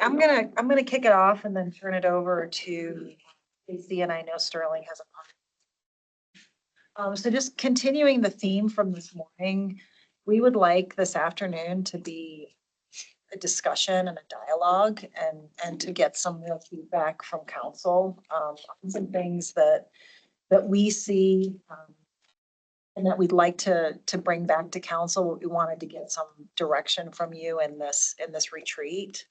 I'm gonna kick it off and then turn it over to Casey, and I know Sterling has a so just continuing the theme from this morning, we would like this afternoon to be a discussion and a dialogue and to get some real feedback from council on some things that we see and that we'd like to bring back to council. We wanted to get some direction from you in this retreat.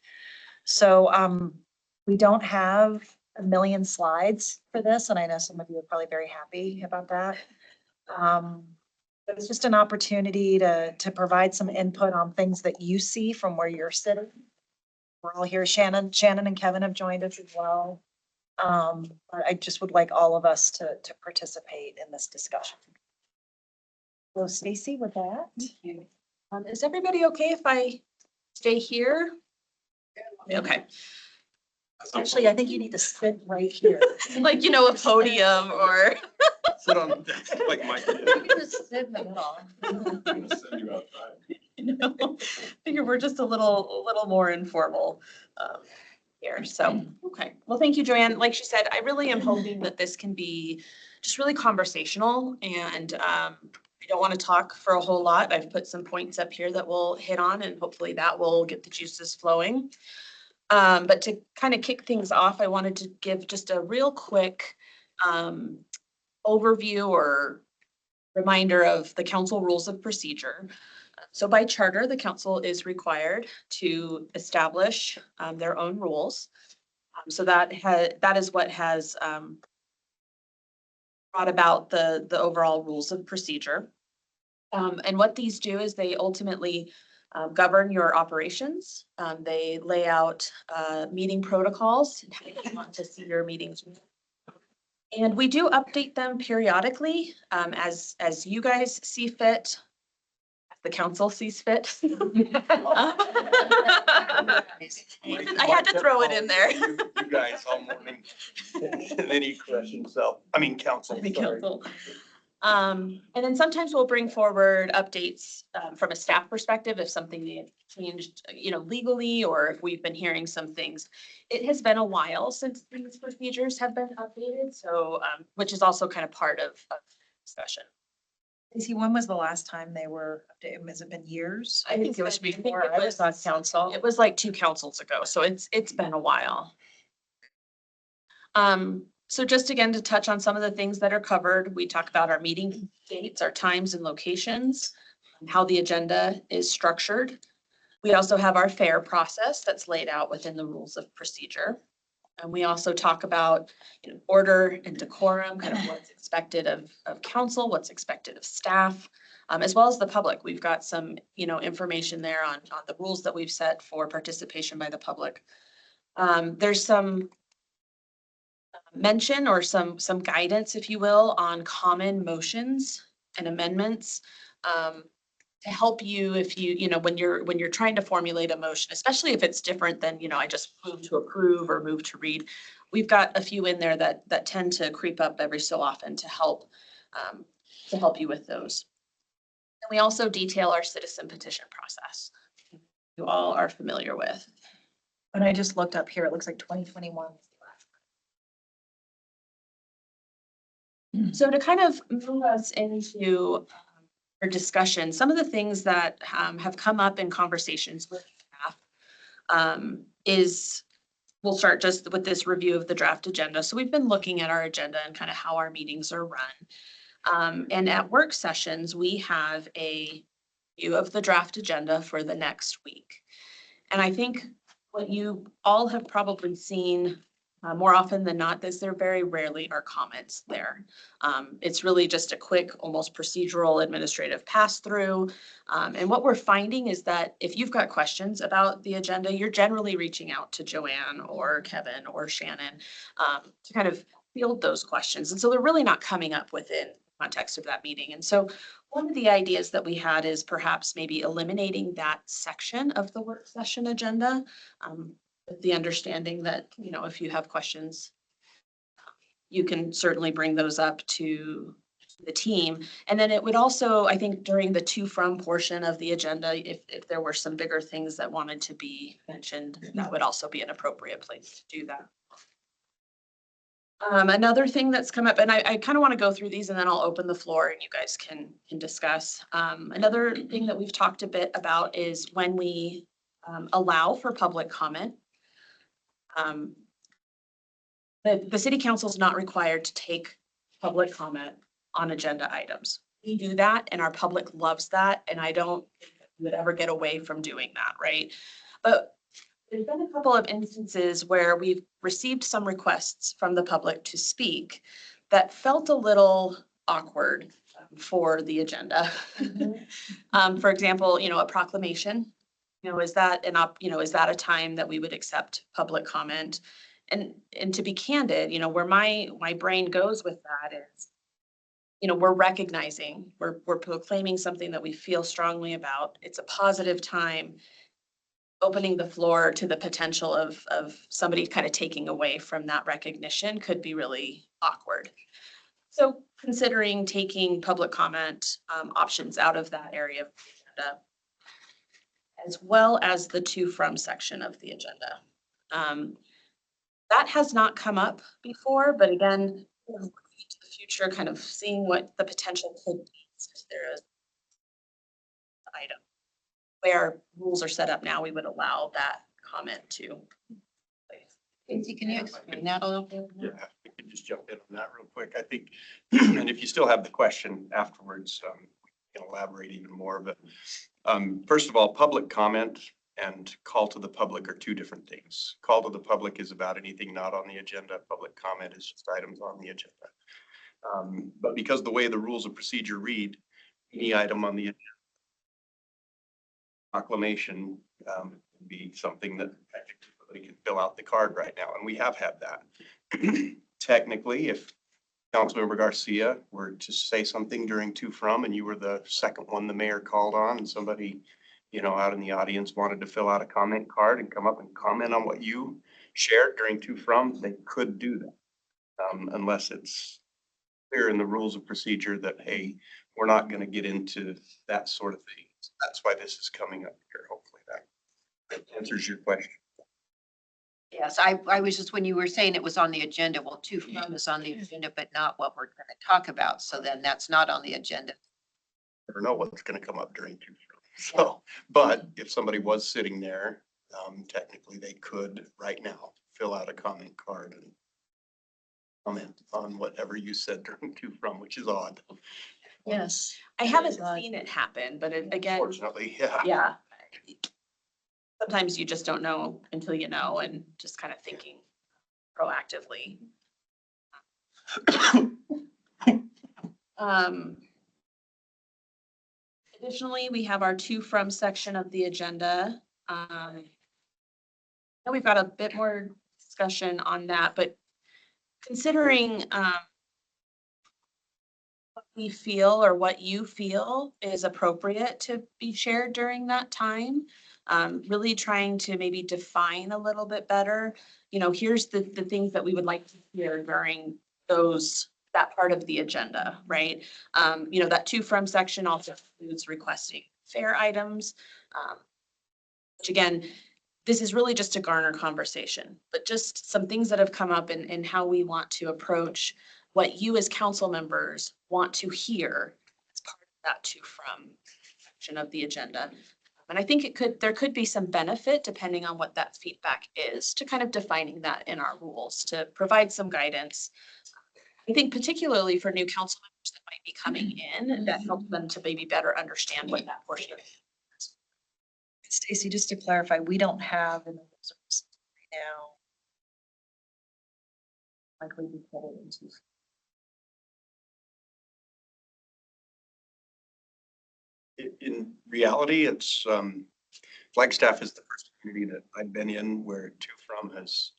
So we don't have a million slides for this, and I know some of you are probably very happy about that. It was just an opportunity to provide some input on things that you see from where you're sitting. We're all here. Shannon and Kevin have joined us as well. But I just would like all of us to participate in this discussion. So Stacy, with that, is everybody okay if I stay here? Okay. Actually, I think you need to sit right here. Like, you know, a podium or. Sit on the desk like Mike did. You can just sit in the middle. Send you outside. You know, figure we're just a little more informal here. So, okay. Well, thank you, Joanne. Like she said, I really am hoping that this can be just really conversational, and I don't want to talk for a whole lot. I've put some points up here that we'll hit on, and hopefully that will get the juices flowing. But to kind of kick things off, I wanted to give just a real quick overview or reminder of the council rules of procedure. So by charter, the council is required to establish their own rules. So that is what has brought about the overall rules of procedure. And what these do is they ultimately govern your operations. They lay out meeting protocols, how you want to see your meetings. And we do update them periodically as you guys see fit, as the council sees fit. I had to throw it in there. You guys all morning. And then he corrects himself. I mean, council. The Sorry. council. And then sometimes we'll bring forward updates from a staff perspective if something changed, you know, legally, or if we've been hearing some things. It has been a while since these procedures have been updated, so which is also kind of part of discussion. Casey, when was the last time they were updated? Has it been years? I think it was before I was on council. It was like 2 councils ago, so it's been a while. So just again, to touch on some of the things that are covered, we talk about our meeting dates, our times and locations, and how the agenda is structured. We also have our fair process that's laid out within the rules of procedure. And we also talk about, you know, order and decorum, kind of what's expected of council, what's expected of staff, as well as the public. We've got some, you know, information there on the rules that we've set for participation by the public. There's some mention or some guidance, if you will, on common motions and amendments to help you if you know, when you're trying to formulate a motion, especially if it's different than, you know, I just move to approve or move to read. We've got a few in there that tend to creep up every so often to help you with those. And we also detail our citizen petition process, you all are familiar with. When I just looked up here, it looks like 2021. So to kind of move us into our discussion, some of the things that have come up in conversations with staff is, we'll start just with this review of the draft agenda. So we've been looking at our agenda and kind of how our meetings are run. And at work sessions, we have a view of the draft agenda for the next week. And I think what you all have probably seen more often than not, is there very rarely are comments there. It's really just a quick, almost procedural administrative pass through. And what we're finding is that if you've got questions about the agenda, you're generally reaching out to Joanne or Kevin or Shannon to kind of field those questions. And so they're really not coming up within the context of that meeting. And so one of the ideas that we had is perhaps maybe eliminating that section of the work session agenda. With the understanding that, you know, if you have questions, you can certainly bring those up to the team. And then it would also, I think, during the to from portion of the agenda, if there were some bigger things that wanted to be mentioned, that would also be an appropriate place to do that. Another thing that's come up, and I kind of want to go through these and then I'll open the floor and you guys can discuss. Another thing that we've talked a bit about is when we allow for public comment. The city council is not required to take public comment on agenda items. We do that and our public loves that, and I don't think that we would ever get away from doing that, right? But there's been a couple of instances where we've received some requests from the public to speak that felt a little awkward for the agenda. For example, a proclamation, is that is that a time that we would accept public comment? And to be candid, where my brain goes with that is, we're recognizing, we're proclaiming something that we feel strongly about. It's a positive time. Opening the floor to the potential of somebody kind of taking away from that recognition could be really awkward. So considering taking public comment options out of that area of the agenda, as well as the to from section of the agenda. That has not come up before, but again, looking to the future, kind of seeing what the potential could be if there is an item. Where rules are set up now, we would allow that comment to. Casey, can you explain that a little bit? Yeah, we can just jump in on that real quick. I think, and if you still have the question afterwards, we can elaborate even more, but first of all, public comment and call to the public are two different things. Call to the public is about anything not on the agenda. Public comment is just items on the agenda. But because the way the rules of procedure read, any item on the agenda, proclamation would be something that somebody can fill out the card right now, and we have had that. Technically, if Councilmember Garcia were to say something during to from, and you were the second one the mayor called on, and somebody, out in the audience wanted to fill out a comment card and come up and comment on what you shared during to from, they could do that. Unless it's clear in the rules of procedure that, hey, we're not going to get into that sort of thing. That's why this is coming up here. Hopefully that answers your question. Yes, I was just, when you were saying it was on the agenda, well, to from is on the agenda, but not what we're going to talk about. So then that's not on the agenda. Never know what's going to come up during to from. So, but if somebody was sitting there, technically they could right now fill out a comment card and comment on whatever you said during to from, which is odd. Yes. I haven't seen it happen, but again, Unfortunately, yeah. yeah. Sometimes you just don't know until you know, and just kind of thinking proactively. Additionally, we have our to from section of the agenda. Now we've got a bit more discussion on that, but considering what we feel or what you feel is appropriate to be shared during that time, really trying to maybe define a little bit better, here's the things that we would like to hear during that part of the agenda, right? That to from section also includes requesting fair items, which again, this is really just to garner conversation, but just some things that have come up in how we want to approach what you as council members want to hear as part of that to from section of the agenda. And I think there could be some benefit depending on what that feedback is to kind of defining that in our rules to provide some guidance. I think particularly for new council members that might be coming in, that helps them to maybe better understand what that portion is. Stacy, just to clarify, we don't have in the rules of procedure right now. Like we put it into. In reality, it's Flagstaff is the first community that I've been in where to from is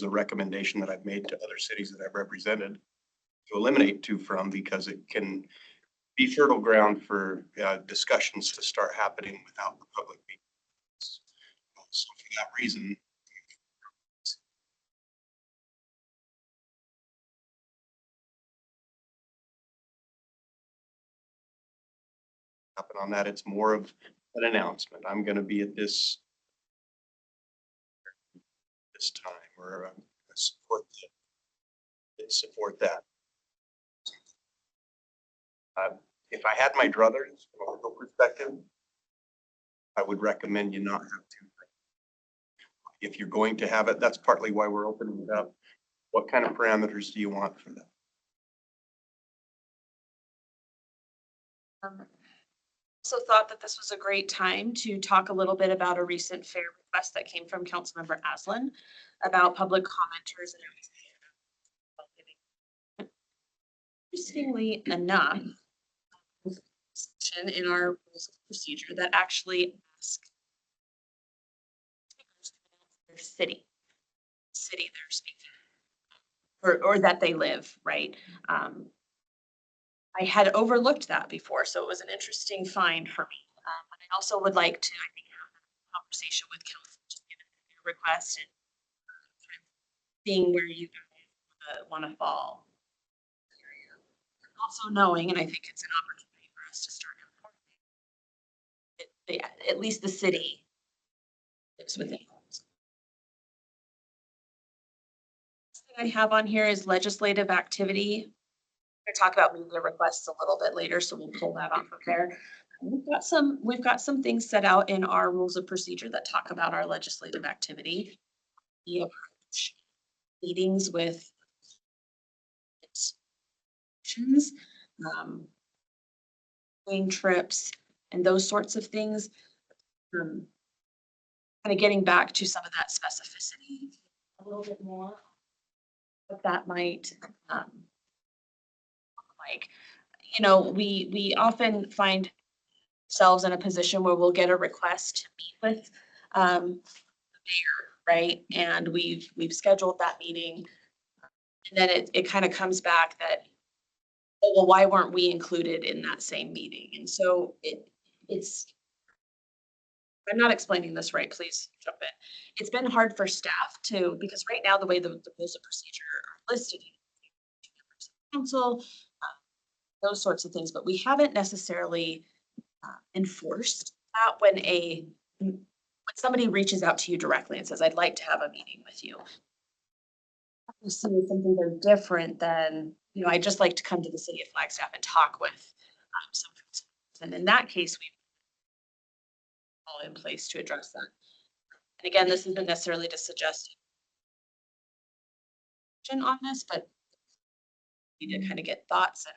a recommendation that I've made to other cities that I've represented to eliminate to from, because it can be fertile ground for discussions to start happening without the public being. So for that reason, happen on that. It's more of an announcement. I'm gonna be at this time, or support that. If I had my druthers from a legal perspective, I would recommend you not have to. If you're going to have it, that's partly why we're opening it up. What kind of parameters do you want for that? Also thought that this was a great time to talk a little bit about a recent fair request that came from Councilmember Aslan about public commenters and everything. Interestingly enough, section in our rules of procedure that actually ask their city they're speaking, or that they live, right? I had overlooked that before, so it was an interesting find for me. But I also would like to, I think, have a conversation with council, just given your request and seeing where you want to fall. Also knowing, and I think it's an opportunity for us to start important. At least the city lives within. Next thing I have on here is legislative activity. We're gonna talk about media requests a little bit later, so we'll pull that off of there. We've got some things set out in our rules of procedure that talk about our legislative activity. We approach meetings with institutions, doing trips and those sorts of things. Kind of getting back to some of that specificity a little bit more. What that might look like. You know, we often find ourselves in a position where we'll get a request to meet with the mayor, right? And we've scheduled that meeting. And then it kind of comes back that, oh, well, why weren't we included in that same meeting? And so it's, I'm not explaining this right, please jump in. It's been hard for staff to, because right now the way the rules of procedure are listed, council, those sorts of things, but we haven't necessarily enforced that when somebody reaches out to you directly and says, I'd like to have a meeting with you. You see something very different than, you know, I'd just like to come to the city of Flagstaff and talk with some folks. And in that case, we've all in place to address that. And again, this isn't necessarily to suggest on this, but we need to kind of get thoughts and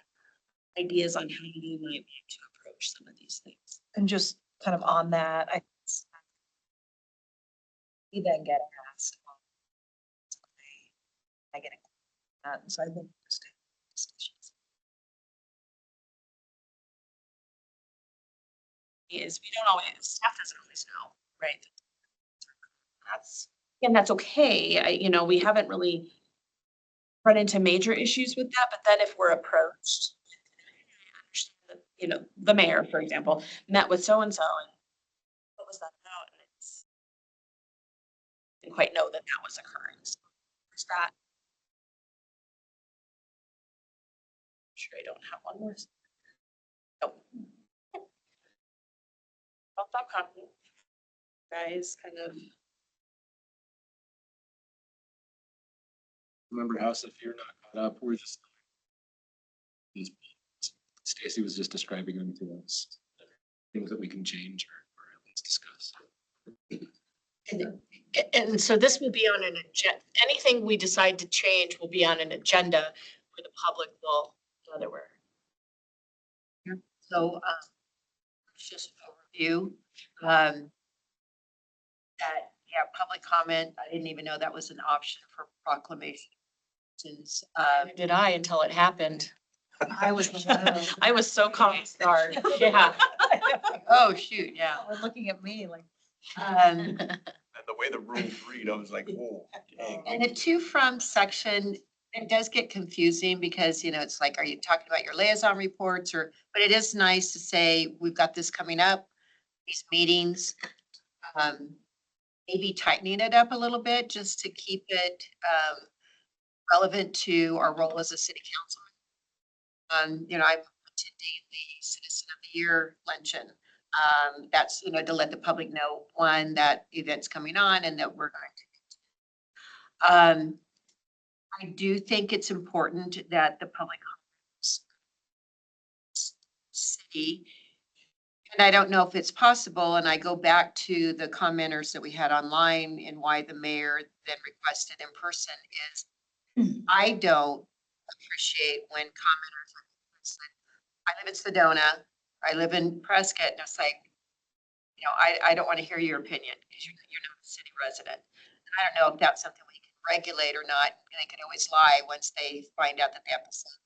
ideas on how you might like to approach some of these things. And just kind of on that, we then get asked. I get that, so I think just discussions. Is we don't always, staff doesn't always know, right? That's okay. You know, we haven't really run into major issues with that, but then if we're approached, you know, the mayor, for example, met with so-and-so and what was that about? And it's didn't quite know that was occurring. So there's that. I'm sure I don't have one more. Nope. I'll stop copying. Guys, kind of. Remember House, if you're not caught up, we're just. Stacy was just describing them to us. Things that we can change or at least discuss. And so this will be on an agenda. Anything we decide to change will be on an agenda where the public will know that we're. So, just a overview, that, yeah, public comment, I didn't even know that was an option for proclamations. Did I until it happened. I was, I was so starved. Yeah. Oh, shoot, yeah. we're looking at me like. And the way the rules read, I was like, oh, dang. And the to from section, it does get confusing because, you know, it's like, are you talking about your liaison reports or, but it is nice to say, we've got this coming up, these meetings. Maybe tightening it up a little bit just to keep it relevant to our role as a city councilman. You know, I'm a daily citizen of the year luncheon. That's, you know, to let the public know, one, that event's coming on and that we're going to. I do think it's important that the public city, and I don't know if it's possible, and I go back to the commenters that we had online and why the mayor then requested in person is I don't appreciate when commenters said, I live in Sedona, I live in Prescott, and it's like, you know, I don't want to hear your opinion because you're not a city resident. And I don't know if that's something we can regulate or not. And they can always lie once they find out that they have to sell the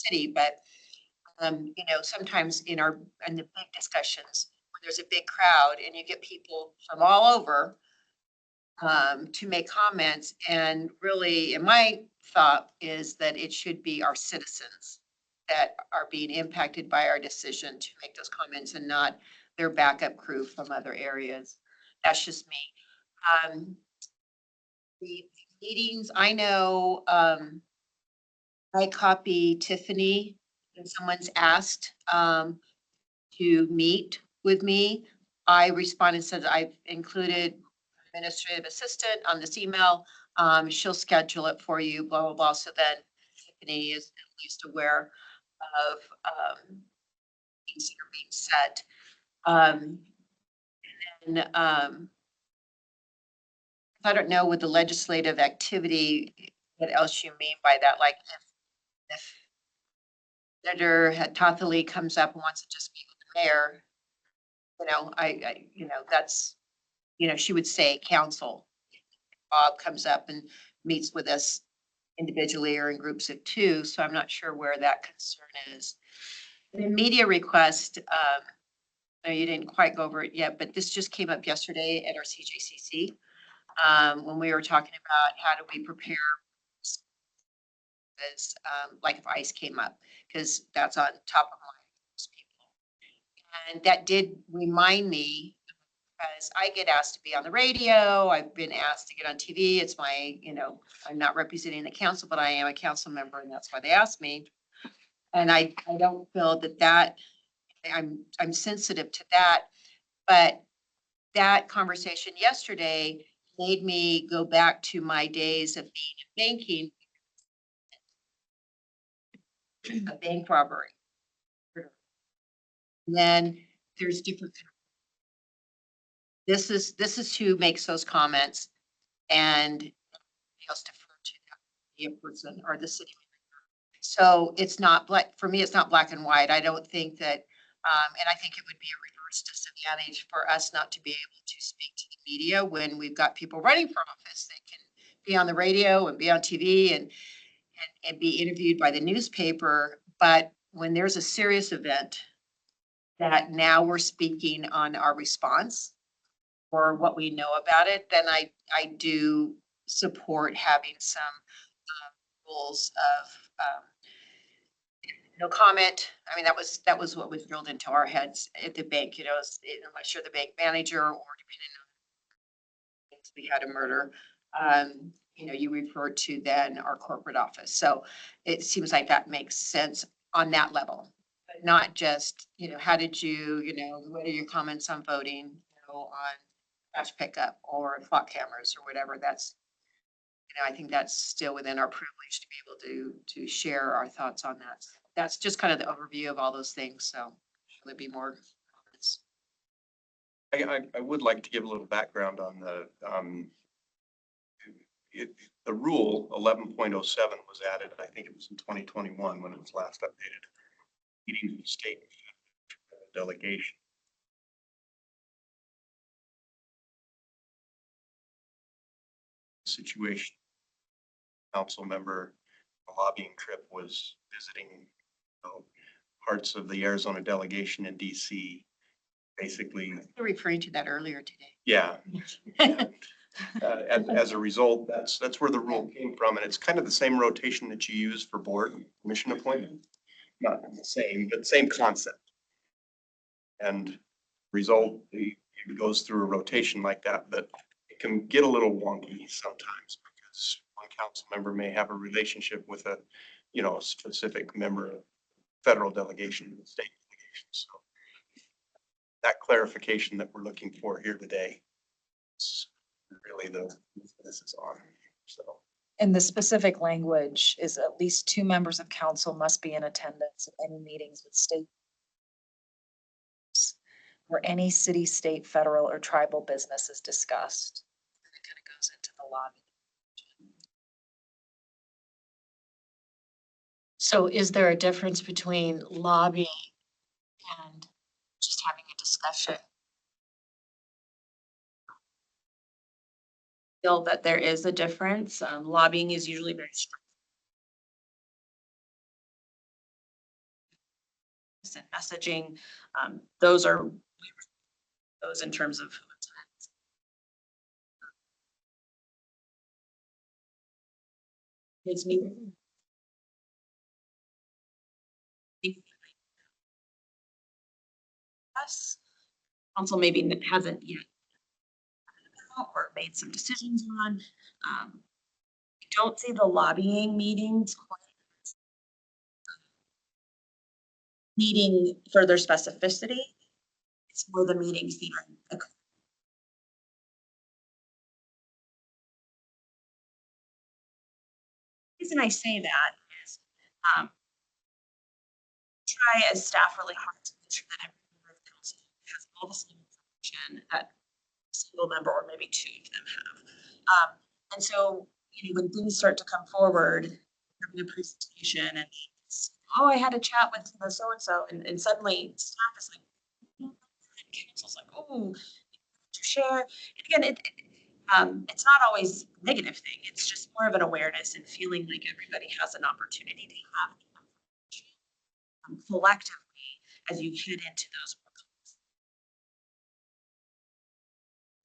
city. But you know, sometimes in the big discussions, when there's a big crowd and you get people from all over to make comments, and really, in my thought is that it should be our citizens that are being impacted by our decision to make those comments and not their backup crew from other areas. That's just me. The meetings, I know, I copy Tiffany when someone's asked to meet with me. I responded and said I've included administrative assistant on this email. She'll schedule it for you, blah, blah, blah. So then Tiffany is at least aware of things that are being said. And I don't know with the legislative activity, what else you mean by that? Like if Senator Tathaly comes up and wants to just meet with the mayor, you know, you know, that's, you know, she would say council. Bob comes up and meets with us individually or in groups of two, so I'm not sure where that concern is. The media request, no, you didn't quite go over it yet, but this just came up yesterday at our CJCC when we were talking about how do we prepare as like if ice came up, because that's on top of mind for most people. And that did remind me, because I get asked to be on the radio, I've been asked to get on TV. It's my, you know, I'm not representing the council, but I am a council member, and that's why they asked me. And I don't feel that I'm sensitive to that, but that conversation yesterday made me go back to my days of being in banking, a bank robbery. And then there's different. This is who makes those comments, and else defer to the person or the city. So it's not black, for me, it's not black and white. I don't think that, and I think it would be a reverse disadvantage for us not to be able to speak to the media when we've got people running for office. They can be on the radio and be on TV and be interviewed by the newspaper. But when there's a serious event that now we're speaking on our response or what we know about it, then I do support having some rules of no comment. I mean, that was what was drilled into our heads at the bank, you know, unless you're the bank manager or depending on if we had a murder, you know, you refer to then our corporate office. So it seems like that makes sense on that level, but not just, you know, how did you, you know, what are your comments on voting, you know, on trash pickup or clock cameras or whatever. That's, you know, I think that's still within our privilege to be able to share our thoughts on that. That's just kind of the overview of all those things. So there'll be more comments. I would like to give a little background on the rule 11.07 was added, I think it was in 2021 when it was last updated. Meetings of the state delegation. Situation. Council member, a lobbying trip was visiting, you know, parts of the Arizona delegation in DC. Basically, We were referring to that earlier today. yeah. And, as a result, that's where the rule came from, and it's kind of the same rotation that you use for board commission appointment. Not the same, but same concept. And result, it goes through a rotation like that, but it can get a little wonky sometimes because one council member may have a relationship with a, you know, a specific member of federal delegation, state delegation. So that clarification that we're looking for here today. It's really this is on, so. And the specific language is at least 2 members of council must be in attendance at any meetings with state where any city, state, federal, or tribal business is discussed. And it kind of goes into the lobby. So is there a difference between lobbying and just having a discussion? Feel that there is a difference. Lobbying is usually very strict. And messaging, those are those in terms of who attends. It's me. Yes, council maybe hasn't yet or made some decisions on. I don't see the lobbying meetings quite needing further specificity. It's more the meetings that are. The reason I say that is try as staff really hard to make sure that every member of council has all the same information that a single member or maybe 2 of them have. And so, when things start to come forward, having a presentation and oh, I had a chat with so-and-so and suddenly staff is like, council's like, oh, to share. And again, it's not always a negative thing. It's just more of an awareness and feeling like everybody has an opportunity to have collectively as you head into those workshops.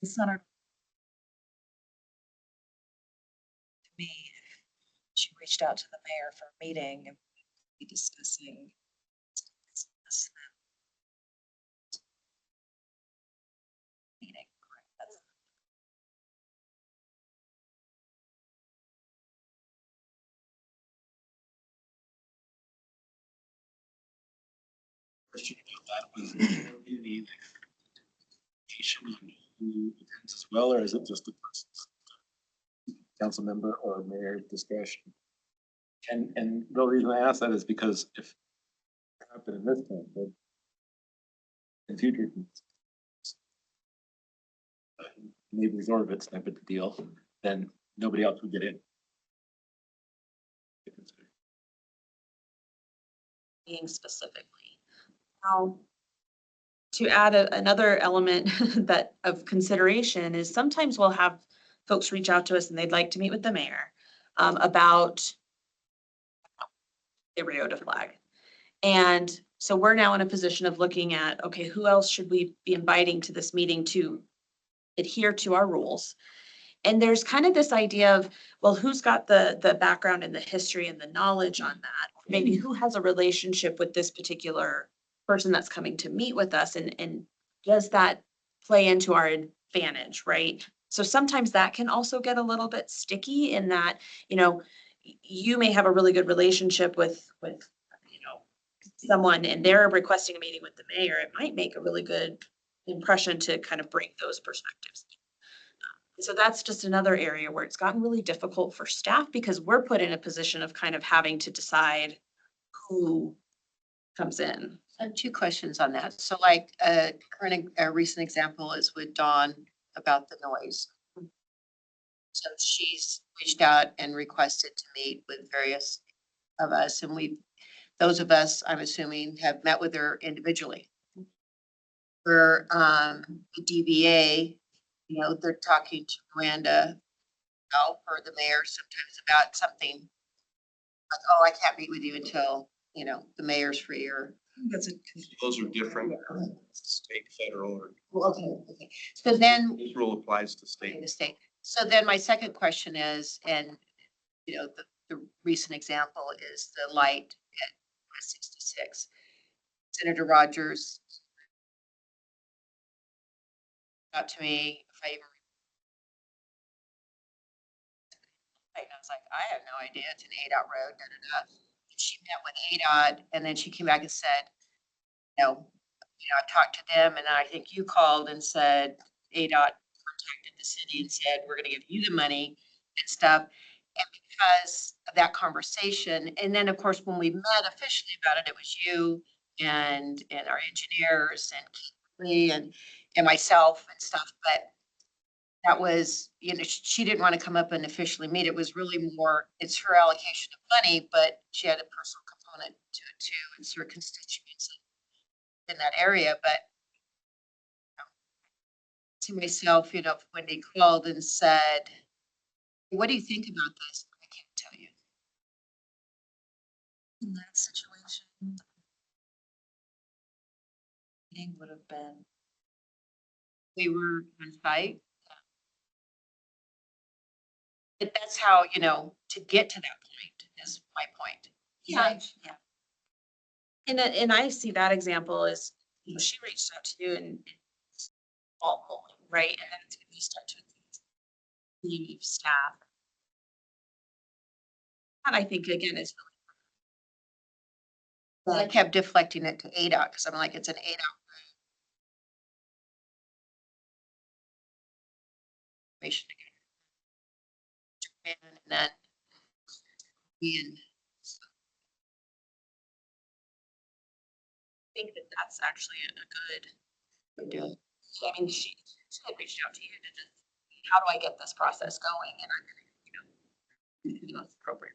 It's not our. To me, she reached out to the mayor for a meeting and be discussing. Meeting. Question about that was, do you need clarification on who attends as well, or is it just the person's council member or mayor discretion? And the reason I ask that is because if it happened in this council, in future, neighbors orbits type of deal, then nobody else would get in. Being specifically. Now, to add another element that of consideration is sometimes we'll have folks reach out to us and they'd like to meet with the mayor about a Ryota flag. And so we're now in a position of looking at, okay, who else should we be inviting to this meeting to adhere to our rules? And there's kind of this idea of, well, who's got the background and the history and the knowledge on that? Or maybe who has a relationship with this particular person that's coming to meet with us, and does that play into our advantage, right? So sometimes that can also get a little bit sticky in that, you may have a really good relationship with someone and they're requesting a meeting with the mayor. It might make a really good impression to kind of bring those perspectives. So that's just another area where it's gotten really difficult for staff because we're put in a position of kind of having to decide who comes in. I have 2 questions on that. So like a recent example is with Dawn about the noise. So she's reached out and requested to meet with various of us, and those of us, I'm assuming, have met with her individually. For the DBA, they're talking to Miranda, or the mayor sometimes about something. Like, oh, I can't meet with you until, the mayor's free or. Those are different, state, federal, or Well, okay. So then. this rule applies to state. The state. So then my second question is, and the recent example is the light at 66. Senator Rogers got to me if I even. I was like, I have no idea. It's an ADOT road. Da, da, da. She met with ADOT and then she came back and said, I talked to them and I think you called and said, ADOT contacted the city and said, we're gonna give you the money and stuff. And because of that conversation, and then of course, when we met officially about it, it was you and our engineers and Lee and myself and stuff, but that was, she didn't want to come up and officially meet. It was really more, it's her allocation of money, but she had a personal component to it too. It's her constituents in that area, but to myself, if Wendy called and said, what do you think about this? I can't tell you. In that situation, meeting would have been, We were on site. But that's how, to get to that point is my point. Yeah. And I see that example as, she reached out to you and all polling, right? And then it's gonna start to leave staff. And I think again, is I kept deflecting it to ADOT because I'm like, it's an ADOT. Information to get. And then and I think that that's actually a good, do it. I mean, she had reached out to you to just, how do I get this process going? And I'm gonna, it's appropriate.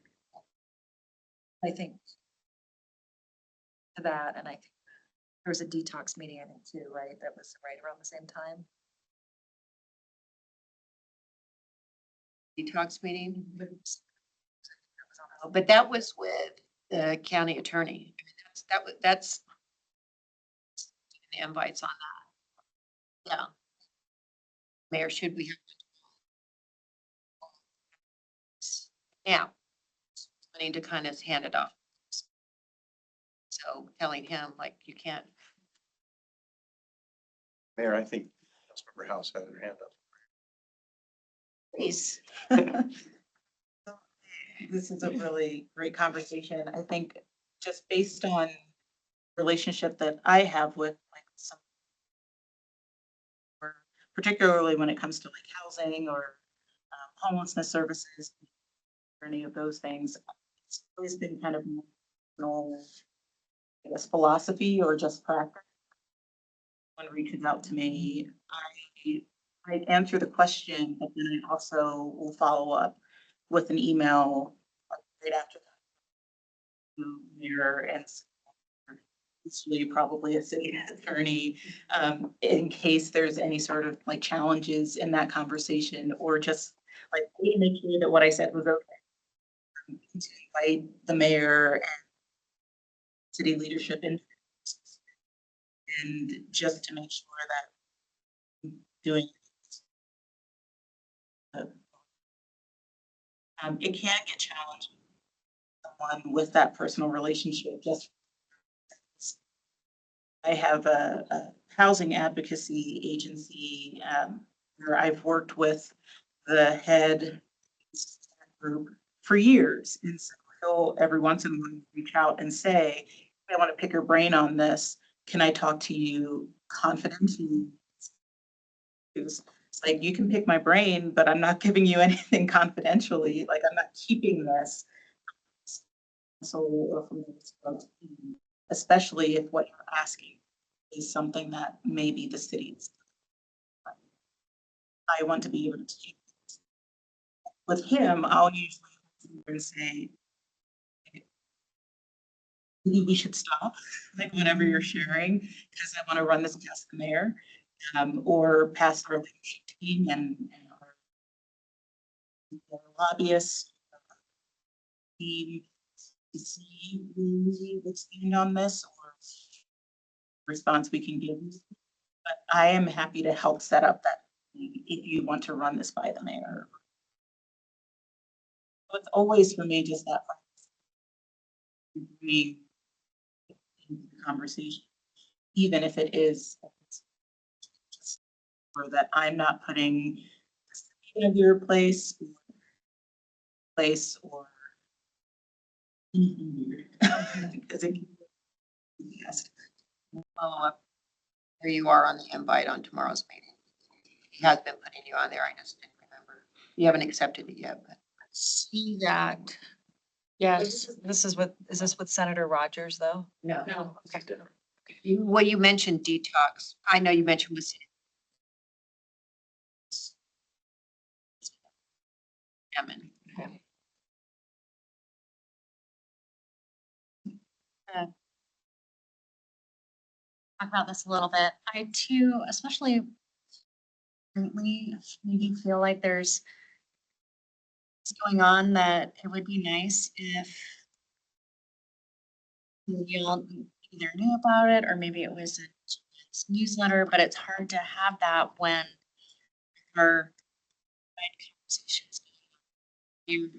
I think, to that, and I think there was a detox meeting, I think, too, right? That was right around the same time. Detox meeting. But that was with the county attorney. I mean, that's the invites on that. Yeah. Mayor, should we have? Now, I need to kind of hand it off. So telling him like, you can't. Mayor, I think Councilmember House had her hand up. Please. This is a really great conversation. I think just based on relationship that I have with like some, or particularly when it comes to like housing or homelessness services, or any of those things, it's always been kind of normal, I guess, philosophy or just practice. When reaches out to me, I answer the question, but then I also will follow up with an email right after that. To Mayor and usually probably a city attorney, in case there's any sort of like challenges in that conversation, or just like we make sure that what I said was okay. To invite the mayor and city leadership in, and just to make sure that doing it can get challenging. Someone with that personal relationship, just I have a housing advocacy agency where I've worked with the head group for years. And so he'll every once in a while reach out and say, I want to pick your brain on this. Can I talk to you confidentially? It's like, you can pick my brain, but I'm not giving you anything confidentially. Like, I'm not keeping this. So, or from the team, especially if what you're asking is something that maybe the city's. I want to be able to keep. With him, I'll usually say, maybe we should stop, like whatever you're sharing, because I want to run this past the mayor, or past our leadership team and our lobbyists. Team to see who would stand on this or response we can give. But I am happy to help set up that if you want to run this by the mayor. So it's always for me just that we conversation, even if it is or that I'm not putting of your place or anything weird. Because it can be yes. Follow up. Here you are on the invite on tomorrow's meeting. He has been putting you on there. I just didn't remember. You haven't accepted it yet, but. See that. So Yes. is this with Senator Rogers, though? No. No. Well, you mentioned detox. I know you mentioned with. Salmon. Talk about this a little bit. I too, especially currently, maybe feel like there's what's going on that it would be nice if you all either knew about it or maybe it was a newsletter, but it's hard to have that when our conversations you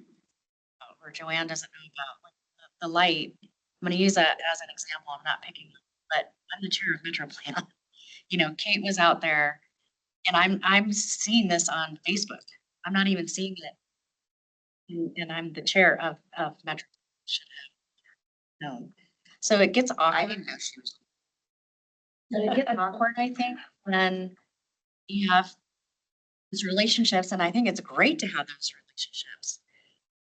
or Joanne doesn't know about like the light. I'm gonna use that as an example. I'm not picking, but I'm the chair of Metro Plan. You know, Kate was out there and I'm seeing this on Facebook. I'm not even seeing it. And I'm the chair of Metro. No. So it gets I awkward. didn't know she was. It gets awkward, I think, when you have those relationships, and I think it's great to have those relationships.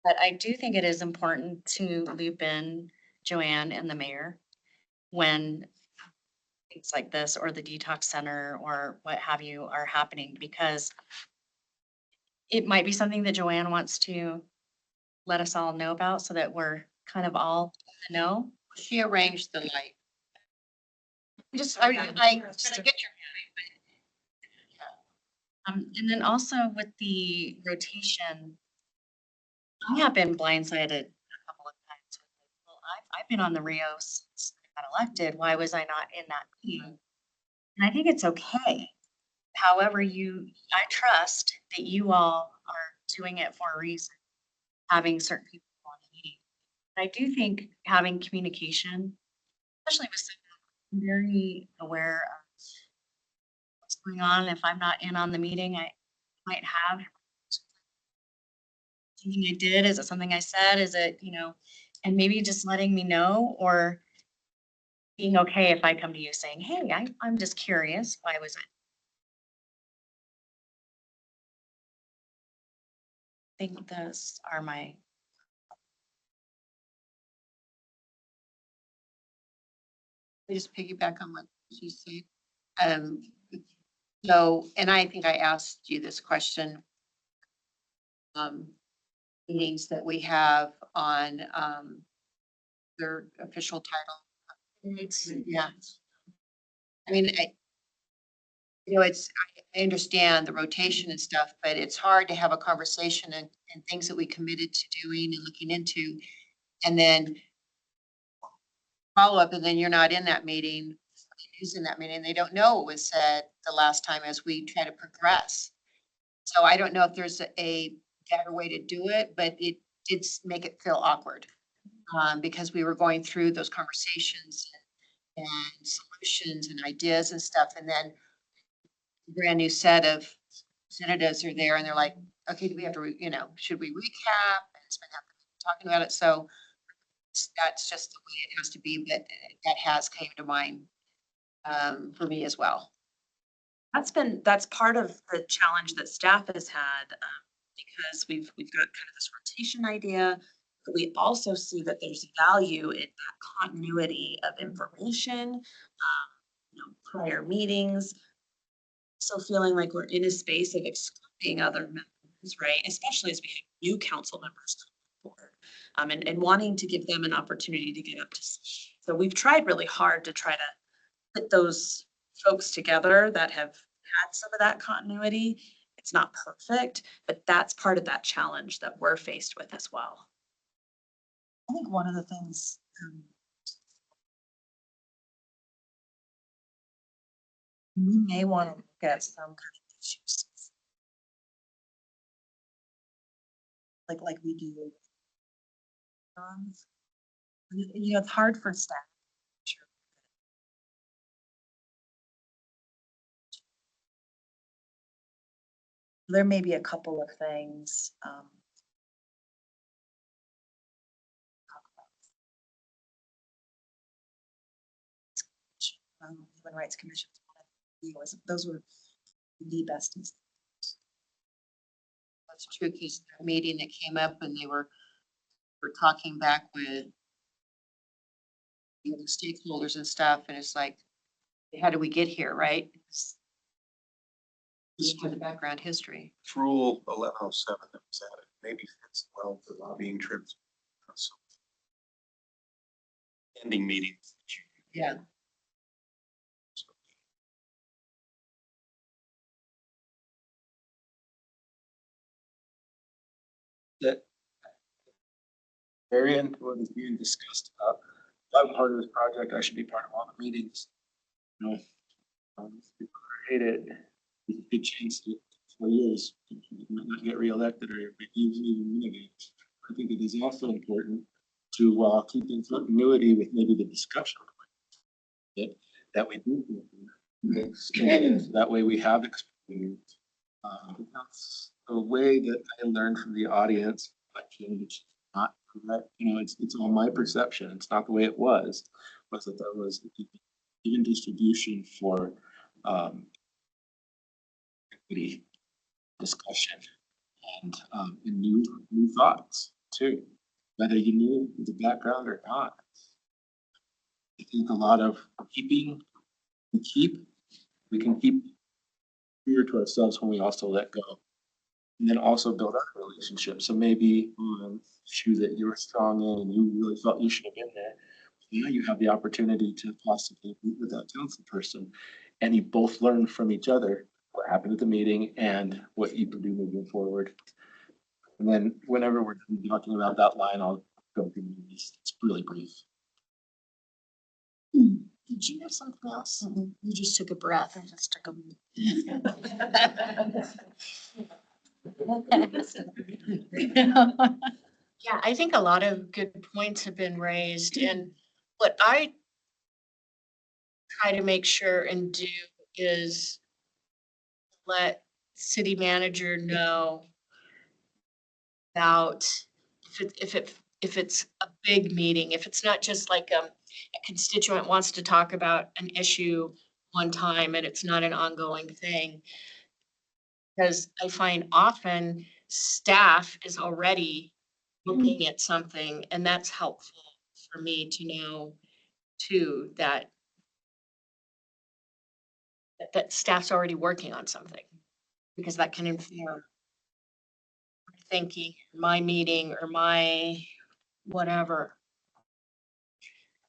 But I do think it is important to loop in Joanne and the mayor when things like this or the detox center or what have you are happening, because it might be something that Joanne wants to let us all know about so that we're kind of all in the know. She arranged the light. I get your. And then also with the rotation, I have been blindsided a couple of times. Well, I've been on the Rio since I got elected. Why was I not in that meeting? And I think it's okay. However, I trust that you all are doing it for a reason, having certain people on the meeting. But I do think having communication, especially with someone I'm very aware of what's going on. If I'm not in on the meeting, I might have something I did. Is it something I said? Is it, and maybe just letting me know or being okay if I come to you saying, hey, I'm just curious. Why was I? I think those are my. We just piggyback on what she said. Um, so, and I think I asked you this question. Meetings that we have on, their official title. Yeah. I mean, I understand the rotation and stuff, but it's hard to have a conversation and things that we committed to doing and looking into. And then follow up, and then you're not in that meeting, who's in that meeting, they don't know what was said the last time as we try to progress. So I don't know if there's a better way to do it, but it did make it feel awkward. Because we were going through those conversations and solutions and ideas and stuff, and then a brand new set of representatives are there and they're like, okay, do we have to, should we recap? And spend half the meeting talking about it. So that's just the way it has to be, but that has came to mind for me as well. That's part of the challenge that staff has had, because we've got kind of this rotation idea. But we also see that there's value in that continuity of information, prior meetings. So feeling like we're in a space of excluding other members, right? Especially as we have new council members come forward, and wanting to give them an opportunity to get up to speed. So we've tried really hard to try to put those folks together that have had some of that continuity. It's not perfect, but that's part of that challenge that we're faced with as well. I think one of the things, we may want to look at some kind of issues. Like we do. It's hard for staff. Sure. There may be a couple of things, Human Rights Commission is one of Those were the best. That's true, because the meeting that came up and they were talking back with the stakeholders and stuff, and it's like, how do we get here, right? Just for the background history. It's Rule 1107 that was added, maybe fits well for lobbying trips. So, ending meetings. Yeah. That very end what is being discussed about. I'm part of this project, I should be part of all the meetings. You know, people hate it, there's a good chance that 4 years, you might not get reelected or maybe even mitigate. I think it is also important to keep in continuity with maybe the discussion that we do. That way we have experience. That's a way that I learned from the audience, but it's not correct. You know, it's all my perception. It's not the way it was that there was even distribution for equity discussion and new thoughts too, whether you knew the background or not. I think a lot of we can keep true to ourselves when we also let go. And then also build up relationships. So maybe issue that you were strong in and you really felt you should have been there. Now you have the opportunity to possibly meet with that council person, and you both learn from each other what happened at the meeting and what you can do moving forward. And then whenever we're done talking about that line, I'll go through these. It's really brief. Did you have something else? You just took a breath. I just took a. Yeah, I think a lot of good points have been raised, and what I try to make sure and do is let city manager know about if it's a big meeting, if it's not just like a constituent wants to talk about an issue one time and it's not an ongoing thing. Because I find often staff is already looking at something, and that's helpful for me to know too, that staff's already working on something, because that can inform my thinking, my meeting, or my whatever.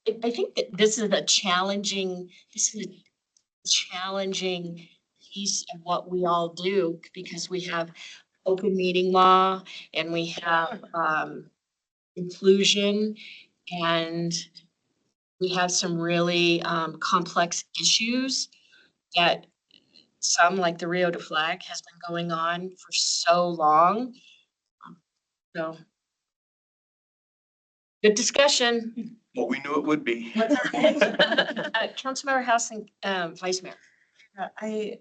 I think that this is a challenging piece of what we all do, because we have open meeting law and we have inclusion, and we have some really complex issues that some, like the Rio de Flag, has been going on for so long. So good discussion. Well, we knew it would be. Councilmember House and Vice Mayor. I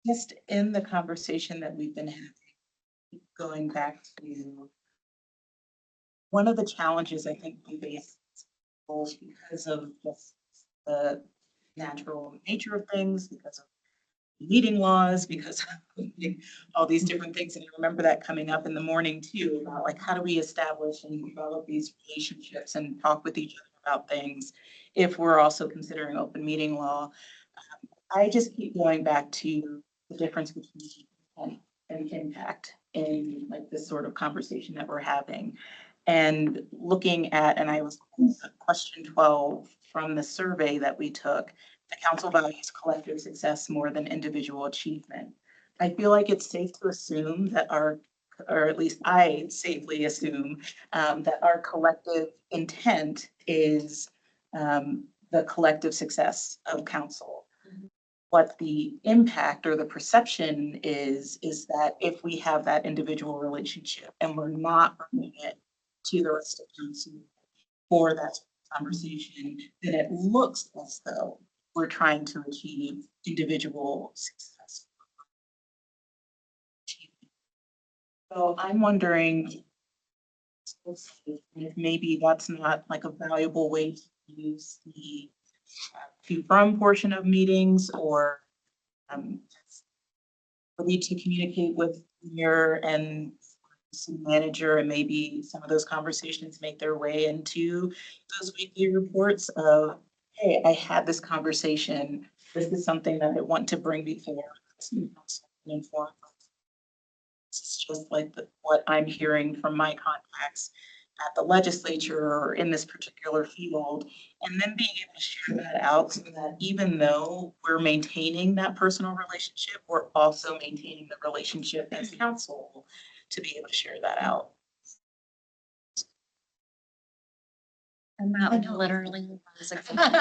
just in the conversation that we've been having, going back to one of the challenges I think we face both because of just the natural nature of things, because of meeting laws, because of all these different things. And I remember that coming up in the morning too, about like, how do we establish and develop these relationships and talk with each other about things if we're also considering open meeting law. I just keep going back to the difference between intent and impact in like this sort of conversation that we're having. And looking at, and I was question 12 from the survey that we took, the council values collective success more than individual achievement. I feel like it's safe to assume that or at least I safely assume that our collective intent is the collective success of council. What the impact or the perception is that if we have that individual relationship and we're not bringing it to the rest of council for that conversation, then it looks as though we're trying to achieve individual success. So I'm wondering if maybe that's not like a valuable way to use the to from portion of meetings, or Um, we need to communicate with your and city manager, and maybe some of those conversations make their way into those weekly reports of, hey, I had this conversation. This is something that I want to bring before city council and inform. This is just like what I'm hearing from my contacts at the legislature or in this particular field. And then being able to share that out so that even though we're maintaining that personal relationship, we're also maintaining the relationship as council to be able to share that out. And that literally was exactly what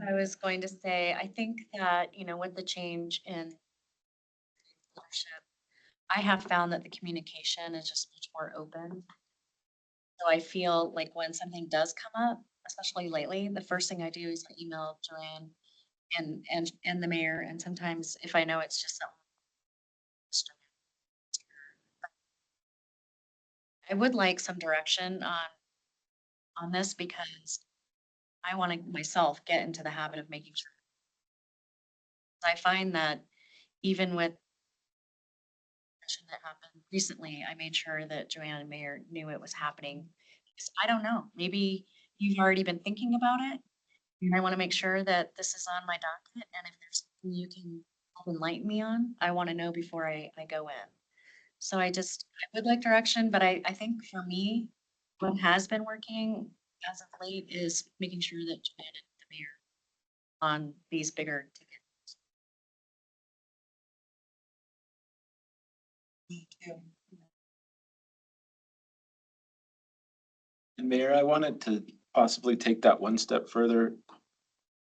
I was going to say. I think that, you know, with the change in leadership, I have found that the communication is just much more open. So I feel like when something does come up, especially lately, the first thing I do is I email Joanne and the mayor. And sometimes if I know it's just something, I would like some direction on this because I want to myself get into the habit of making sure. I find that even with session that happened recently, I made sure that Joanne and Mayor knew it was happening. Because I don't know, maybe you've already been thinking about it. And I want to make sure that this is on my docket. And if there's something you can help enlighten me on, I want to know before I go in. So I would like direction, but I think for me, what has been working as of late is making sure that Joanne and the mayor on these bigger tickets. And Mayor, I wanted to possibly take that one step further,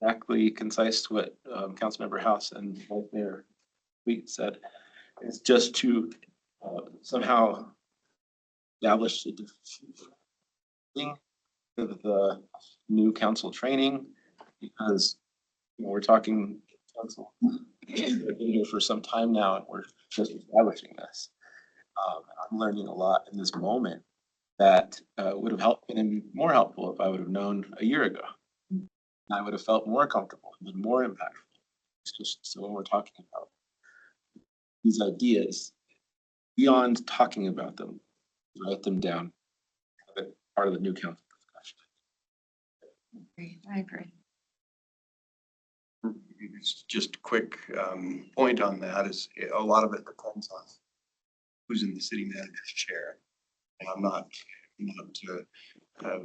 exactly concise to what Councilmember House and Vice Mayor Wheat said, is just to somehow establish the thing of the new council training, because you know, we're talking council been here for some time now, and we're just establishing this. I'm learning a lot in this moment that would have been more helpful if I would have known a year ago. I would have felt more comfortable and been more impactful. It's just so when we're talking about these ideas, beyond talking about them, write them down, have it part of the new council discussion. I agree. It's just a quick point on that is a lot of it depends on who's in the city manager's chair. And I'm not to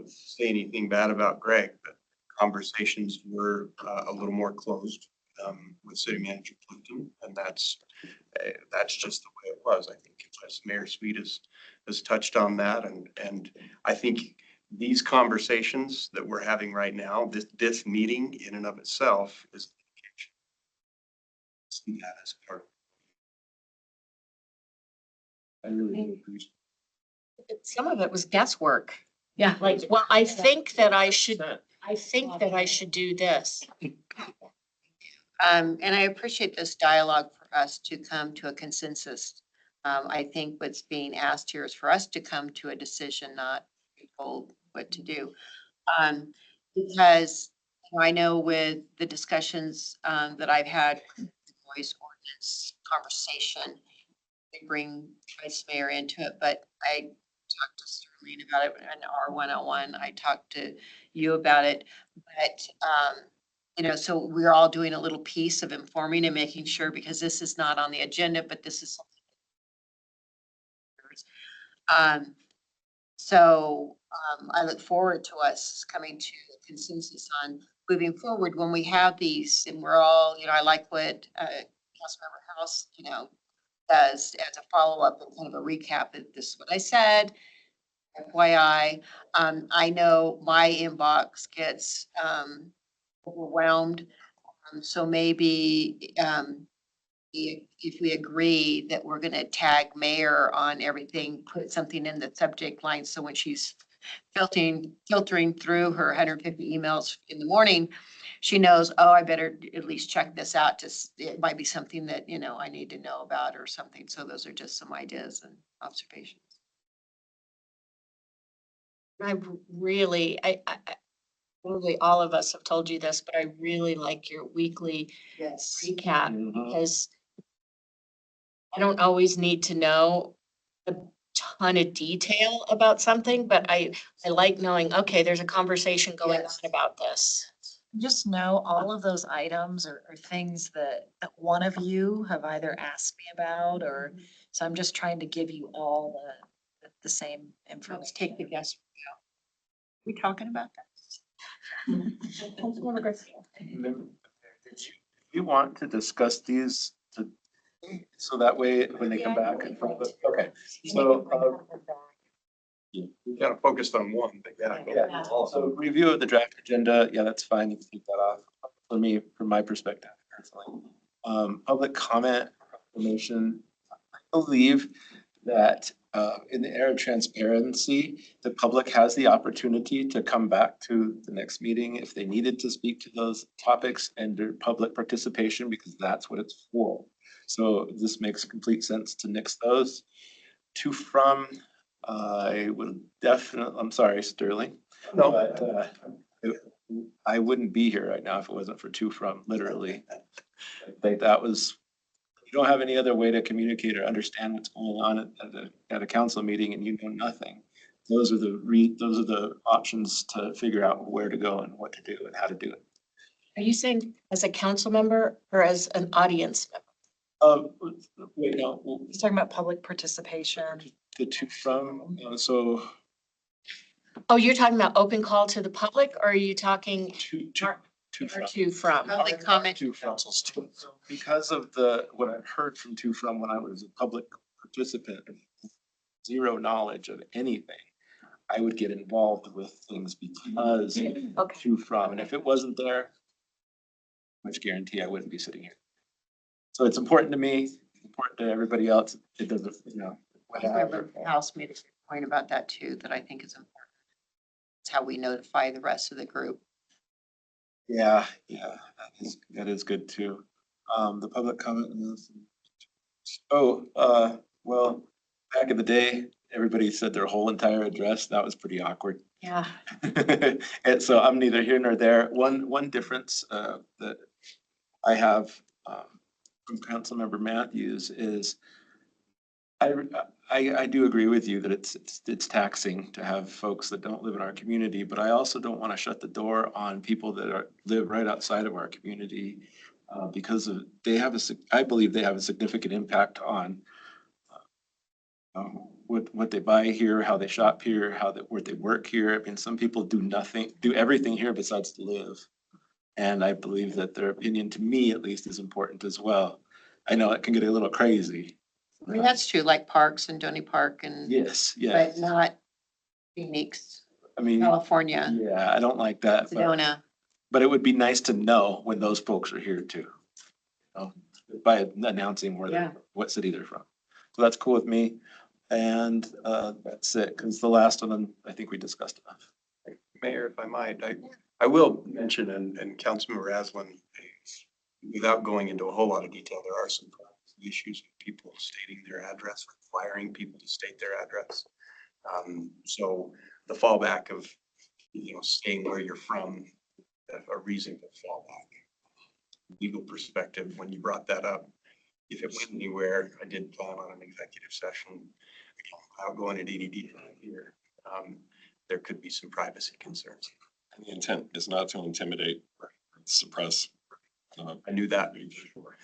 say anything bad about Greg, but conversations were a little more closed with city manager Plimpton, and that's just the way it was. I think as Mayor Sweet has touched on that, and I think these conversations that we're having right now, this meeting in and of itself is see that as part of. I really do appreciate Some of it was guesswork. Yeah. Like, well, I think that I should do this. And I appreciate this dialogue for us to come to a consensus. I think what's being asked here is for us to come to a decision, not be told what to do. Because you know, I know with the discussions that I've had, the noise ordinance conversation, they bring Vice Mayor into it, but I talked to Sterling about it in our 101. I talked to you about it, but you know, so we're all doing a little piece of informing and making sure, because this is not on the agenda, but this is something. I look forward to us coming to a consensus on moving forward when we have these, and we're all, you know, I like what Councilmember House, you know, does as a follow-up and kind of a recap of this is what I said. FYI, I know my inbox gets overwhelmed. So maybe if we agree that we're gonna tag mayor on everything, put something in the subject line, so when she's filtering through her 150 emails in the morning, she knows, oh, I better at least check this out. It might be something that, you know, I need to know about or something. So those are just some ideas and observations. I really, probably all of us have told you this, but I really like your weekly Yes. recap Mhm. because I don't always need to know a ton of detail about something, but I like knowing, okay, there's a conversation going on Yes. about this. Just know all of those items are things that one of you have either asked me about or, so I'm just trying to give you all the same Let's take the information. guess. We talking about that? Remember, did you want to discuss these to, so that way when they come back in front of us? Okay, so, We kind of focused on one, but yeah. yeah, so review of the draft agenda, yeah, that's fine, you can take that off for me, from my perspective personally. Public comment, proclamation, I believe that in the era of transparency, the public has the opportunity to come back to the next meeting if they needed to speak to those topics and their public participation, because that's what it's for. So this makes complete sense to nix those. To from, I would definitely, I'm sorry, Sterling. No. But I wouldn't be here right now if it wasn't for to from, literally. Like that was, you don't have any other way to communicate or understand what's going on at a council meeting and you know nothing. Those are the options to figure out where to go and what to do and how to do it. Are you saying as a council member or as an audience member? Wait, no, He's talking about public participation. the to from, so Oh, you're talking about open call to the public or are you talking to or from. to from? Public comment. To from. So because of what I've heard from to from when I was a public participant, zero knowledge of anything, I would get involved with things because Okay. to from, and if it wasn't there, much guarantee I wouldn't be sitting here. So it's important to me, important to everybody else. It doesn't, Member House made a good point about that too, that I think is important. It's how we notify the rest of the group. Yeah, that is good too. The public comment. Well, back in the day, everybody said their whole entire address. That was pretty awkward. Yeah. And so I'm neither here nor there. One difference that I have from Councilmember Matthews is I do agree with you that it's taxing to have folks that don't live in our community, but I also don't want to shut the door on people that live right outside of our community because I believe they have a significant impact on what they buy here, how they shop here, where they work here. I mean, some people do everything here besides to live. And I believe that their opinion, to me at least, is important as well. I know it can get a little crazy. I mean, that's true, like Parks and Donny Park and, Yes, but yes. not Phoenix, I mean, California, yeah, I don't like that, Sedona. but it would be nice to know when those folks are here too. You know, by announcing Yeah. what city they're from. So that's cool with me. And that's it, because the last one, I think we discussed enough. Mayor, if I might, I will mention, and Councilmember Aslan, without going into a whole lot of detail, there are some issues with people stating their address, requiring people to state their address. So the fallback of, staying where you're from, a reason to fall back. Legal perspective, when you brought that up, if it went anywhere, I did plan on an executive session. Without going into any detail here, there could be some privacy concerns. And the intent is not to intimidate, suppress. I knew that for sure.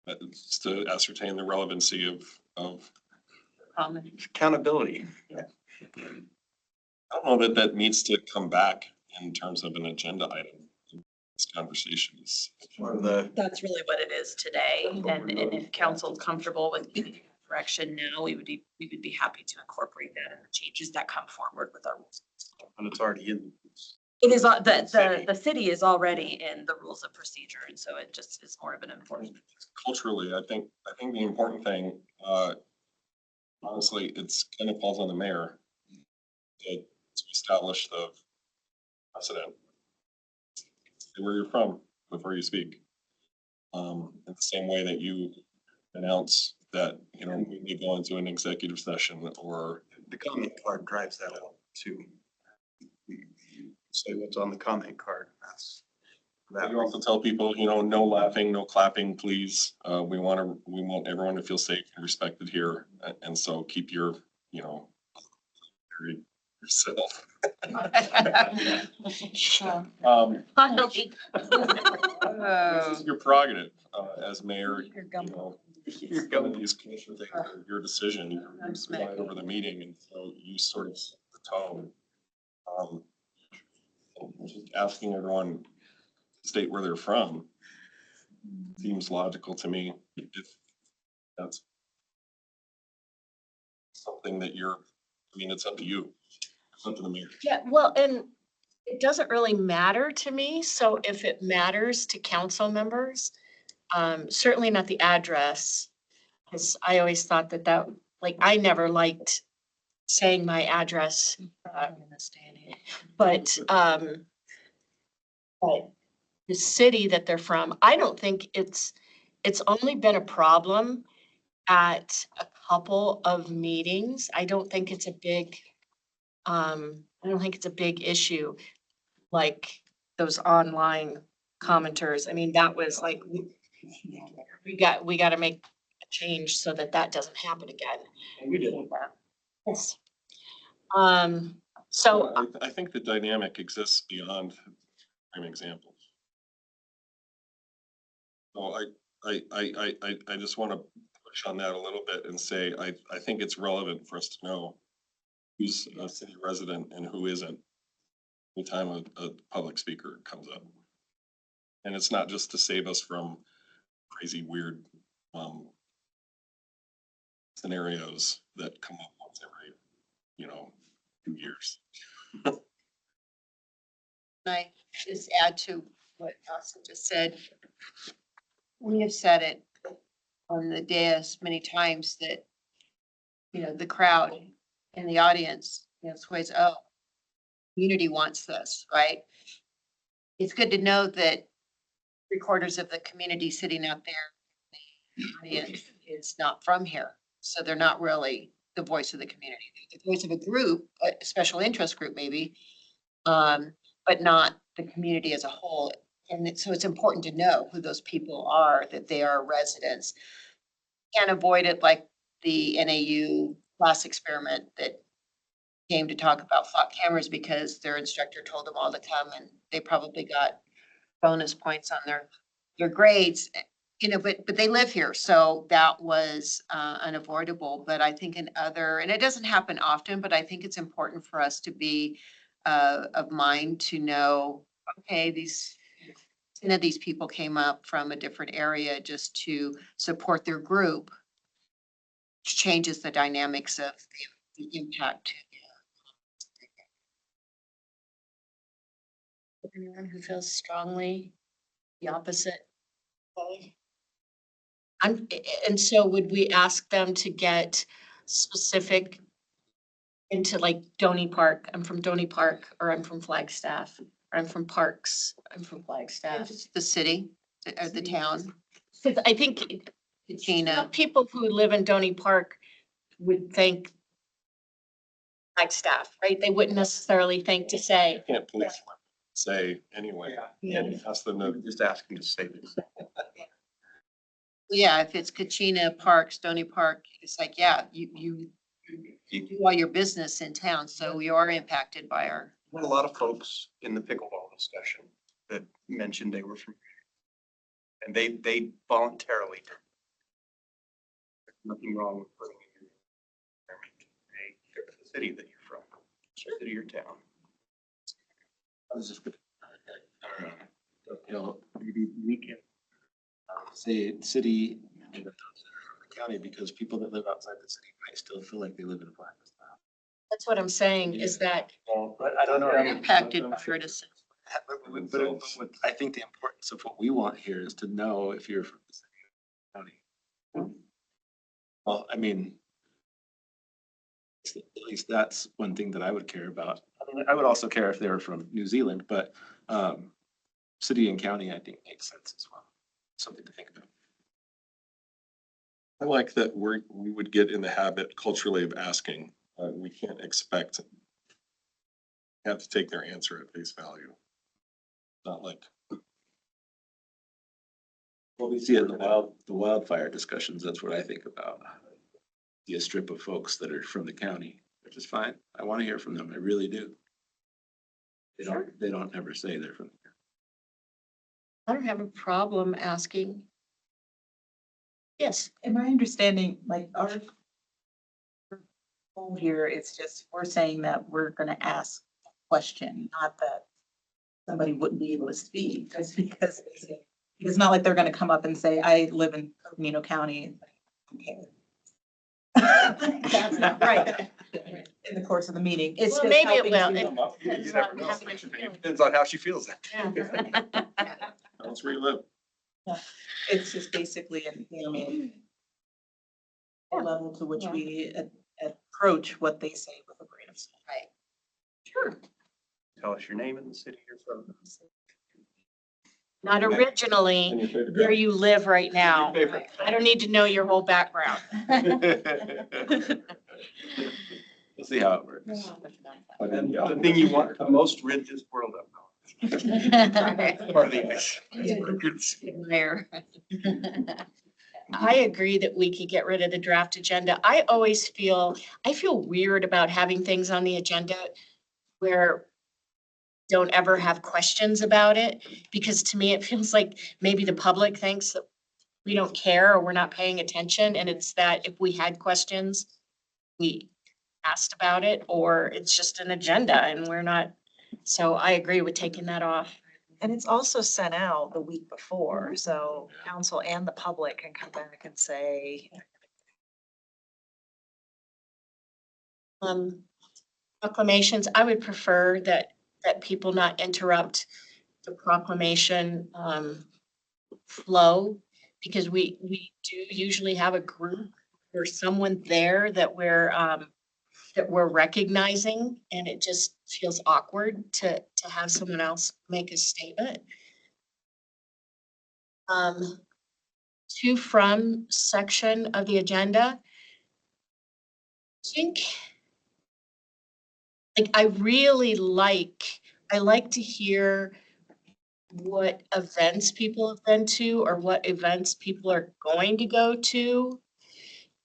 But it's to ascertain the relevancy of. Accountability. I don't know that needs to come back in terms of an agenda item. This conversation is. One of the, That's really what it is today. And if council's comfortable with direction now, we would be happy to incorporate that in the changes that come forward with our rules. and it's already in. It is, the city is already in the rules of procedure. And so it just is more of an enforcement. Culturally, I think the important thing, honestly, it's kind of falls on the mayor to establish the precedent. Say where you're from before you speak. In the same way that you announce that, we may go into an executive session or. The comment card drives that out too. Say what's on the comment card. That's that. You also tell people, no laughing, no clapping, please. We want everyone to feel safe and respected here. And so keep your, very yourself. This is your prerogative, as mayor, some of these commission things are your decision, you preside over the meeting, and so you sort of set the tone. Just asking everyone to state where they're from seems logical to me. If that's something that it's up to you. It's up to the mayor. Yeah, well, and it doesn't really matter to me, so if it matters to council members, certainly not the address. Cause I always thought like, I never liked saying my address, but the city that they're from, I don't think it's only been a problem at a couple of meetings. I don't think it's a big, issue, like those online commenters. I mean, that was like, we gotta make a change so that doesn't happen again. We did. Yes. So I think the dynamic exists beyond prime examples. So I just want to push on that a little bit and say, I think it's relevant for us to know who's a city resident and who isn't anytime a public speaker comes up. And it's not just to save us from crazy, weird, scenarios that come up once every, 2 years. I just add to what Austin just said. We have said it on the dais many times that, the crowd and the audience, sways, oh, community wants this, right? It's good to know that 3/4 of the community sitting out there, the audience is not from here. So they're not really the voice of the community. They're the voice of a group, a special interest group maybe, but not the community as a whole. And so it's important to know who those people are, that they are residents. Can't avoid it like the NAU class experiment that came to talk about flock cameras because their instructor told them all to come and they probably got bonus points on their grades. But they live here, so that was unavoidable. But I think and it doesn't happen often, but I think it's important for us to be of mind to know, okay, these people came up from a different area just to support their group, which changes the dynamics of the impact. anyone who feels strongly the opposite way. And so would we ask them to get specific into like Donny Park? I'm from Donny Park, or I'm from Flagstaff, or I'm from Parks, I'm from Flagstaff. The city or the town, Cause I think Gina. people who live in Donny Park would think Flagstaff, right? They wouldn't necessarily think to say, Can't police say anyway. Yeah. And ask them to Just ask him to say this. Yeah, if it's Kachina Park, Stony Park, it's like, yeah, you do all your business in town, so you are impacted by our. Had a lot of folks in the pickleball discussion that mentioned they were from, and they voluntarily did. There's nothing wrong with putting in your environment, the city that you're from, city or town. I was just gonna, maybe we can say city and the county, because people that live outside the city might still feel like they live in a Flagstaff. that's what I'm saying, is that But I don't know. They're impacted by Ferguson. But I think the importance of what we want here is to know if you're from the city or county. Well, I mean, at least that's one thing that I would care about. I mean, I would also care if they were from New Zealand, but city and county, I think, makes sense as well. Something to think about. I like that we would get in the habit culturally of asking. We can't expect have to take their answer at face value. Not like, Well, we see it in the wildfire discussions, that's what I think about. See a strip of folks that are from the county, which is fine. I want to hear from them. I really do. They don't ever say they're from the county. I don't have a problem asking. Yes, In my understanding, like our goal here is just, we're saying that we're gonna ask a question, not that somebody wouldn't be able to speak, just because it's not like they're gonna come up and say, I live in Camino County. Okay. That's not right. In the course of the meeting. It's Well, just maybe it helping will. to- You Depends never on know. how you feel. Depends on how she feels that. Yeah. that's where you live. It's just basically a level to which Yeah. we approach what they say with a grain of salt. Right. Sure. Tell us your name and the city you're from. Not And originally your favorite where guy. you live right now. Your favorite. I don't need to know your whole background. We'll see how it works. But And then, the thing you want the most rid this world of. Part of the ice. There. I agree that we could get rid of the draft agenda. I feel weird about having things on the agenda where don't ever have questions about it, because to me, it feels like maybe the public thinks that we don't care or we're not paying attention, and it's that if we had questions, we asked about it, or it's just an agenda and we're not. So I agree with taking that off. And it's also sent out the week before, so council and the public can come back and say, Proclamations, I would prefer that people not interrupt the proclamation flow, because we do usually have a group or someone there that we're recognizing, and it just feels awkward to have someone else make a statement. To from section of the agenda. I think, like, I like to hear what events people have been to or what events people are going to go to.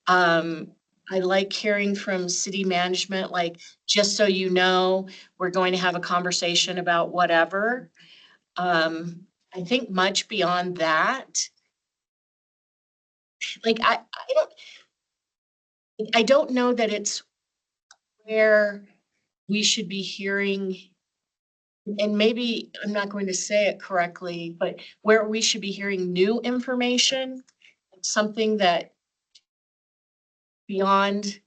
I like hearing from city management, like, just so you know, we're going to have a conversation about whatever. I think much beyond that, like, I don't know that it's where we should be hearing, and maybe I'm not going to say it correctly, but where we should be hearing new information, something that beyond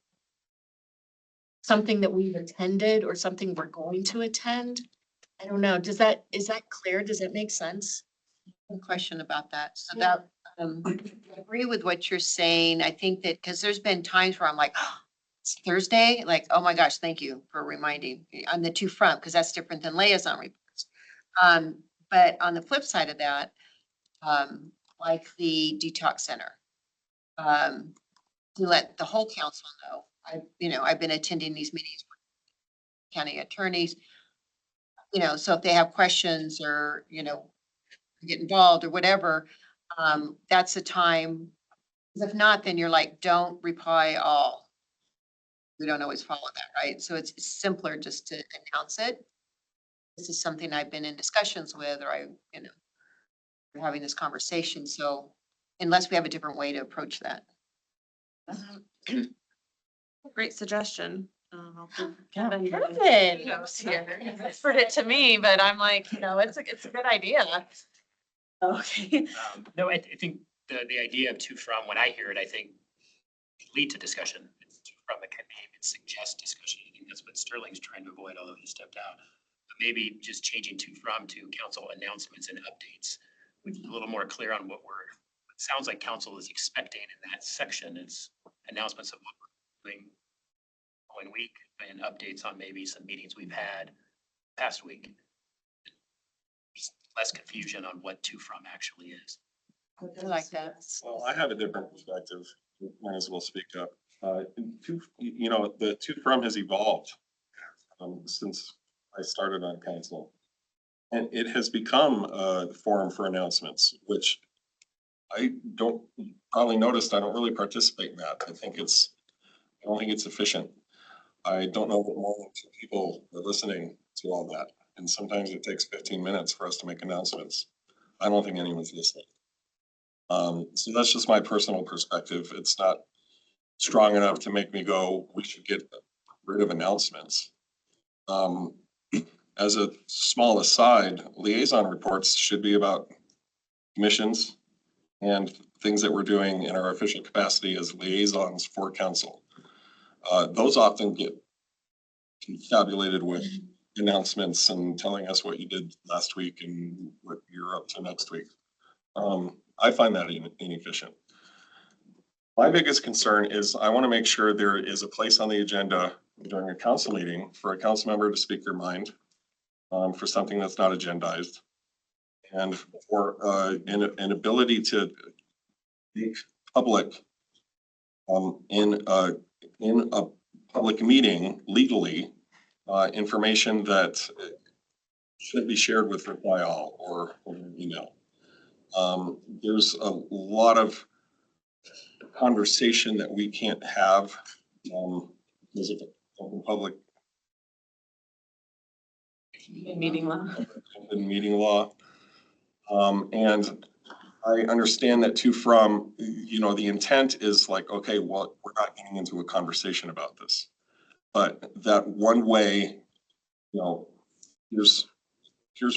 something that we've attended or something we're going to attend. I don't know. Is that clear? Does that make sense? One question about that. So Yeah. that, I agree with what you're saying. I think that, because there's been times where I'm like, oh, it's Thursday, like, oh my gosh, thank you for reminding me on the two front, because that's different than liaison reports. But on the flip side of that, like the detox center, to let the whole council know, I've been attending these meetings with county attorneys, so if they have questions or, get involved or whatever, that's a time. 'Cause if not, then you're like, don't reply all. We don't always follow that, right? So it's simpler just to announce it. This is something I've been in discussions with, or we're having this conversation. So unless we have a different way to approach that. Great suggestion. I'll put Yeah, Kevin Kevin. notes here. He whispered it to me, but I'm like, it's a good idea. Okay. No, I think the idea of to from, when I hear it, I think lead to discussion. It's to from, it can maybe suggest discussion. I think that's what Sterling's trying to avoid, although he stepped out. But maybe just changing to from to council announcements and updates, which is a little more clear on what it sounds like council is expecting in that section. It's announcements of what we're doing following week and updates on maybe some meetings we've had past week. Just less confusion on what to from actually is. I like that. well, I have a different perspective. Might as well speak up. The to from has evolved since I started on council. And it has become a forum for announcements, which I don't, probably noticed, I don't really participate in that. I don't think it's efficient. I don't know what more than 2 people are listening to all that. And sometimes it takes 15 minutes for us to make announcements. I don't think anyone's listening. So that's just my personal perspective. It's not strong enough to make me go, we should get rid of announcements. As a small aside, liaison reports should be about missions and things that we're doing in our official capacity as liaisons for council. Those often get confabulated with announcements and telling us what you did last week and what you're up to next week. I find that inefficient. My biggest concern is I want to make sure there is a place on the agenda during a council meeting for a council member to speak their mind for something that's not agendized, and for an ability to make public in a public meeting legally information that shouldn't be shared with reply all or an email. There's a lot of conversation that we can't have because of open public Meeting law. open meeting law. And I understand that too from, the intent is like, okay, well, we're not getting into a conversation about this. But that one way, here's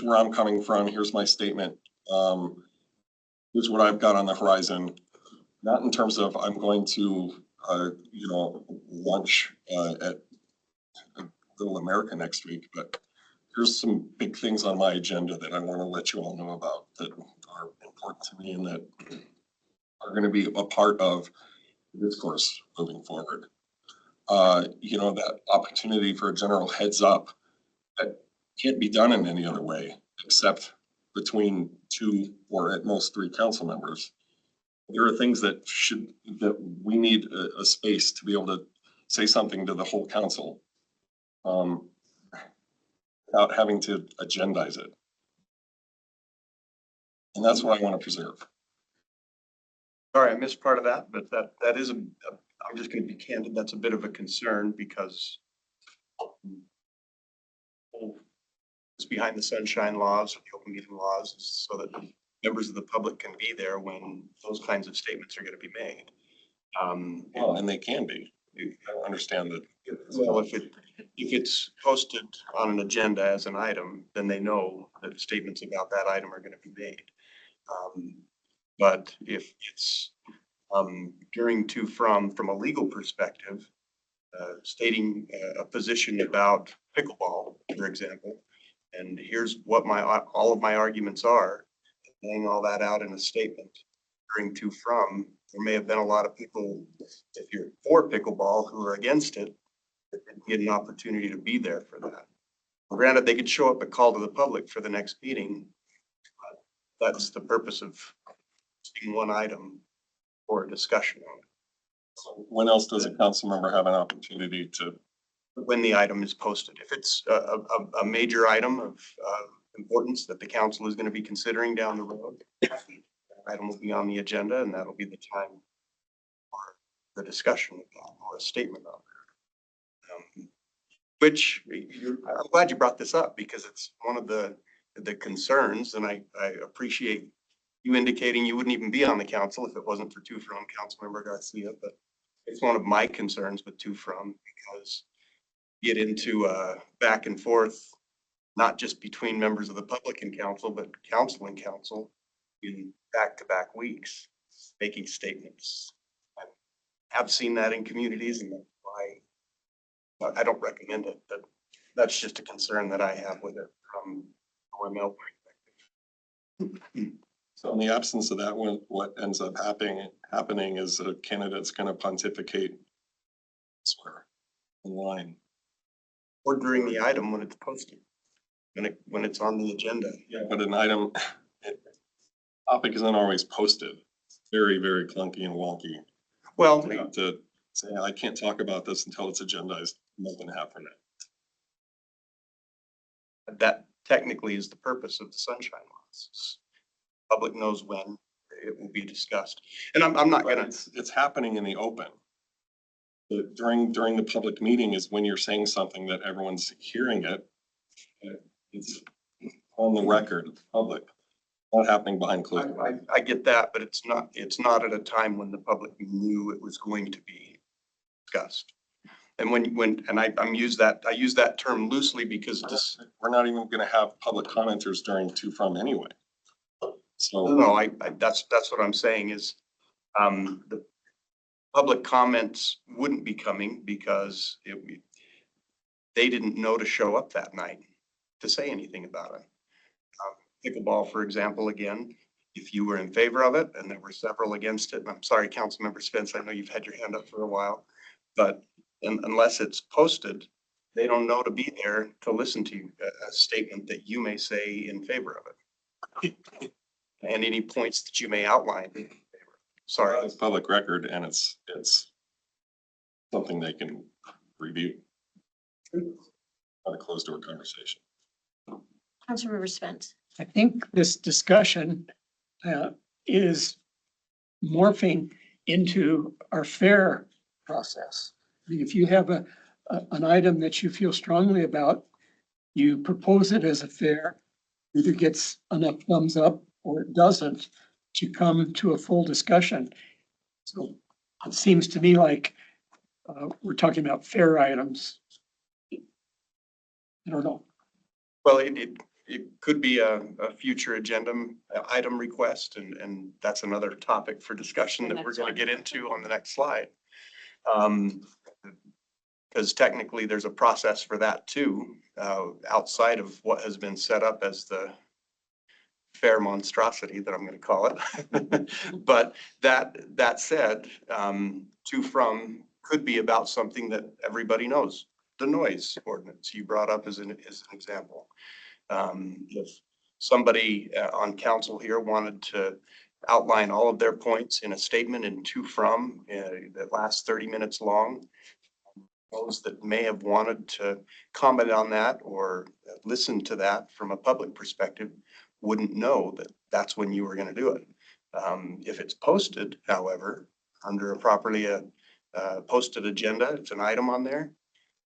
where I'm coming from, here's my statement. Here's what I've got on the horizon. Not in terms of I'm going to, lunch at Little America next week, but here's some big things on my agenda that I want to let you all know about that are important to me and that are going to be a part of the discourse moving forward. That opportunity for a general heads up that can't be done in any other way except between 2 or at most 3 council members. There are things that we need a space to be able to say something to the whole council without having to agendize it. And that's what I want to preserve. Sorry, I missed part of that, but that is I'm just going to be candid. That's a bit of a concern because it's behind the sunshine laws, or the open meeting laws, so that members of the public can be there when those kinds of statements are going to be made. Well, and they can be. I don't understand that. Well, if it's posted on an agenda as an item, then they know that statements about that item are going to be made. But if it's during to from a legal perspective, stating a position about pickleball, for example, and here's what all of my arguments are, laying all that out in a statement during to from, there may have been a lot of people, if you're for pickleball, who are against it, that didn't get an opportunity to be there for that. Well, granted, they could show up at call to the public for the next meeting. But that's the purpose of seeing one item for a discussion on it. So when else does a council member have an opportunity to? When the item is posted. If it's a major item of importance that the council is going to be considering down the road, that item will be on the agenda, and that'll be the time for the discussion of that or a statement of it. Which I'm glad you brought this up because it's one of the concerns, and I appreciate you indicating you wouldn't even be on the council if it wasn't for from Councilmember Garcia, but it's one of my concerns with from because get into back and forth, not just between members of the public and council, but council and council in back-to-back weeks, making statements. I have seen that in communities, and that's why I don't recommend it, but that's just a concern that I have with it from OML perspective. So in the absence of that, what ends up happening is a candidate's going to pontificate somewhere in line. Or during the item when it's posted, when it's on the agenda. Yeah, but an item, topic isn't always posted. It's very, very clunky and wonky. Well, You have to say, I can't talk about this until it's agendized a month and a half from now. That technically is the purpose of the sunshine laws. Public knows when it will be discussed. And I'm not But gonna, it's happening in the open. During the public meeting is when you're saying something that everyone's hearing it. It's on the record, it's public, not happening behind closed doors. I get that, but it's not at a time when the public knew it was going to be discussed. And I use that term loosely because this, We're not even gonna have public commenters during to from anyway. So. no, that's what I'm saying is, the public comments wouldn't be coming because they didn't know to show up that night to say anything about it. Pickleball, for example, again, if you were in favor of it and there were several against it, and I'm sorry, Councilmember Spence, I know you've had your hand up for a while, but unless it's posted, they don't know to be there to listen to a statement that you may say in favor of it. And any points that you may outline in favor. Sorry. It's public record and it's something they can review. Not a closed door conversation. Councilmember Spence. I think this discussion is morphing into our fair process. I mean, if you have an item that you feel strongly about, you propose it as a fair, either gets enough thumbs up or it doesn't to come to a full discussion. So it seems to me like we're talking about fair items. I don't know. Well, it could be a future agenda item request, and that's another topic for discussion that we're gonna get into on the next slide. Because technically there's a process for that too, outside of what has been set up as the fair monstrosity that I'm gonna call it. But that said, to from could be about something that everybody knows. The noise ordinance you brought up as an example. If somebody on council here wanted to outline all of their points in a statement in to from that lasts 30 minutes long, those that may have wanted to comment on that or listen to that from a public perspective wouldn't know that that's when you were going to do it. If it's posted, however, under a properly posted agenda, it's an item on there,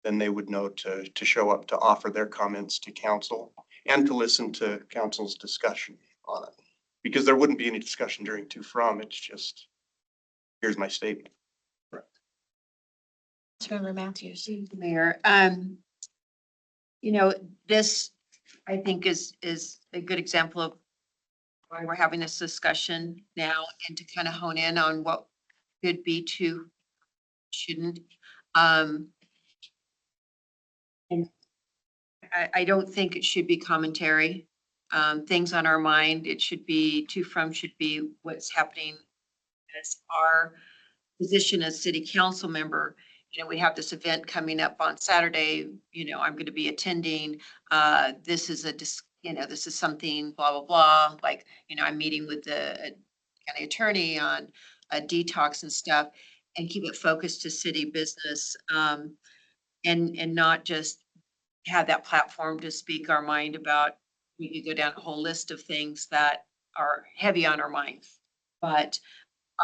then they would know to show up to offer their comments to council and to listen to council's discussion on it. Because there wouldn't be any discussion during to from, it's just, here's my statement. Councilmember Matthews. Mayor, you know, this, I think is a good example of why we're having this discussion now and to kind of hone in on what could be to, shouldn't. And I don't think it should be commentary, things on our mind. It should be to from should be what's happening as our position as city council member. You know, we have this event coming up on Saturday, you know, I'm going to be attending. This is this is something blah, blah, blah. Like, you know, I'm meeting with the county attorney on a detox and stuff and keep it focused to city business. And not just have that platform to speak our mind about. We could go down a whole list of things that are heavy on our minds, but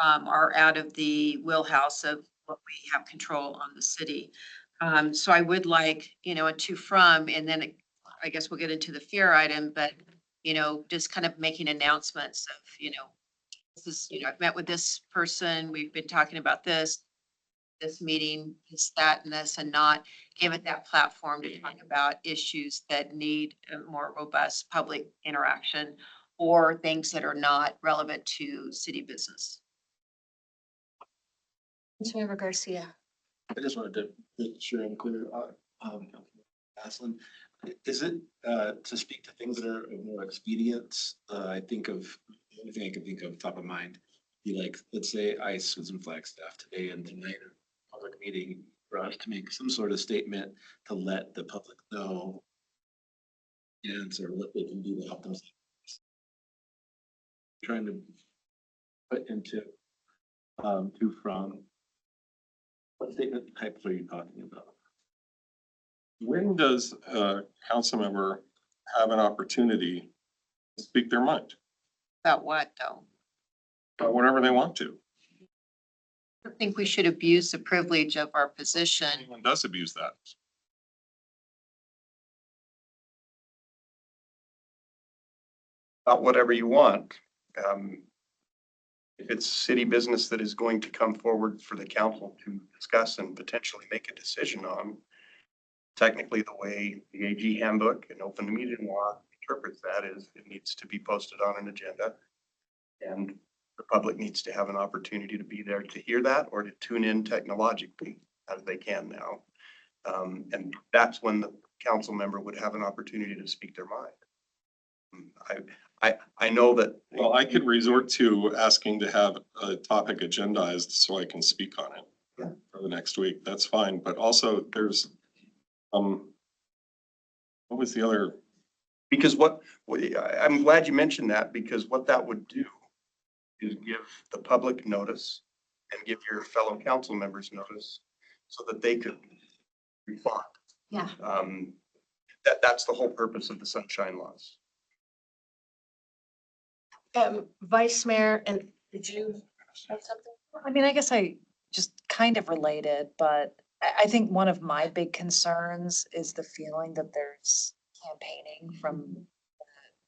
are out of the wheelhouse of what we have control on the city. So I would like, you know, a to from, and then I guess we'll get into the fear item, but, you know, just kind of making announcements of, you know, this is, you know, I've met with this person, we've been talking about this meeting, this, that, and this, and not give it that platform to talk about issues that need a more robust public interaction or things that are not relevant to city business. Councilmember Garcia. I just wanted to make sure I'm clear, Aslin. Is it, to speak to things that are of more expedience? I think of, the only thing I can think of top of mind, be like, let's say ICE was in Flagstaff today and tonight, a public meeting for us to make some sort of statement to let the public know answer what they can do to help themselves. Trying to put into, to from, what statement types are you talking about? When does a council member have an opportunity to speak their mind, About what though? about whatever they want to. I don't think we should abuse the privilege of our position. Anyone does abuse that. About whatever you want. If it's city business that is going to come forward for the council to discuss and potentially make a decision on, technically the way the AG handbook and open meeting law interprets that is it needs to be posted on an agenda. And the public needs to have an opportunity to be there to hear that or to tune in technologically as they can now. And that's when the council member would have an opportunity to speak their mind. I know that. Well, I could resort to asking to have a topic agendized so I can speak on it Yeah. for the next week. That's fine. But also there's, what was the other? Because I'm glad you mentioned that, because what that would do is give the public notice and give your fellow council members notice so that they could respond. Yeah. That's the whole purpose of the sunshine laws. Vice Mayor, and did you have something? I mean, I guess I just kind of related, but I think one of my big concerns is the feeling that there's campaigning from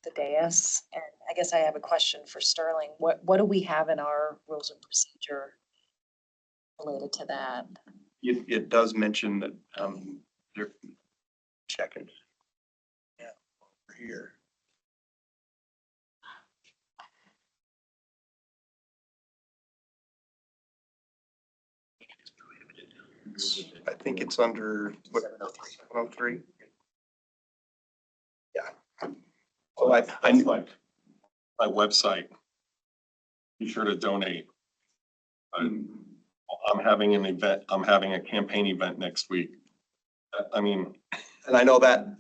the dais. And I guess I have a question for Sterling. What do we have in our rules of procedure related to that? It does mention that, they're checking. Yeah, over here. I think it's under, what, 103? Yeah. Well, I knew, My website. Be sure to donate. I'm having an event, I'm having a campaign event next week. I mean, and I know that,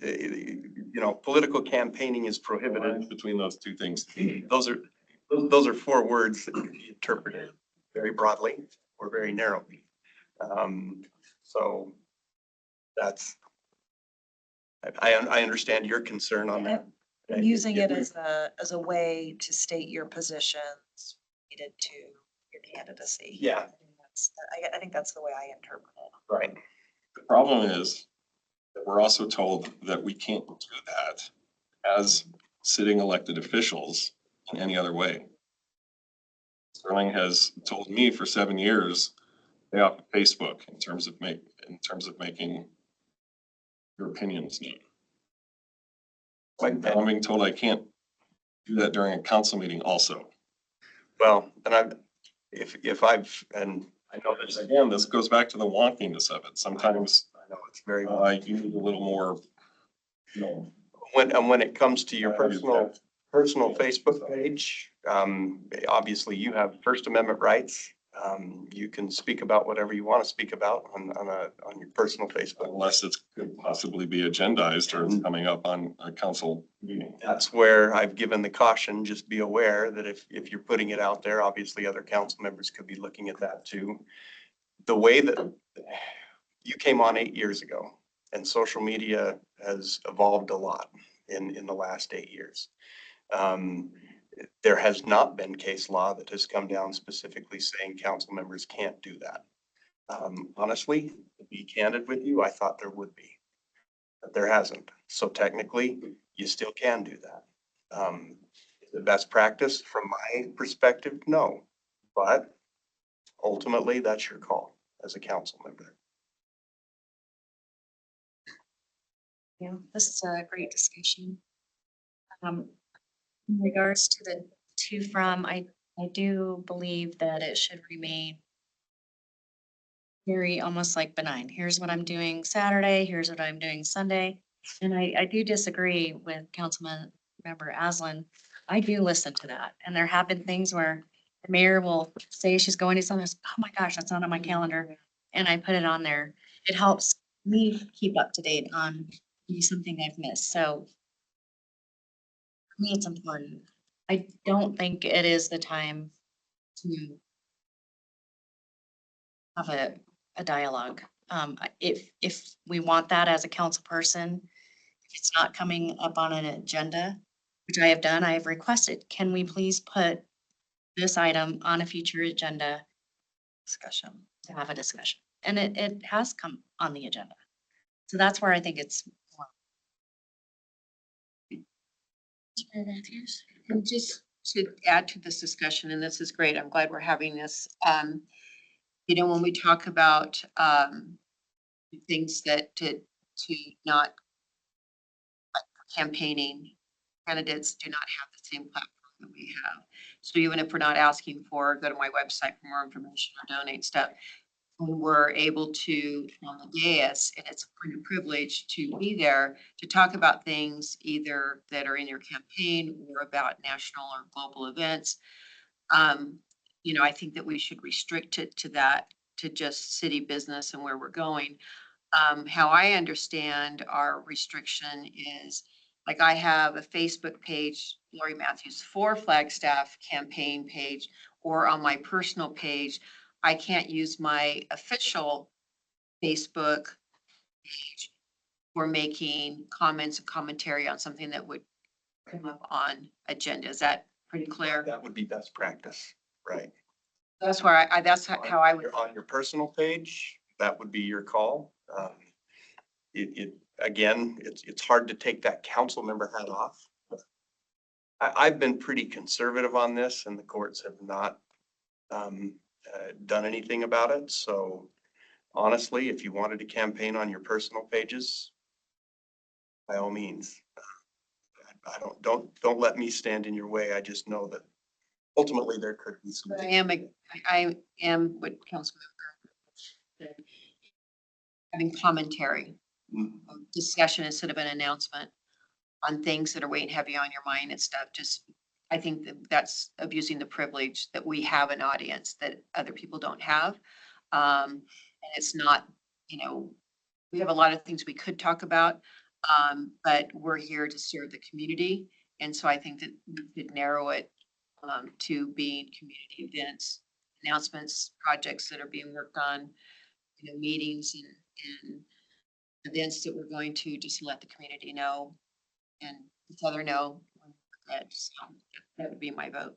political campaigning is prohibited. between those two things. Those are four words that can be interpreted very broadly or very narrowly. So that's, I understand your concern on that. Using it as a way to state your positions related to your candidacy. Yeah. I think that's the way I interpret it. Right. The problem is that we're also told that we can't do that as sitting elected officials in any other way. Sterling has told me for 7 years, stay off of Facebook in terms of making your opinions known. I'm being told I can't do that during a council meeting also. Well, and and I know this, again, this goes back to the wonkiness of it. Sometimes I know it's very, you need a little more, you know. when it comes to your personal Facebook page, obviously you have First Amendment rights. You can speak about whatever you want to speak about on your personal Facebook. Unless it could possibly be agendized or coming up on a council meeting. That's where I've given the caution, just be aware that if you're putting it out there, obviously other council members could be looking at that too. The way that you came on 8 years ago and social media has evolved a lot in the last 8 years. There has not been case law that has come down specifically saying council members can't do that. Honestly, to be candid with you, I thought there would be, but there hasn't. So technically, you still can do that. Is it best practice from my perspective? No, but ultimately that's your call as a council member. Yeah, this is a great discussion. In regards to the to from, I do believe that it should remain very almost like benign. Here's what I'm doing Saturday, here's what I'm doing Sunday. And I do disagree with Councilman Member Aslan. I do listen to that. And there have been things where the mayor will say she's going to something, oh my gosh, that's not on my calendar. And I put it on there. It helps me keep up to date on maybe something I've missed. So for me, it's important. I don't think it is the time to have a dialogue. If we want that as a council person, if it's not coming up on an agenda, which I have done, I have requested, can we please put this item on a future agenda Discussion. to have a discussion? And it has come on the agenda. So that's where I think it's. Matthews? And just to add to this discussion, and this is great, I'm glad we're having this. You know, when we talk about things that to not like campaigning, candidates do not have the same platform that we have. So even if we're not asking for, go to my website for more information or donate stuff, when we're able to on the dais, and it's a privilege to be there to talk about things either that are in your campaign or about national or global events. You know, I think that we should restrict it to that, to just city business and where we're going. How I understand our restriction is, like, I have a Facebook page, Lori Matthews, for Flagstaff campaign page, or on my personal page. I can't use my official Facebook page for making comments and commentary on something that would come up on agenda. Is that pretty clear? That would be best practice, right? That's where that's how I would. On your personal page, that would be your call. Again, it's hard to take that council member hat off. I've been pretty conservative on this and the courts have not done anything about it. So honestly, if you wanted to campaign on your personal pages, by all means. Don't let me stand in your way. I just know that ultimately there could be some. But I am what Councilmember said, having commentary, discussion instead of an announcement on things that are weighing heavy on your mind and stuff. Just, I think that's abusing the privilege that we have an audience that other people don't have. And it's not, you know, we have a lot of things we could talk about, but we're here to serve the community. And so I think that we could narrow it to being community events, announcements, projects that are being worked on, you know, meetings and events that we're going to just let the community know and each other know. So that would be my vote.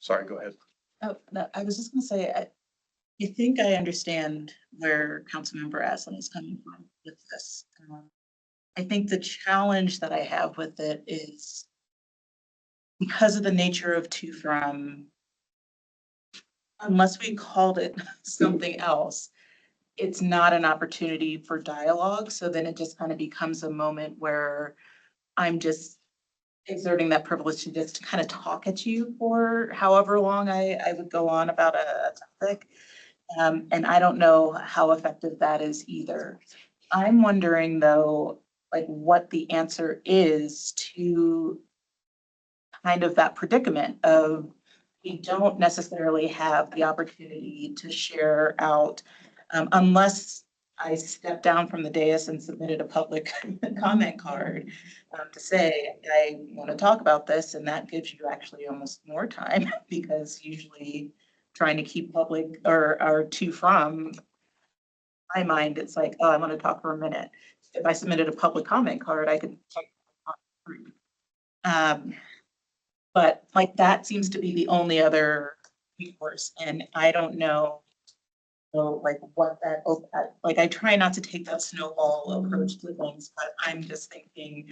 Sorry, go ahead. Oh, no, I was just gonna say, I think I understand where Councilmember Aslan is coming from with this. I think the challenge that I have with it is because of the nature of to from, unless we called it something else, it's not an opportunity for dialogue. So then it just kind of becomes a moment where I'm just exerting that privilege to just kind of talk at you for however long I would go on about a topic. And I don't know how effective that is either. I'm wondering though, like what the answer is to kind of that predicament of we don't necessarily have the opportunity to share out unless I stepped down from the dais and submitted a public comment card to say, I want to talk about this, and that gives you actually almost more time because usually trying to keep public or to from my mind, it's like, oh, I want to talk for a minute. If I submitted a public comment card, I could talk. But like that seems to be the only other recourse, and I don't know. So like what that, like I try not to take that snowball approach to things, but I'm just thinking,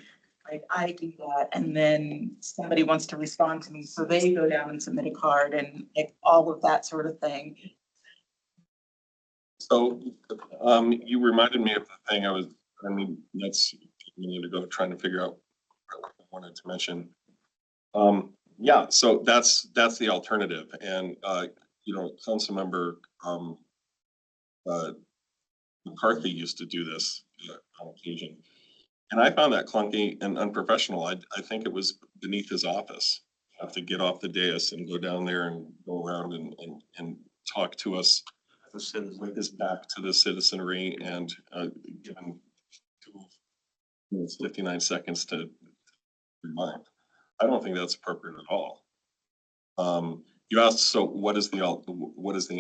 like I do that and then somebody wants to respond to me, so they go down and submit a card and like all of that sort of thing. So, you reminded me of the thing that's, we need to go trying to figure out what I wanted to mention. Yeah, so that's the alternative. And, you know, Councilmember, McCarthy used to do this on occasion. And I found that clunky and unprofessional. I think it was beneath his office. Have to get off the dais and go down there and go around and talk to us with his back to the citizenry and given 59 seconds to remind. I don't think that's appropriate at all. You asked, so what is the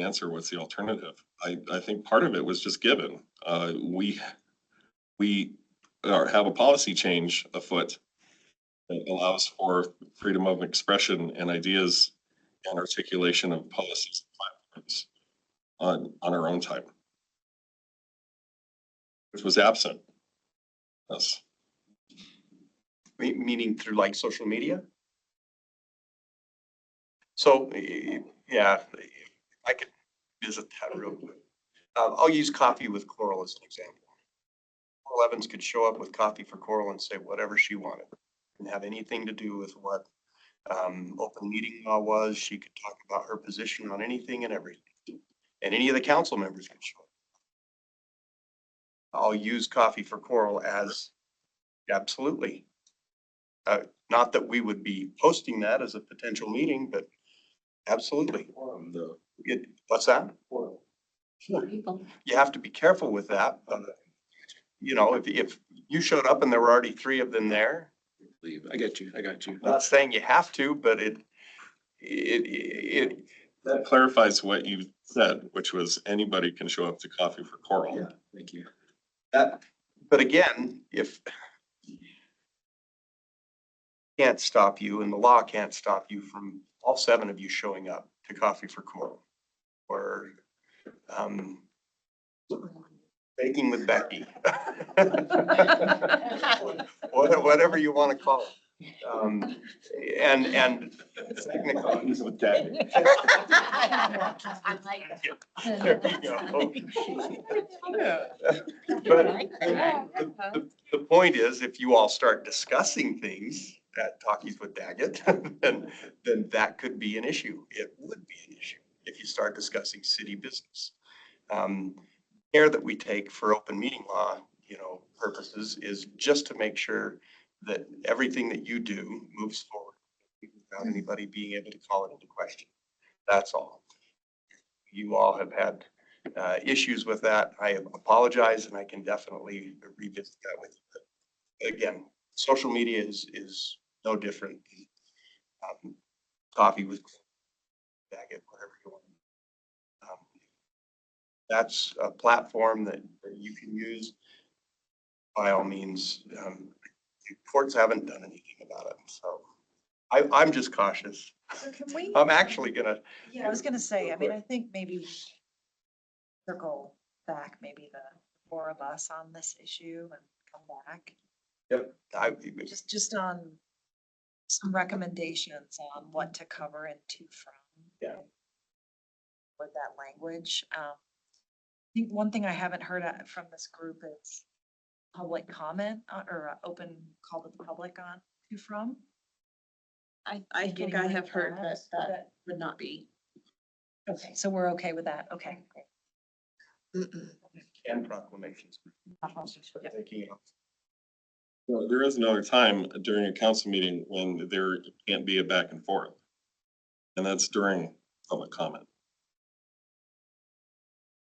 answer? What's the alternative? I think part of it was just given. We or have a policy change afoot that allows for freedom of expression and ideas and articulation of policies and platforms on our own time, which was absent. Yes. Meaning through like social media? So, yeah, I could visit that real quick. I'll use Coffee with Coral as an example. Coral Evans could show up with Coffee for Coral and say whatever she wanted. Didn't have anything to do with what open meeting law was. She could talk about her position on anything and everything. And any of the council members could show up. I'll use Coffee for Coral as absolutely. Not that we would be posting that as a potential meeting, but absolutely. What's that? You have to be careful with that. You know, if you showed up and there were already 3 of them there. I got you. I'm not saying you have to, but it That clarifies what you said, which was anybody can show up to Coffee for Coral. Yeah, thank you. but again, if can't stop you and the law can't stop you from all 7 of you showing up to Coffee for Coral or baking with Becky. Whatever you want to call it. And technically. With that. There you go. But the point is, if you all start discussing things at Talkies with Daggett, then that could be an issue. It would be an issue if you start discussing city business. Care that we take for open meeting law, purposes is just to make sure that everything that you do moves forward without anybody being able to call it into question. That's all. You all have had issues with that. I apologize, and I can definitely revisit that with you. But again, social media is no different than Coffee with Daggett, whatever you want. That's a platform that you can use. By all means, courts haven't done anything about it, so I'm just cautious. So can we? I'm actually gonna. Yeah, I was gonna say, I mean, I think maybe circle back, maybe the 4 of us on this issue and come back. Yep. Just on some recommendations on what to cover and to from. Yeah. With that language. I think one thing I haven't heard from this group is public comment or open call to the public on to from. I think think I I have have heard heard that would not be. Okay, so we're okay with that. Okay, great. And proclamations. Taking it off. Well, there is another time during a council meeting when there can't be a back and forth. And that's during public comment.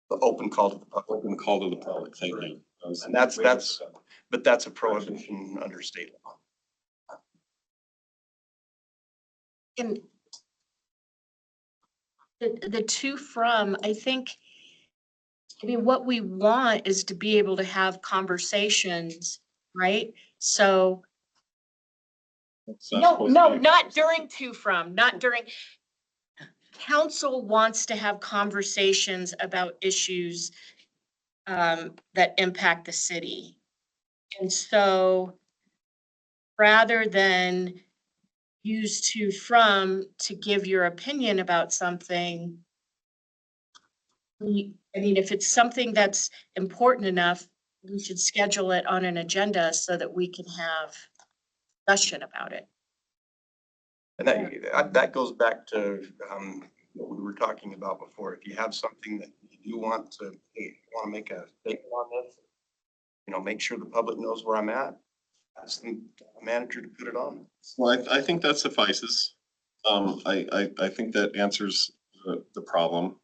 The open call to the public. Open call to the public, thank you. And that's a prohibition under state law. And the to from, I mean, what we want is to be able to have conversations, right? So, It's not no, supposed to no, be- not during to from, not during. Council wants to have conversations about issues that impact the city. And so rather than use to from to give your opinion about something, I mean, if it's something that's important enough, we should schedule it on an agenda so that we can have discussion about it. And that goes back to what we were talking about before. If you have something that you want to make a statement on this, make sure the public knows where I'm at. Ask the manager to put it on. Well, I think that suffices. I think that answers the problem,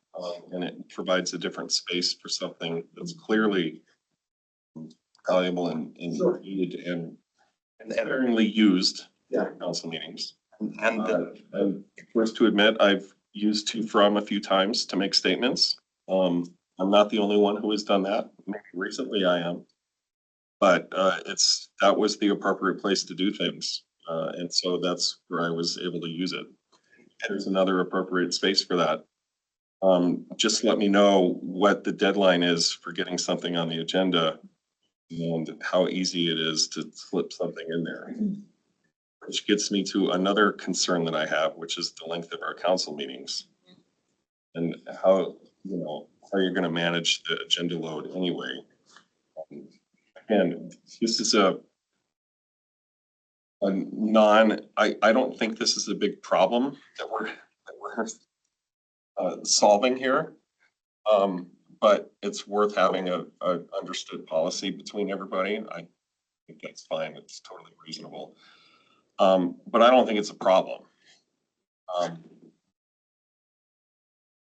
and it provides a different space for something that's clearly valuable and needed and sparingly used in council meetings. I'm first to admit, I've used to from a few times to make statements. I'm not the only one who has done that. Maybe recently I am. But that was the appropriate place to do things. And so that's where I was able to use it. There's another appropriate space for that. Just let me know what the deadline is for getting something on the agenda and how easy it is to slip something in there. Which gets me to another concern that I have, which is the length of our council meetings. And how you're gonna manage the agenda load anyway. And this is a I don't think this is a big problem that we're solving here. But it's worth having a understood policy between everybody. I think that's fine. It's totally reasonable. But I don't think it's a problem.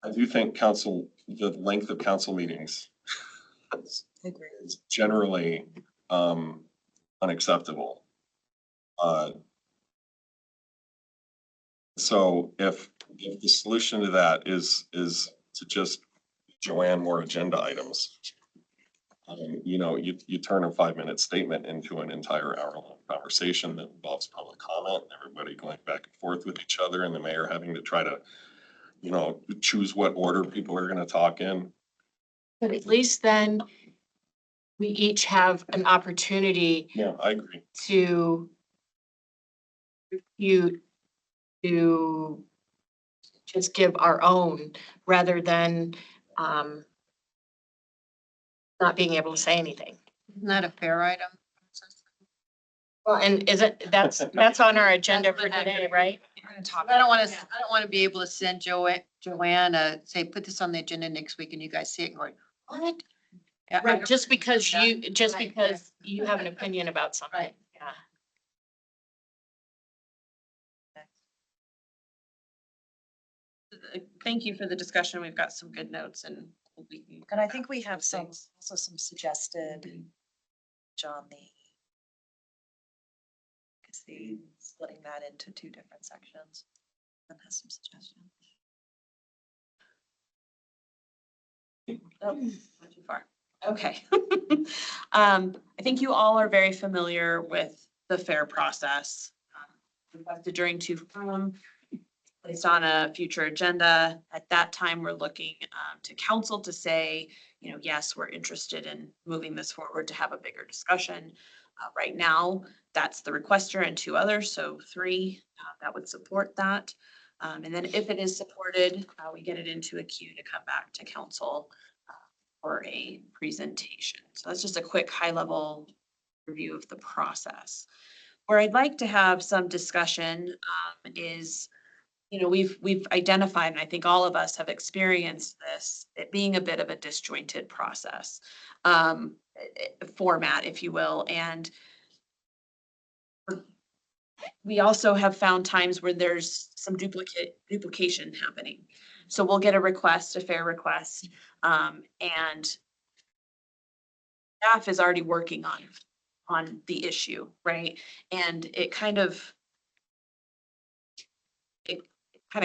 I do think the length of council meetings is generally unacceptable. So if the solution to that is to just Joanne more agenda items, you turn a 5-minute statement into an entire hour-long conversation that involves public comment, and everybody going back and forth with each other, and the mayor having to try to, choose what order people are gonna talk in. But at least then we each have an opportunity Yeah, I agree. to just give our own rather than not being able to say anything. Isn't that a fair item? Well, and that's on our agenda for today, right? I don't want to be able to send Joanne, say, put this on the agenda next week and you guys see it and going, what? Yeah, I Right, don't- just because you have an opinion about something. Right. Yeah. Thank you for the discussion. We've got some good notes and And I think we have also some suggested, John, splitting that into 2 different sections. And has some suggestions. Oh, not too far. Okay. I think you all are very familiar with the FAIR process. Requested during 2 forum, placed on a future agenda. At that time, we're looking to council to say, yes, we're interested in moving this forward to have a bigger discussion. Right now, that's the requester and 2 others, so 3 that would support that. And then if it is supported, we get it into a queue to come back to council for a presentation. So that's just a quick high-level review of the process. Where I'd like to have some discussion is, we've identified, and I think all of us have experienced this, it being a bit of a disjointed process, format, if you will. And we also have found times where there's some duplication happening. So we'll get a FAIR request, and staff is already working on the issue, right? And it kind of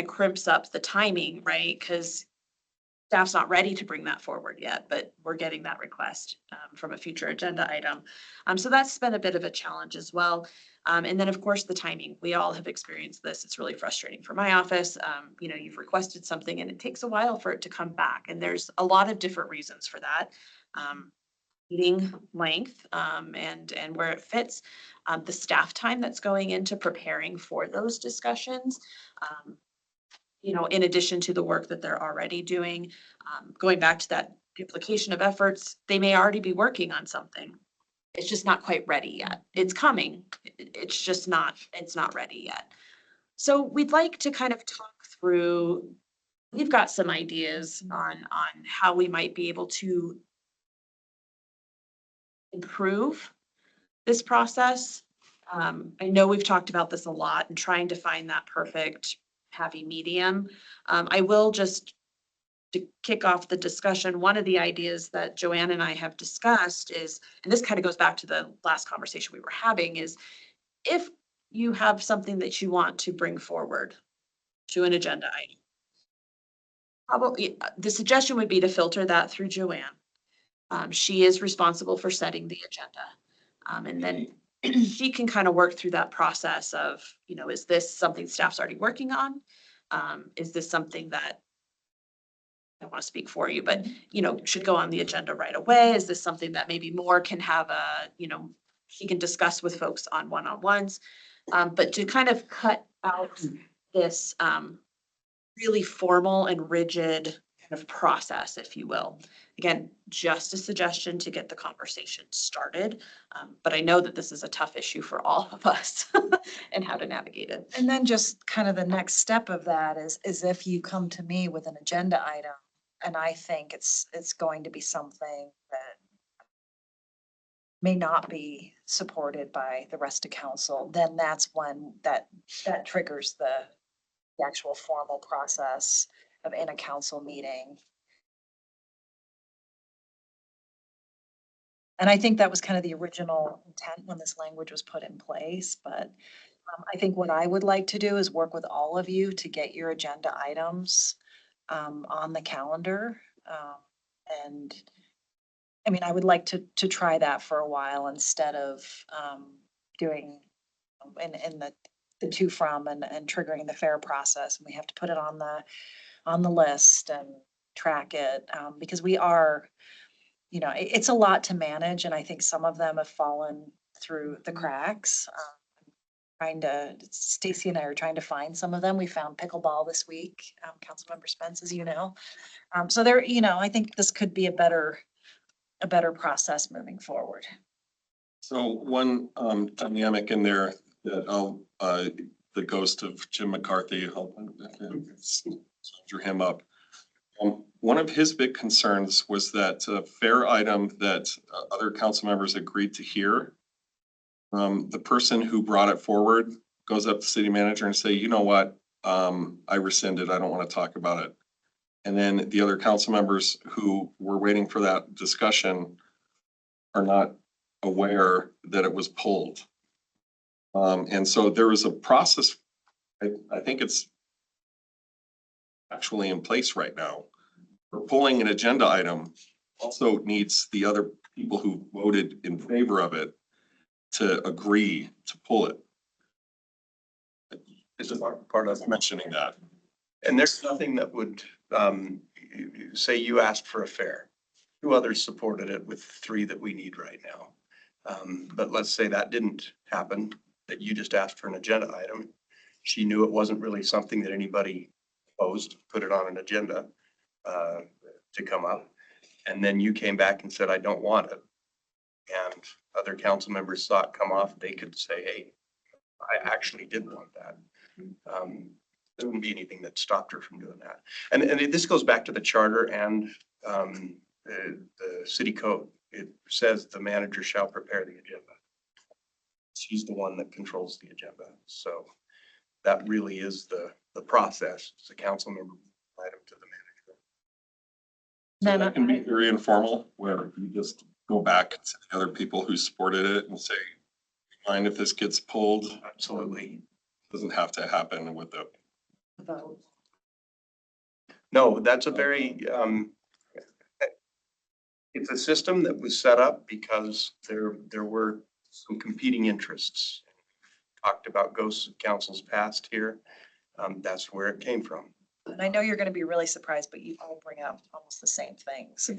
crimps up the timing, right? Because staff's not ready to bring that forward yet, but we're getting that request from a future agenda item. So that's been a bit of a challenge as well. And then, of course, the timing. We all have experienced this. It's really frustrating for my office. You've requested something and it takes a while for it to come back. And there's a lot of different reasons for that. Meeting length and where it fits, the staff time that's going into preparing for those discussions. In addition to the work that they're already doing, going back to that duplication of efforts, they may already be working on something. It's just not quite ready yet. It's coming. It's not ready yet. So we'd like to kind of talk through, we've got some ideas on how we might be able to improve this process. I know we've talked about this a lot and trying to find that perfect happy medium. I will just to kick off the discussion, one of the ideas that Joanne and I have discussed is, and this kind of goes back to the last conversation we were having, is if you have something that you want to bring forward to an agenda item, probably the suggestion would be to filter that through Joanne. She is responsible for setting the agenda. And then she can kind of work through that process of, is this something staff's already working on? Is this something that, I don't want to speak for you, but, should go on the agenda right away? Is this something that maybe more can have she can discuss with folks on one-on-ones? But to kind of cut out this really formal and rigid kind of process, if you will. Again, just a suggestion to get the conversation started. But I know that this is a tough issue for all of us and how to navigate it. And then just kind of the next step of that is if you come to me with an agenda item and I think it's going to be something that may not be supported by the rest of council, then that's when that triggers the actual formal process of in a council meeting. And I think that was kind of the original intent when this language was put in place, but I think what I would like to do is work with all of you to get your agenda items on the calendar. And I mean, I would like to try that for a while instead of doing in the to from and triggering the fair process. And we have to put it on the list and track it because we are, it's a lot to manage. And I think some of them have fallen through the cracks. Stacy and I are trying to find some of them. We found pickleball this week, Councilmember Spence, as you know. So there, I think this could be a better process moving forward. So one dynamic in there that the ghost of Jim McCarthy, I'll conjure him up. One of his big concerns was that fair item that other council members agreed to hear. The person who brought it forward goes up to city manager and say, you know what, I rescinded, I don't want to talk about it. And then the other council members who were waiting for that discussion are not aware that it was pulled. And so there was a process, I think it's actually in place right now. For pulling an agenda item also needs the other people who voted in favor of it to agree to pull it. It's a part of mentioning that. And there's nothing that would say you asked for a fair. Two others supported it with three that we need right now. But let's say that didn't happen, that you just asked for an agenda item. She knew it wasn't really something that anybody opposed, put it on an agenda to come up. And then you came back and said, I don't want it. And other council members saw it come off, they could say, hey, I actually did want that. There wouldn't be anything that stopped her from doing that. And this goes back to the charter and the city code. It says the manager shall prepare the agenda. She's the one that controls the agenda. So that really is the process. It's a council member item to the manager. So that can be very informal, where you just go back to the other people who supported it and say, mind if this gets pulled? Absolutely. Doesn't have to happen with the Vote. No, that's a very, it's a system that was set up because there were some competing interests. Talked about ghosts of councils past here. That's where it came from. And I know you're going to be really surprised, but you all bring up almost the same things.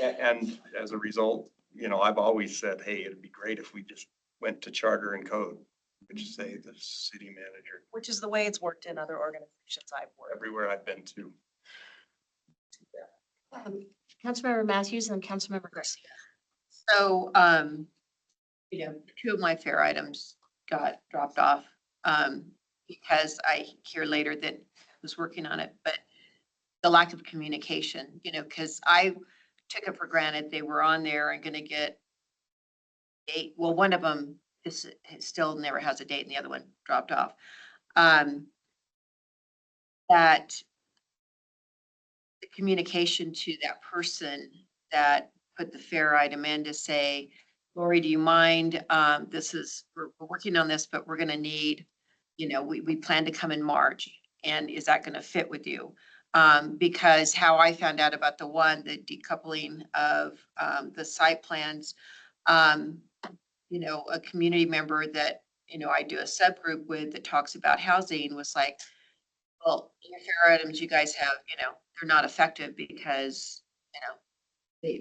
And as a result, I've always said, hey, it'd be great if we just went to charter and code, which say the city manager, Which is the way it's worked in other organizations I've worked. everywhere I've been to. Councilmember Matthews and Councilmember Garcia. So, two of my fair items got dropped off because I hear later that I was working on it, but the lack of communication, because I took it for granted they were on there and going to get date. Well, one of them is still never has a date and the other one dropped off. That the communication to that person that put the fair item in to say, Lori, do you mind? We're working on this, but we're going to need, we plan to come in March. And is that going to fit with you? Because how I found out about the one, the decoupling of, the site plans, you know, a community member that, you know, I do a subgroup with that talks about housing was like, well, your fair items you guys have, you know, they're not effective because, you know,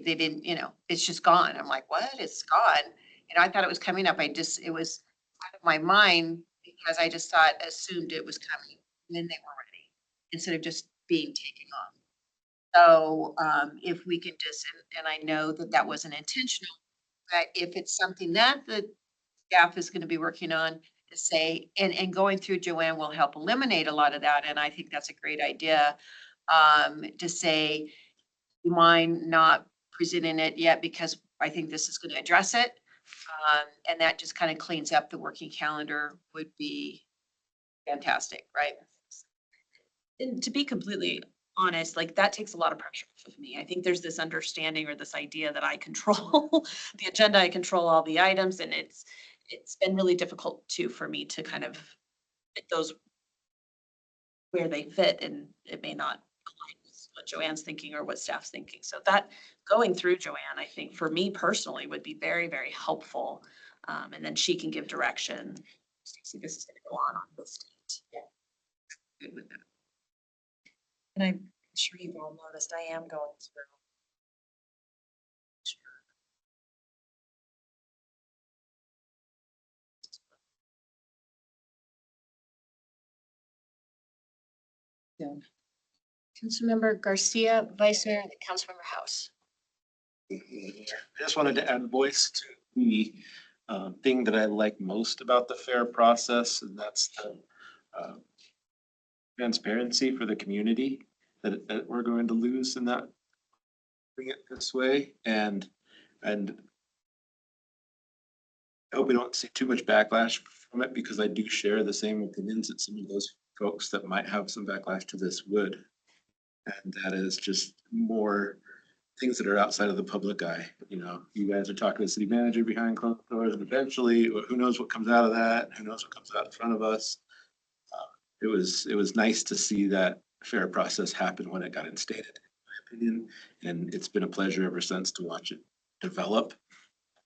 they didn't, you know, it's just gone. I'm like, what? It's gone. And I thought it was coming up. It was out of my mind because I just assumed it was coming when they were ready instead of just being taken off. So, if we can just, and I know that that wasn't intentional, but if it's something that the staff is gonna be working on, to say, and going through Joanne will help eliminate a lot of that, and I think that's a great idea. To say, you mind not presenting it yet because I think this is gonna address it. And that just kind of cleans up the working calendar would be fantastic, right? And to be completely honest, like that takes a lot of pressure off of me. I think there's this understanding or this idea that I control the agenda, I control all the items, and it's been really difficult too for me to kind of fit those where they fit, and it may not align with what Joanne's thinking or what staff's thinking. So that going through Joanne, I think for me personally would be very, very helpful. And then she can give direction. Stacy, this is gonna go on this date. Yeah. Good with that. And I'm sure you've all noticed, I am going through. Councilmember Garcia, Vice Mayor, and Councilmember House. I just wanted to add voice to the thing that I like most about the fair process, and that's the transparency for the community that we're going to lose in that, bring it this way, and I hope we don't see too much backlash from it, because I do share the same opinions that some of those folks that might have some backlash to this would. And that is just more things that are outside of the public eye. You know, you guys are talking to the city manager behind closed doors, and eventually, who knows what comes out of that? Who knows what comes out in front of us? It was nice to see that fair process happen when it got instated, in my opinion. And it's been a pleasure ever since to watch it develop.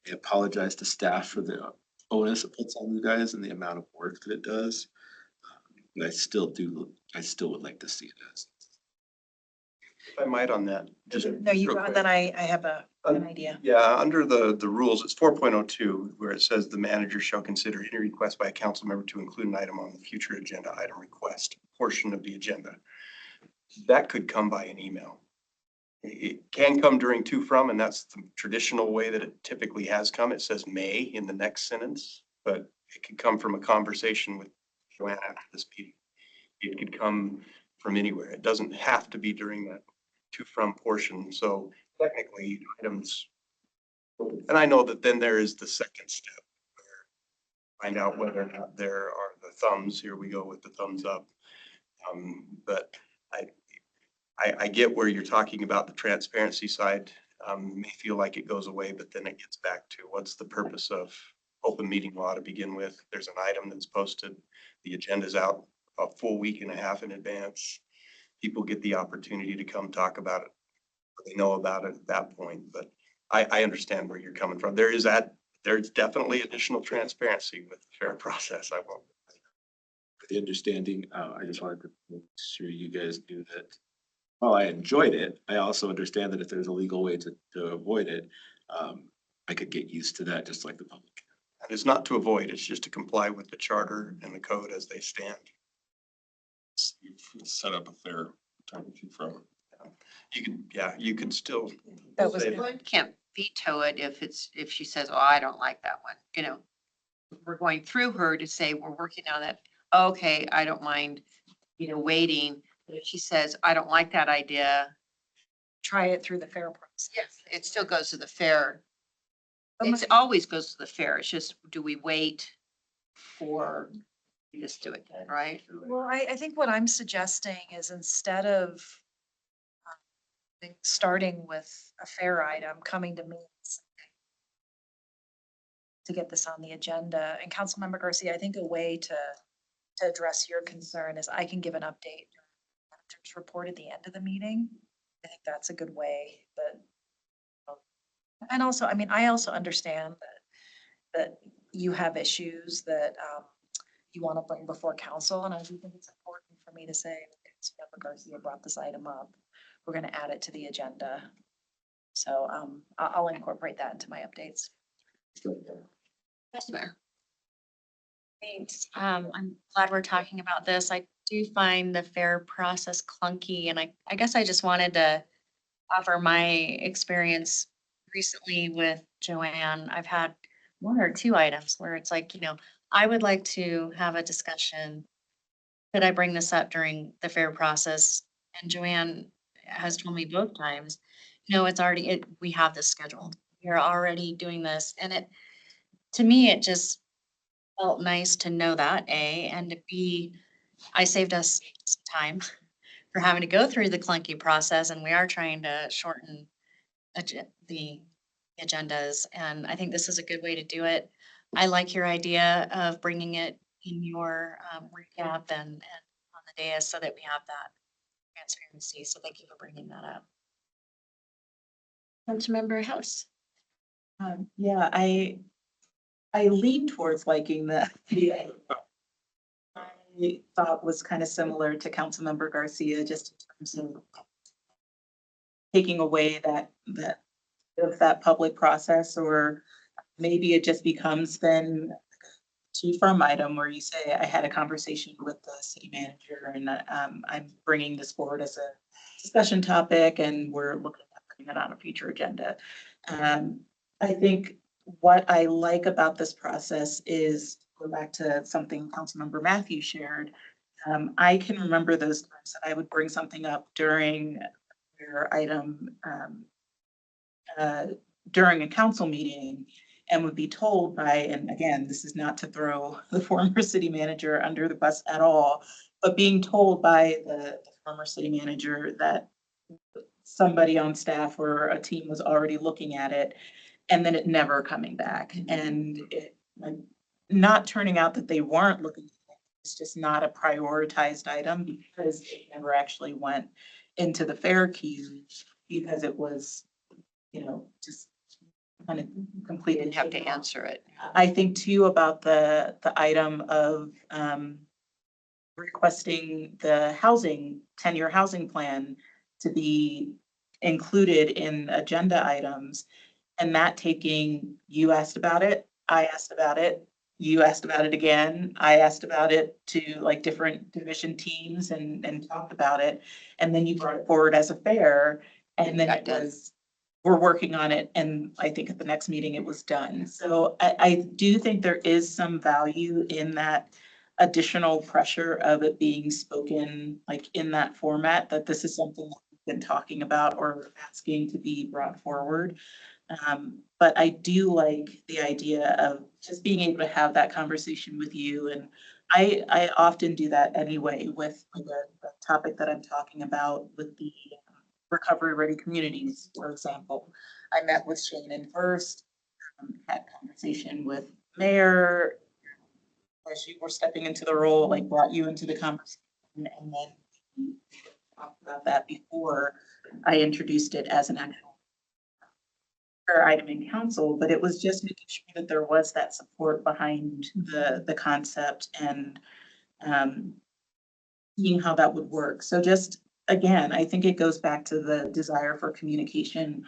I apologize to staff for the onus it puts on you guys and the amount of work that it does. But I still would like to see it as. If I might on that, just. No, you, real go, quick. then I have an idea. Yeah, under the rules, it's 4.02, where it says the manager shall consider any request by a council member to include an item on the future agenda item request portion of the agenda. That could come by an email. It can come during to from, and that's the traditional way that it typically has come. It says may in the next sentence, but it could come from a conversation with Joanne after this meeting. It could come from anywhere. It doesn't have to be during that to from portion. So technically items, and I know that then there is the second step where find out whether or not there are the thumbs. Here we go with the thumbs up. But I get where you're talking about the transparency side. May feel like it goes away, but then it gets back to what's the purpose of open meeting law to begin with. There's an item that's posted, the agenda's out a full week and a half in advance. People get the opportunity to come talk about it. They know about it at that point, but I understand where you're coming from. There's definitely additional transparency with the fair process. I won't. The understanding, I just wanted to make sure you guys knew that while I enjoyed it, I also understand that if there's a legal way to avoid it, I could get used to that just like the public. And it's not to avoid, it's just to comply with the charter and the code as they stand. You've set up a fair time to from. You could still. That was say Well, you can't veto it if she says, oh, I don't like that one, you know. We're going through her to say, we're working on that. Okay, I don't mind, you know, waiting. But if she says, I don't like that idea, Try it through the fair process. yes, it still goes to the fair. But It always goes to the fair. It's just, do we wait for, you just do it, right? Well, I think what I'm suggesting is instead of starting with a fair item, coming to me to get this on the agenda, and Councilmember Garcia, I think a way to address your concern is I can give an update director's report at the end of the meeting. I think that's a good way, but. And also, I mean, I also understand that you have issues that you want to bring before council, and I do think it's important for me to say, Councilmember Garcia brought this item up. We're gonna add it to the agenda. So I'll incorporate that into my updates. Yes, Mayor. Thanks. I'm glad we're talking about this. I do find the fair process clunky, and I guess I just wanted to offer my experience recently with Joanne. I've had one or two items where it's like, I would like to have a discussion. Could I bring this up during the fair process? And Joanne has told me both times, no, it's already, we have this scheduled. We're already doing this. And to me, it just felt nice to know that, A, and to B, I saved us some time for having to go through the clunky process, and we are trying to shorten the agendas, and I think this is a good way to do it. I like your idea of bringing it in your recap and on the dais so that we have that transparency, so thank you for bringing that up. Councilmember House. Yeah, I lean towards liking the idea. I thought was kind of similar to Councilmember Garcia, just in terms of taking away that public process, or maybe it just becomes then to from item where you say, I had a conversation with the city manager and I'm bringing this forward as a discussion topic and we're looking at putting it on a future agenda. I think what I like about this process is, go back to something Councilmember Matthews shared. I can remember those times that I would bring something up during your item during a council meeting and would be told by, and again, this is not to throw the former city manager under the bus at all, but being told by the former city manager that somebody on staff or a team was already looking at it, and then it never coming back. And it like, not turning out that they weren't looking, it's just not a prioritized item because it never actually went into the fair queue because it was, just kind of completed. Didn't have to answer it. I think too about the item of requesting the 10-year housing plan to be included in agenda items. And that taking, you asked about it, I asked about it, you asked about it again, I asked about it to like different division teams and talked about it. And then you brought it forward as a fair, and then it was, we're working on it, and I think at the next meeting it was done. So I do think there is some value in that additional pressure of it being spoken like in that format, that this is something that we've been talking about or asking to be brought forward. But I do like the idea of just being able to have that conversation with you. And I often do that anyway with the topic that I'm talking about with the recovery ready communities, for example. I met with Shannon first, had conversation with Mayor as you were stepping into the role, like brought you into the conversation, and then we talked about that before I introduced it as an actual item in council, but it was just making sure that there was that support behind the concept and seeing how that would work. So just, again, I think it goes back to the desire for communication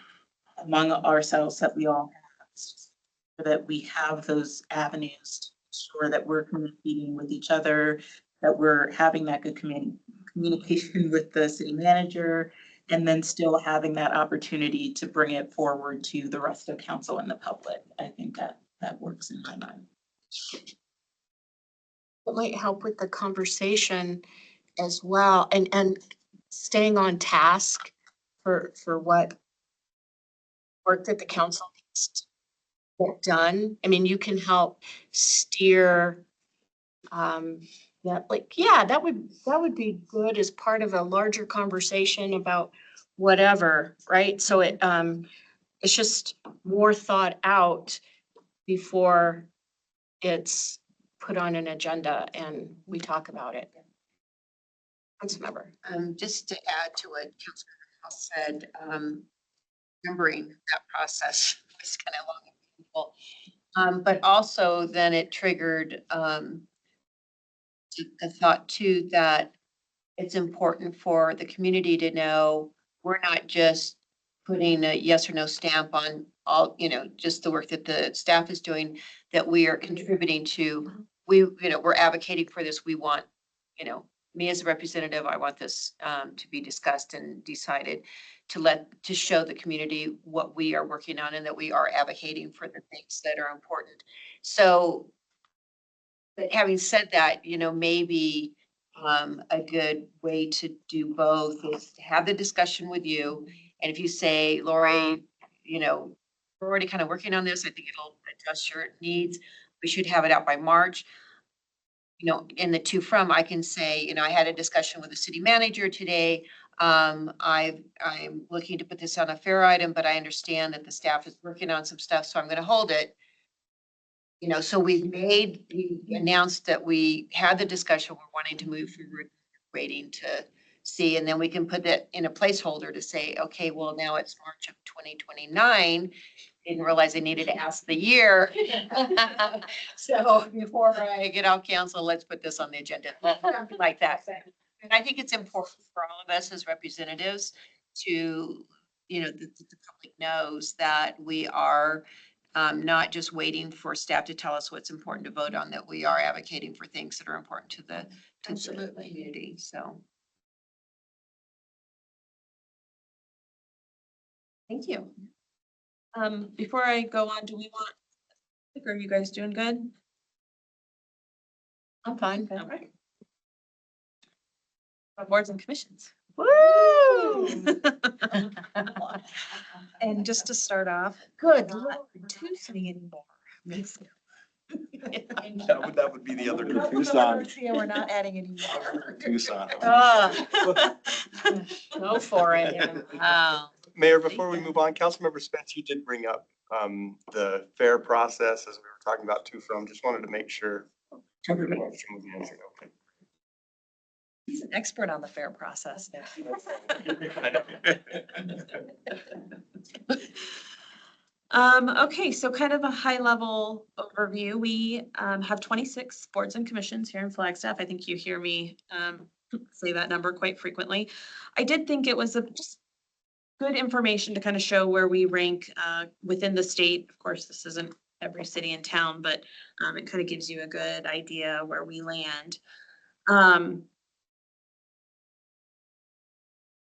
among ourselves that we all have, so that we have those avenues to ensure that we're communicating with each other, that we're having that good communication with the city manager, and then still having that opportunity to bring it forward to the rest of council and the public. I think that works in my mind. It might help with the conversation as well, and staying on task for what work that the council needs to get done. I mean, you can help steer, that would be good as part of a larger conversation about whatever, right? So it's just more thought out before it's put on an agenda and we talk about it. Councilmember. Just to add to what Councilmember House said, remembering that process was kind of long and painful. But also then it triggered, the thought too, that it's important for the community to know we're not just putting a yes or no stamp on all, just the work that the staff is doing, that we are contributing to. We're advocating for this. We want, me as a representative, I want this to be discussed and decided to show the community what we are working on and that we are advocating for the things that are important. So, but having said that, maybe a good way to do both is to have the discussion with you. And if you say, Lori, we're already kind of working on this, I think it'll adjust your needs. We should have it out by March. In the to from, I can say, I had a discussion with the city manager today. I'm looking to put this on a fair item, but I understand that the staff is working on some stuff, so I'm going to hold it. So we announced that we had the discussion, we're wanting to move forward, waiting to see, and then we can put that in a placeholder to say, okay, well, now it's March of 2029. Didn't realize I needed to ask the year. So before I get off council, let's put this on the agenda, something like that. And I think it's important for all of us as representatives to, the public knows that we are not just waiting for staff to tell us what's important to vote on, that we are advocating for things that are important to the community, so. Thank you. Before I go on, are you guys doing good? I'm fine. All right. Boards and commissions. Woo! And just to start off, good, Lord, Tuesday anymore. That would be the other. Tucson. Yeah, we're not adding any more. Tucson. Go for it. Wow. Mayor, before we move on, Councilmember Spence, you did bring up the fair process as we were talking about to from. Just wanted to make sure. Covered it. Question was answered. Okay. He's an expert on the fair process now. Okay, so kind of a high level overview. We have 26 boards and commissions here in Flagstaff. I think you hear me say that number quite frequently. I did think it was just good information to kind of show where we rank within the state. Of course, this isn't every city and town, but it kind of gives you a good idea where we land.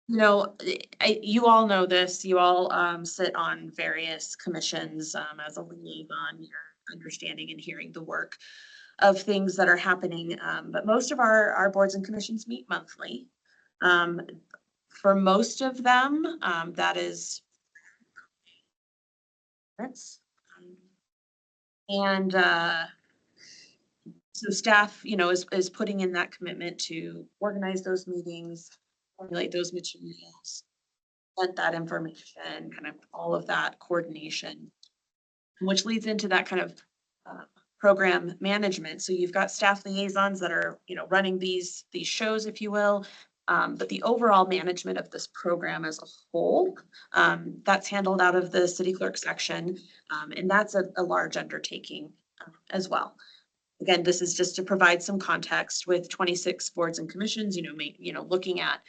You all know this, you all sit on various commissions as a liaison, you're understanding and hearing the work of things that are happening. But most of our boards and commissions meet monthly. For most of them, that's and so staff, is putting in that commitment to organize those meetings, formulate those materials, get that information, kind of all of that coordination, which leads into that kind of program management. So you've got staff liaisons that are, running these shows, if you will. But the overall management of this program as a whole, that's handled out of the city clerk section. And that's a large undertaking as well. Again, this is just to provide some context with 26 boards and commissions, looking at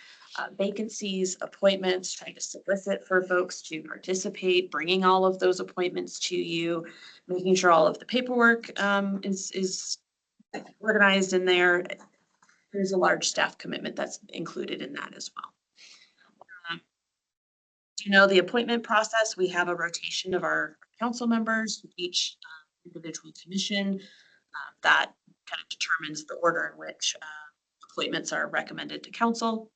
vacancies, appointments, trying to solicit for folks to participate, bringing all of those appointments to you, making sure all of the paperwork is organized in there. There's a large staff commitment that's included in that as well. The appointment process, we have a rotation of our council members, each individual commission. That kind of determines the order in which appointments are recommended to council.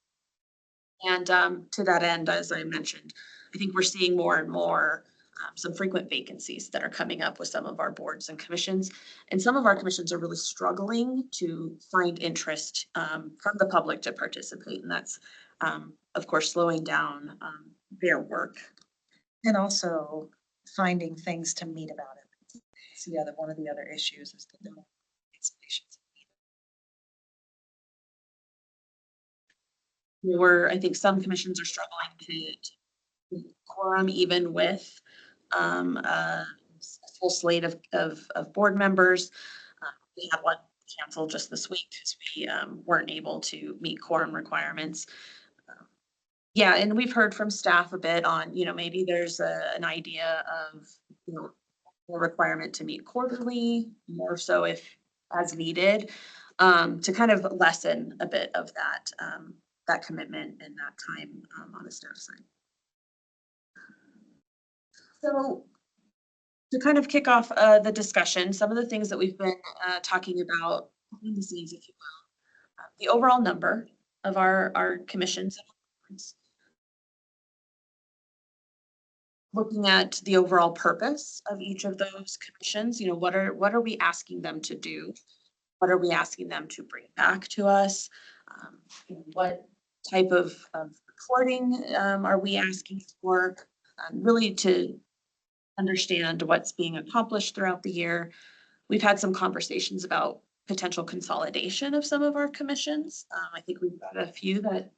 And to that end, as I mentioned, I think we're seeing more and more some frequent vacancies that are coming up with some of our boards and commissions. And some of our commissions are really struggling to find interest from the public to participate. And that's, of course, slowing down their work. And also finding things to meet about it. It's one of the other issues is the no cancellations. I think some commissions are struggling to quorum even with a full slate of board members. We had one canceled just this week because we weren't able to meet quorum requirements. Yeah, and we've heard from staff a bit on, maybe there's an idea of, a requirement to meet quarterly, more so if as needed, to kind of lessen a bit of that commitment and that time on the staff side. So to kind of kick off the discussion, some of the things that we've been talking about behind the scenes, if you will, the overall number of our commissions and boards, looking at the overall purpose of each of those commissions, what are we asking them to do? What are we asking them to bring back to us? What type of reporting are we asking for? Really to understand what's being accomplished throughout the year. We've had some conversations about potential consolidation of some of our commissions. I think we've got a few that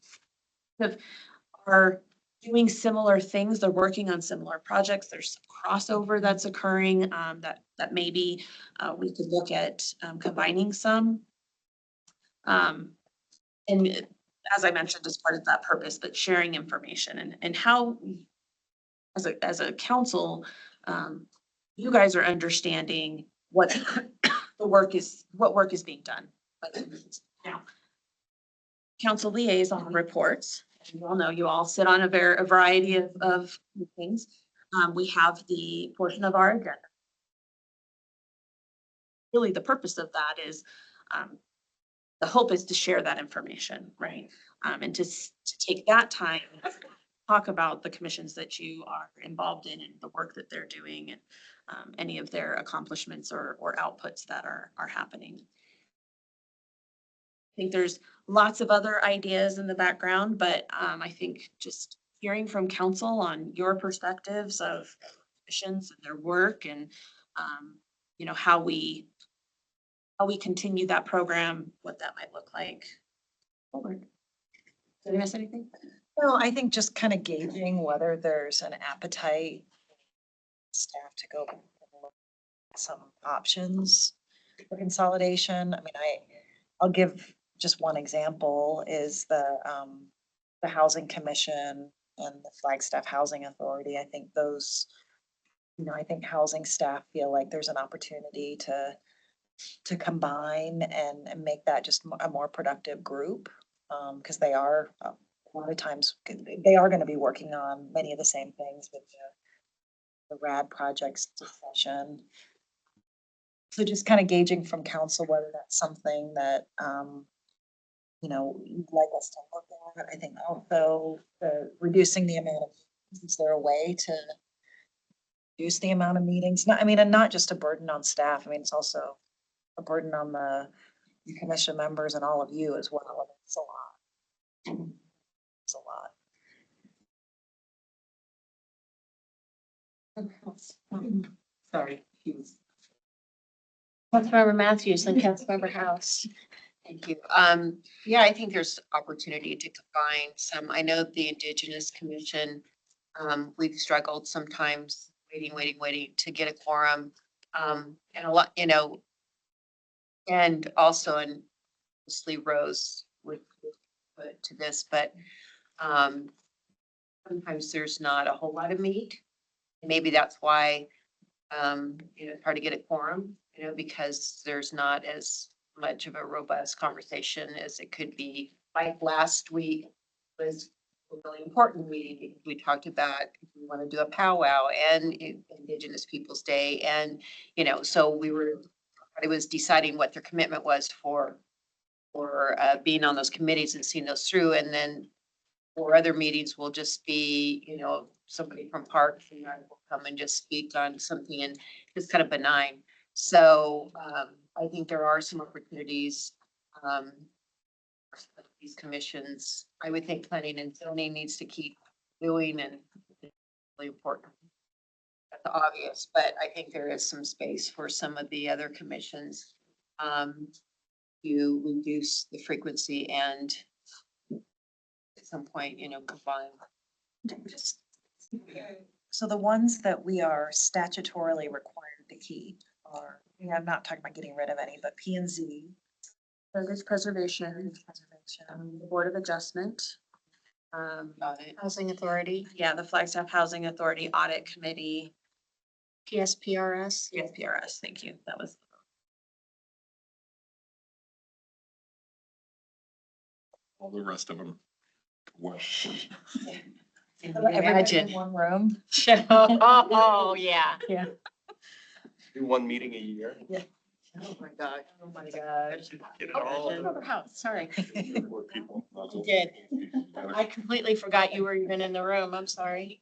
are doing similar things. They're working on similar projects. There's some crossover that's occurring that maybe we could look at combining some. And as I mentioned, as part of that purpose, but sharing information and how, as a council, you guys are understanding what work is being done. Now, council liaison reports. You all know, you all sit on a variety of things. We have the portion of our agenda. Really, the purpose of that is, the hope is to share that information, right? And to take that time, talk about the commissions that you are involved in and the work that they're doing and any of their accomplishments or outputs that are happening. I think there's lots of other ideas in the background, but I think just hearing from council on your perspectives of commissions and their work and how we continue that program, what that might look like forward. Did I miss anything? Well, I think just kind of gauging whether there's an appetite staff to go and look at some options for consolidation. I mean, I'll give just one example is the Housing Commission and the Flagstaff Housing Authority. I think those, I think housing staff feel like there's an opportunity to combine and make that just a more productive group. Because they are, a lot of times, they are gonna be working on many of the same things with the RAD projects discussion. So just kind of gauging from council whether that's something that, you'd like us to look at. I think also reducing the amount of, is there a way to reduce the amount of meetings? And not just a burden on staff. I mean, it's also a burden on the commission members and all of you as well. It's a lot. It's a lot. Sorry. Councilmember Matthews and Councilmember House. Thank you. Yeah, I think there's opportunity to combine some. I know the Indigenous Commission, we've struggled sometimes waiting to get a quorum. And a lot, and also, and mostly Rose would put to this, but sometimes there's not a whole lot of meat. Maybe that's why, it's hard to get a quorum, because there's not as much of a robust conversation as it could be. Like last week was a really important meeting. We talked about if we want to do a powwow and Indigenous Peoples Day. And, so I was deciding what their commitment was for being on those committees and seeing those through. And then for other meetings will just be, somebody from Parks and will come and just speak on something and it's kind of benign. So I think there are some opportunities. These commissions, I would think planning and zoning needs to keep doing and it's really important. That's obvious, but I think there is some space for some of the other commissions to reduce the frequency and some point, combine. So the ones that we are statutorily required to keep are, I'm not talking about getting rid of any, but P and Z. Heritage preservation, the Board of Adjustment. Housing Authority, Yeah, the Flagstaff Housing Authority Audit Committee, PSPRS. PSPRS, thank you, that was. All the rest of them. Well, Everybody in one room. Oh, yeah. Do one meeting a year. Oh, my God. Oh, my gosh. Get it all. Another house, sorry. More people. You did. I completely forgot you were even in the room. I'm sorry.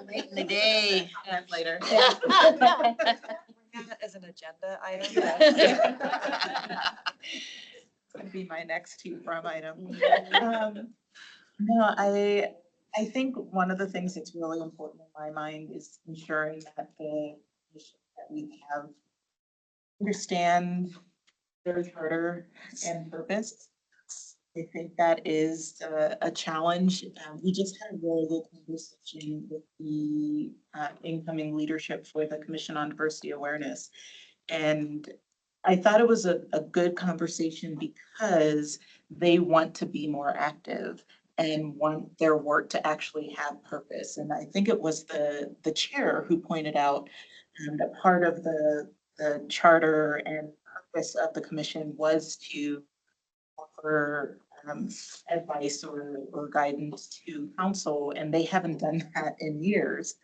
Late in the day. Later. As an agenda item. That's gonna be my next to from item. No, I think one of the things that's really important in my mind is ensuring that the mission that we have understand their charter and purpose. I think that is a challenge. We just had a really good conversation with the incoming leadership for the Commission on Diversity Awareness. And I thought it was a good conversation because they want to be more active and want their work to actually have purpose. And I think it was the chair who pointed out that part of the charter and purpose of the commission was to offer advice or guidance to council, and they haven't done that in years,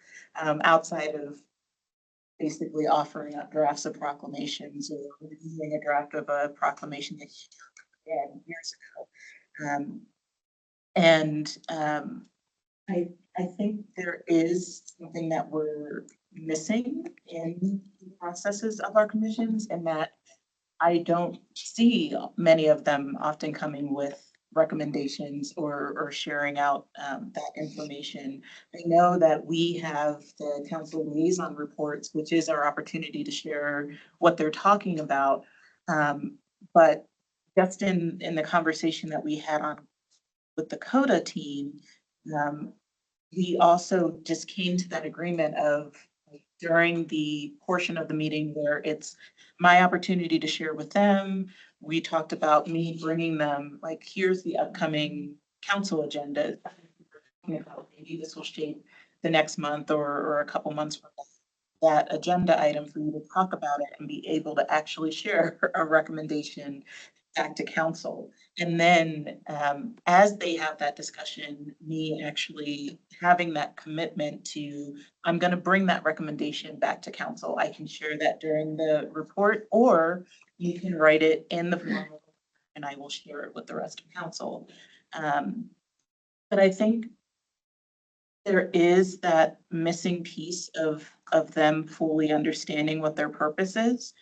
outside of basically offering up drafts of proclamations or reviewing a draft of a proclamation that he did years ago. I think there is something that we're missing in the processes of our commissions, and that I don't see many of them often coming with recommendations or sharing out that information. I know that we have the council liaison reports, which is our opportunity to share what they're talking about. But just in the conversation that we had on with the CODA team, we also just came to that agreement of during the portion of the meeting where it's my opportunity to share with them. We talked about me bringing them, like, here's the upcoming council agenda. Maybe this will shape the next month or a couple months from that agenda item for you to talk about it and be able to actually share a recommendation back to council. And then as they have that discussion, me actually having that commitment to, I'm going to bring that recommendation back to council. I can share that during the report, or you can write it in the form and I will share it with the rest of council. But I think there is that missing piece of them fully understanding what their purpose is,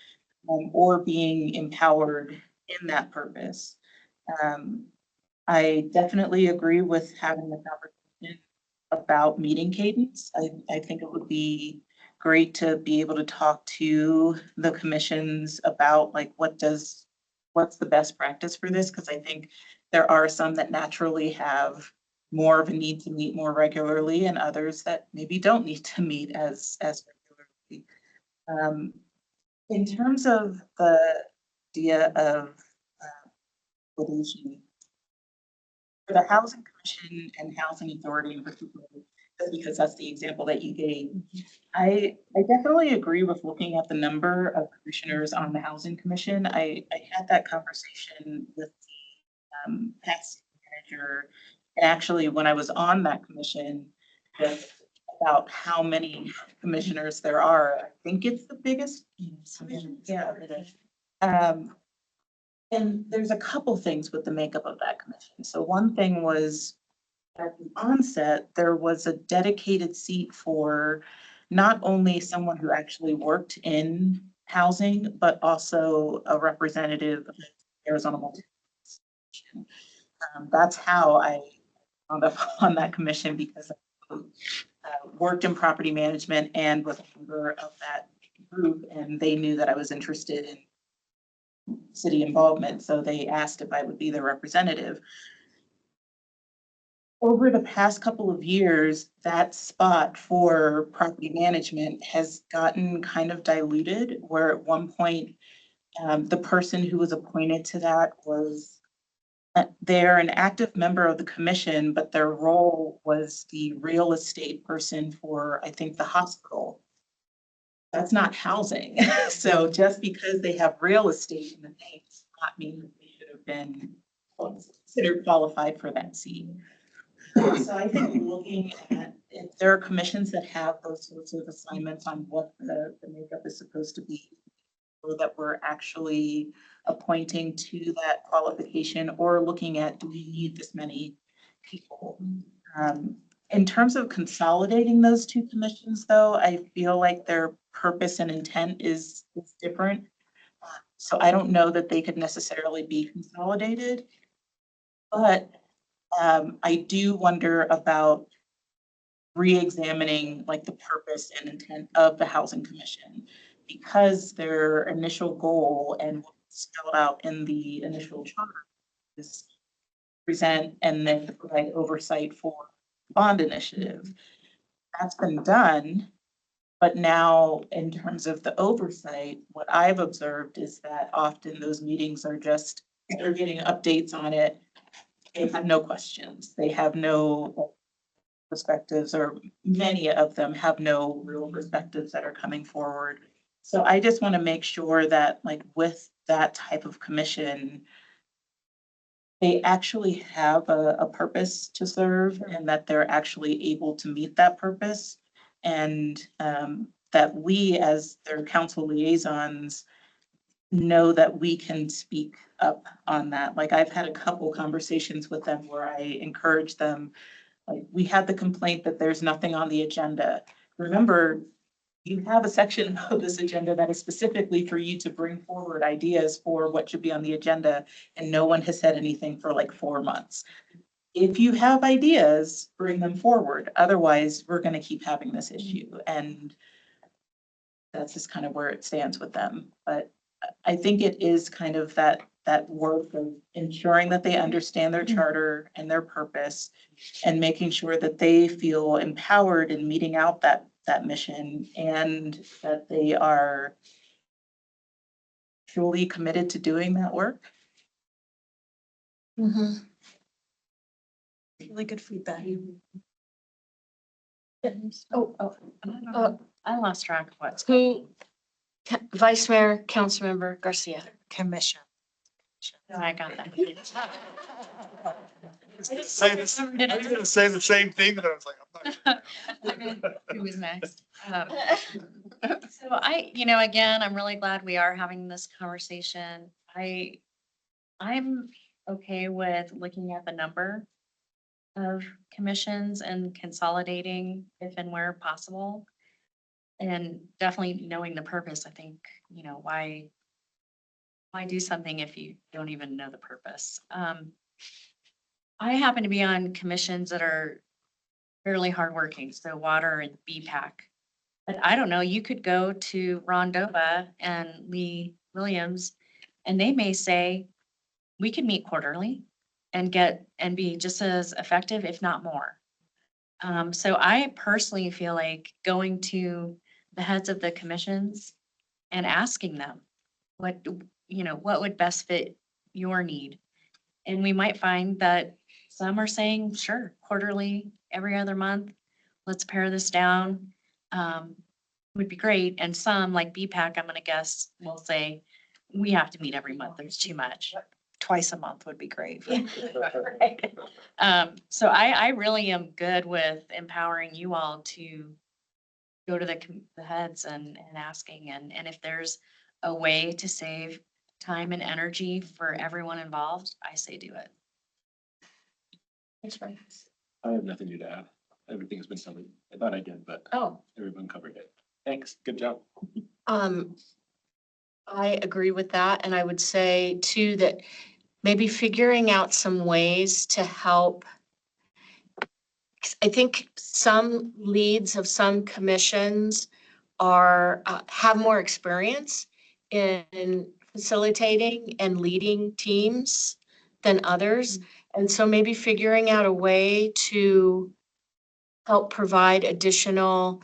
or being empowered in that purpose. I definitely agree with having the conversation about meeting cadence. I think it would be great to be able to talk to the commissions about, like, what's the best practice for this? Because I think there are some that naturally have more of a need to meet more regularly, and others that maybe don't need to meet as regularly. In terms of the idea of litigation, for the Housing Commission and Housing Authority in particular, just because that's the example that you gave, I definitely agree with looking at the number of commissioners on the Housing Commission. I had that conversation with the past manager. And actually, when I was on that commission, just about how many commissioners there are, I think it's the biggest. Yeah. And there's a couple things with the makeup of that commission. So one thing was at the onset, there was a dedicated seat for not only someone who actually worked in housing, but also a representative of Arizona Multi. That's how I wound up on that commission, because I worked in property management and was a member of that group and they knew that I was interested in city involvement, so they asked if I would be their representative. Over the past couple of years, that spot for property management has gotten kind of diluted, where at one point, the person who was appointed to that was they're an active member of the commission, but their role was the real estate person for, I think, the hospital. That's not housing. So just because they have real estate in the name does not mean that they should have been considered qualified for that seat. So I think looking at, if there are commissions that have those sorts of assignments on what the makeup is supposed to be, or that we're actually appointing to that qualification, or looking at, do we need this many people? In terms of consolidating those two commissions, though, I feel like their purpose and intent is different. So I don't know that they could necessarily be consolidated. But I do wonder about re-examining like the purpose and intent of the Housing Commission, because their initial goal and what was spelled out in the initial charter is present and then provide oversight for bond initiative. That's been done, but now in terms of the oversight, what I've observed is that often those meetings are just, they're getting updates on it. They have no questions. They have no perspectives, or many of them have no real perspectives that are coming forward. So I just want to make sure that like with that type of commission, they actually have a purpose to serve and that they're actually able to meet that purpose. And that we as their council liaisons know that we can speak up on that. Like I've had a couple conversations with them where I encourage them, like we had the complaint that there's nothing on the agenda. Remember, you have a section of this agenda that is specifically for you to bring forward ideas for what should be on the agenda, and no one has said anything for like 4 months. If you have ideas, bring them forward. Otherwise, we're going to keep having this issue. And that's just kind of where it stands with them. But I think it is kind of that work of ensuring that they understand their charter and their purpose, and making sure that they feel empowered in meeting out that mission, and that they are truly committed to doing that work. Really good feedback. I lost track of what's. Who, Vice Mayor, Councilmember Garcia. Commission. I got that. Say the same thing, but I was like, Who was next? So again, I'm really glad we are having this conversation. I'm okay with looking at the number of commissions and consolidating if and where possible. And definitely knowing the purpose. I think, why do something if you don't even know the purpose? I happen to be on commissions that are fairly hardworking, so water and BPAC. But I don't know, you could go to Rondova and Lee Williams, and they may say, we could meet quarterly and be just as effective, if not more. So I personally feel like going to the heads of the commissions and asking them what would best fit your need. And we might find that some are saying, sure, quarterly, every other month, let's pare this down. Would be great. And some like BPAC, I'm gonna guess, will say, we have to meet every month. There's too much. Twice a month would be great. So I really am good with empowering you all to go to the heads and asking, and if there's a way to save time and energy for everyone involved, I say do it. I have nothing new to add. Everything's been covered. I thought I did, but Oh, everyone covered it. Thanks. Good job. I agree with that. And I would say too, that maybe figuring out some ways to help. I think some leads of some commissions are, have more experience in facilitating and leading teams than others. And so maybe figuring out a way to help provide additional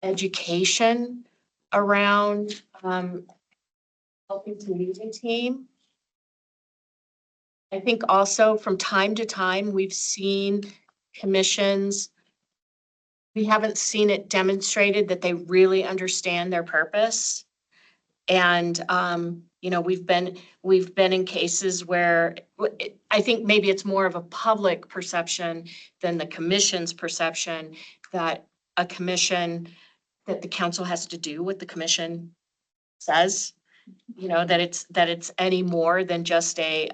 education around helping to lead a team. I think also from time to time, we've seen commissions, we haven't seen it demonstrated that they really understand their purpose. And, you know, we've been in cases where I think maybe it's more of a public perception than the commission's perception that a commission, that the council has to do what the commission says. You know, that it's any more than just a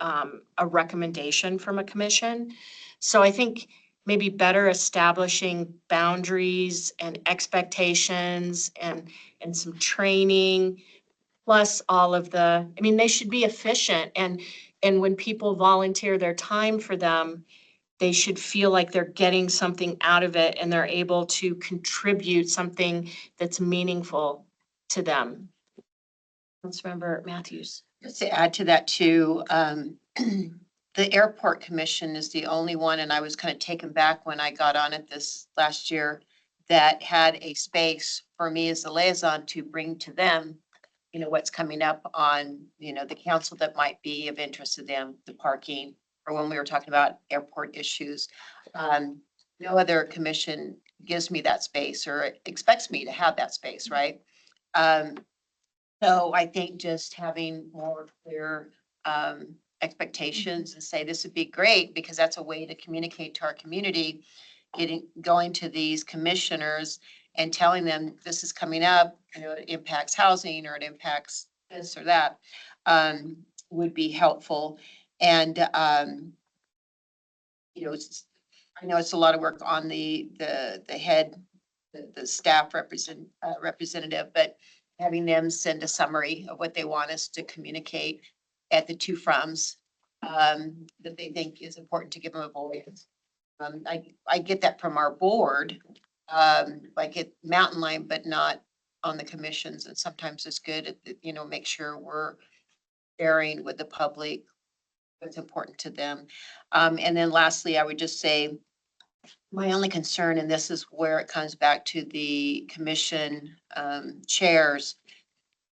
recommendation from a commission. So I think maybe better establishing boundaries and expectations and some training, plus all of the, I mean, they should be efficient, and when people volunteer their time for them, they should feel like they're getting something out of it and they're able to contribute something that's meaningful to them. Councilmember Matthews. Just to add to that too, the airport commission is the only one, and I was kind of taken back when I got on it this last year, that had a space for me as the liaison to bring to them, you know, what's coming up on, you know, the council that might be of interest to them, the parking, or when we were talking about airport issues. No other commission gives me that space or expects me to have that space, right? So I think just having more clear expectations and say this would be great, because that's a way to communicate to our community, going to these commissioners and telling them this is coming up, you know, it impacts housing or it impacts this or that, would be helpful. And you know, I know it's a lot of work on the head, the staff representative, but having them send a summary of what they want us to communicate at the two froms, that they think is important to give them a voice. I get that from our board, like at Mountain Line, but not on the commissions. And sometimes it's good, you know, make sure we're sharing with the public what's important to them. And then lastly, I would just say, my only concern, and this is where it comes back to the commission chairs,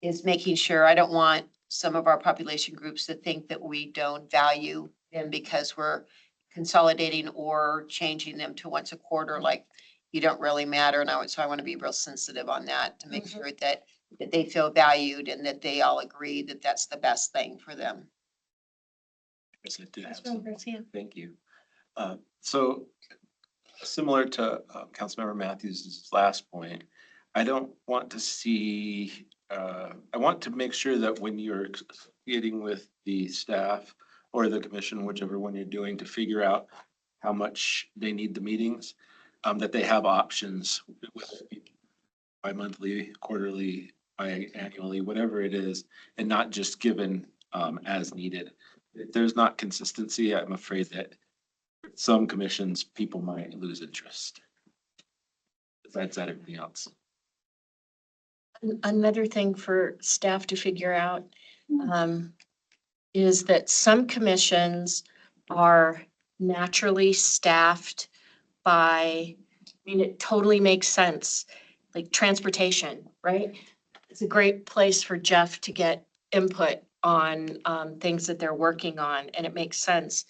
is making sure, I don't want some of our population groups to think that we don't value them because we're consolidating or changing them to once a quarter, like you don't really matter. And so I want to be real sensitive on that to make sure that they feel valued and that they all agree that that's the best thing for them. Yes, I did have Councilmember some. Garcia. Thank you. So similar to Councilmember Matthews' last point, I don't want to see, I want to make sure that when you're meeting with the staff or the commission, whichever one you're doing, to figure out how much they need the meetings, that they have options, whether it be bi-monthly, quarterly, biannually, whatever it is, and not just given as needed. If there's not consistency, I'm afraid that some commissions, people might lose interest. Besides that, everything else. Another thing for staff to figure out is that some commissions are naturally staffed by, I mean, it totally makes sense, like transportation, right? It's a great place for Jeff to get input on things that they're working on, and it makes sense.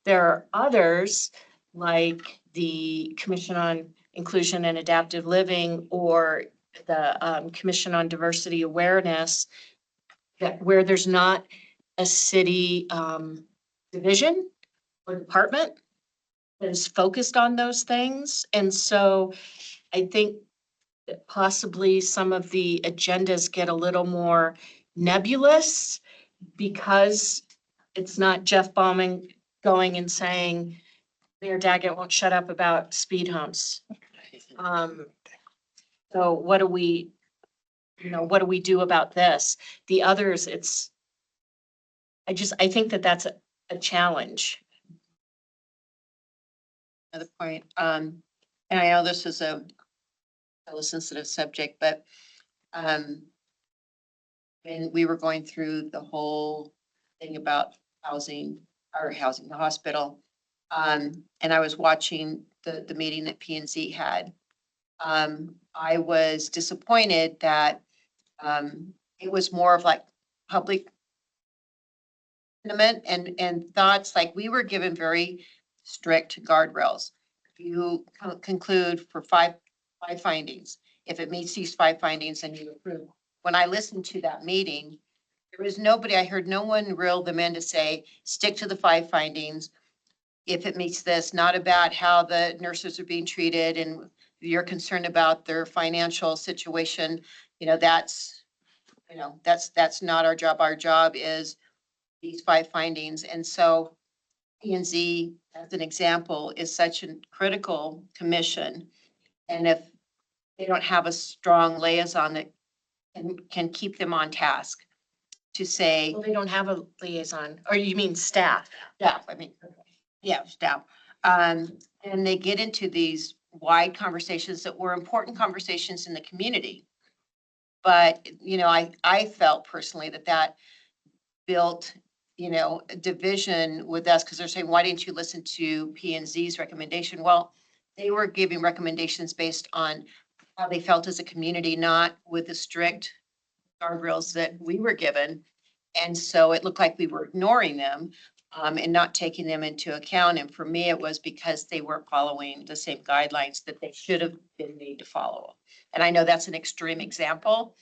There are others, like the Commission on Inclusion and Adaptive Living or the Commission on Diversity Awareness, that where there's not a city division or department that is focused on those things. And so I think that possibly some of the agendas get a little more nebulous because it's not Jeff Bauman going and saying, Mayor Daggett won't shut up about speed humps. So what do we do about this? The others, I think that that's a challenge. Another point, and I know this is a a sensitive subject, but, when we were going through the whole thing about the hospital, and I was watching the meeting that P and Z had, I was disappointed that, it was more of like public sentiment and thoughts, like we were given very strict guardrails. You conclude for five findings. If it meets these 5 findings, then you approve. When I listened to that meeting, there was nobody, I heard no one reel them in to say, stick to the 5 findings. If it meets this, not about how the nurses are being treated and you're concerned about their financial situation, that's, that's not our job. Our job is these 5 findings. And so P and Z, as an example, is such a critical commission. And if they don't have a strong liaison that can keep them on task to say, Well, they don't have a liaison, or you mean staff? staff, staff. And they get into these wide conversations that were important conversations in the community. But, I felt personally that built, a division with us because they're saying, why didn't you listen to P and Z's recommendation? Well, they were giving recommendations based on how they felt as a community, not with the strict guardrails that we were given. And so it looked like we were ignoring them, and not taking them into account. And for me, it was because they weren't following the same guidelines that they should have been made to follow. And I know that's an extreme example,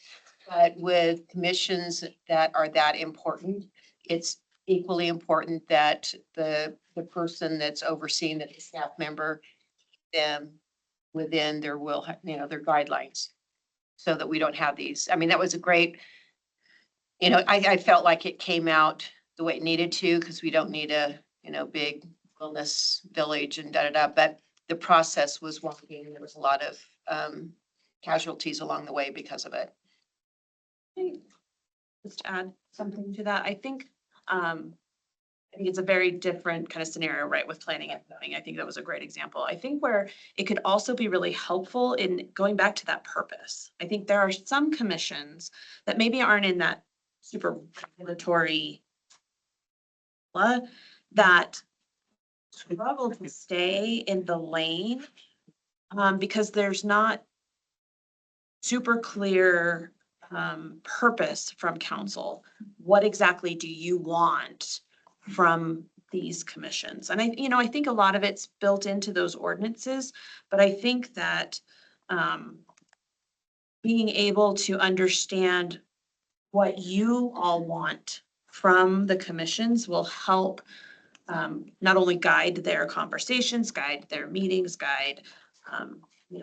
but with commissions that are that important, it's equally important that the person that's overseeing the staff member, them within their their guidelines, so that we don't have these. I mean, that was a great, I felt like it came out the way it needed to, because we don't need a, big wellness village and but the process was wonky and there was a lot of casualties along the way because of it. Just to add something to that, I think it's a very different kind of scenario, right, with planning and zoning. I think that was a great example. I think where it could also be really helpful in going back to that purpose. I think there are some commissions that maybe aren't in that super regulatory that struggle to stay in the lane, because there's not super clear purpose from council. What exactly do you want from these commissions? And I think a lot of it's built into those ordinances, but I think that being able to understand what you all want from the commissions will help not only guide their conversations, guide their meetings, guide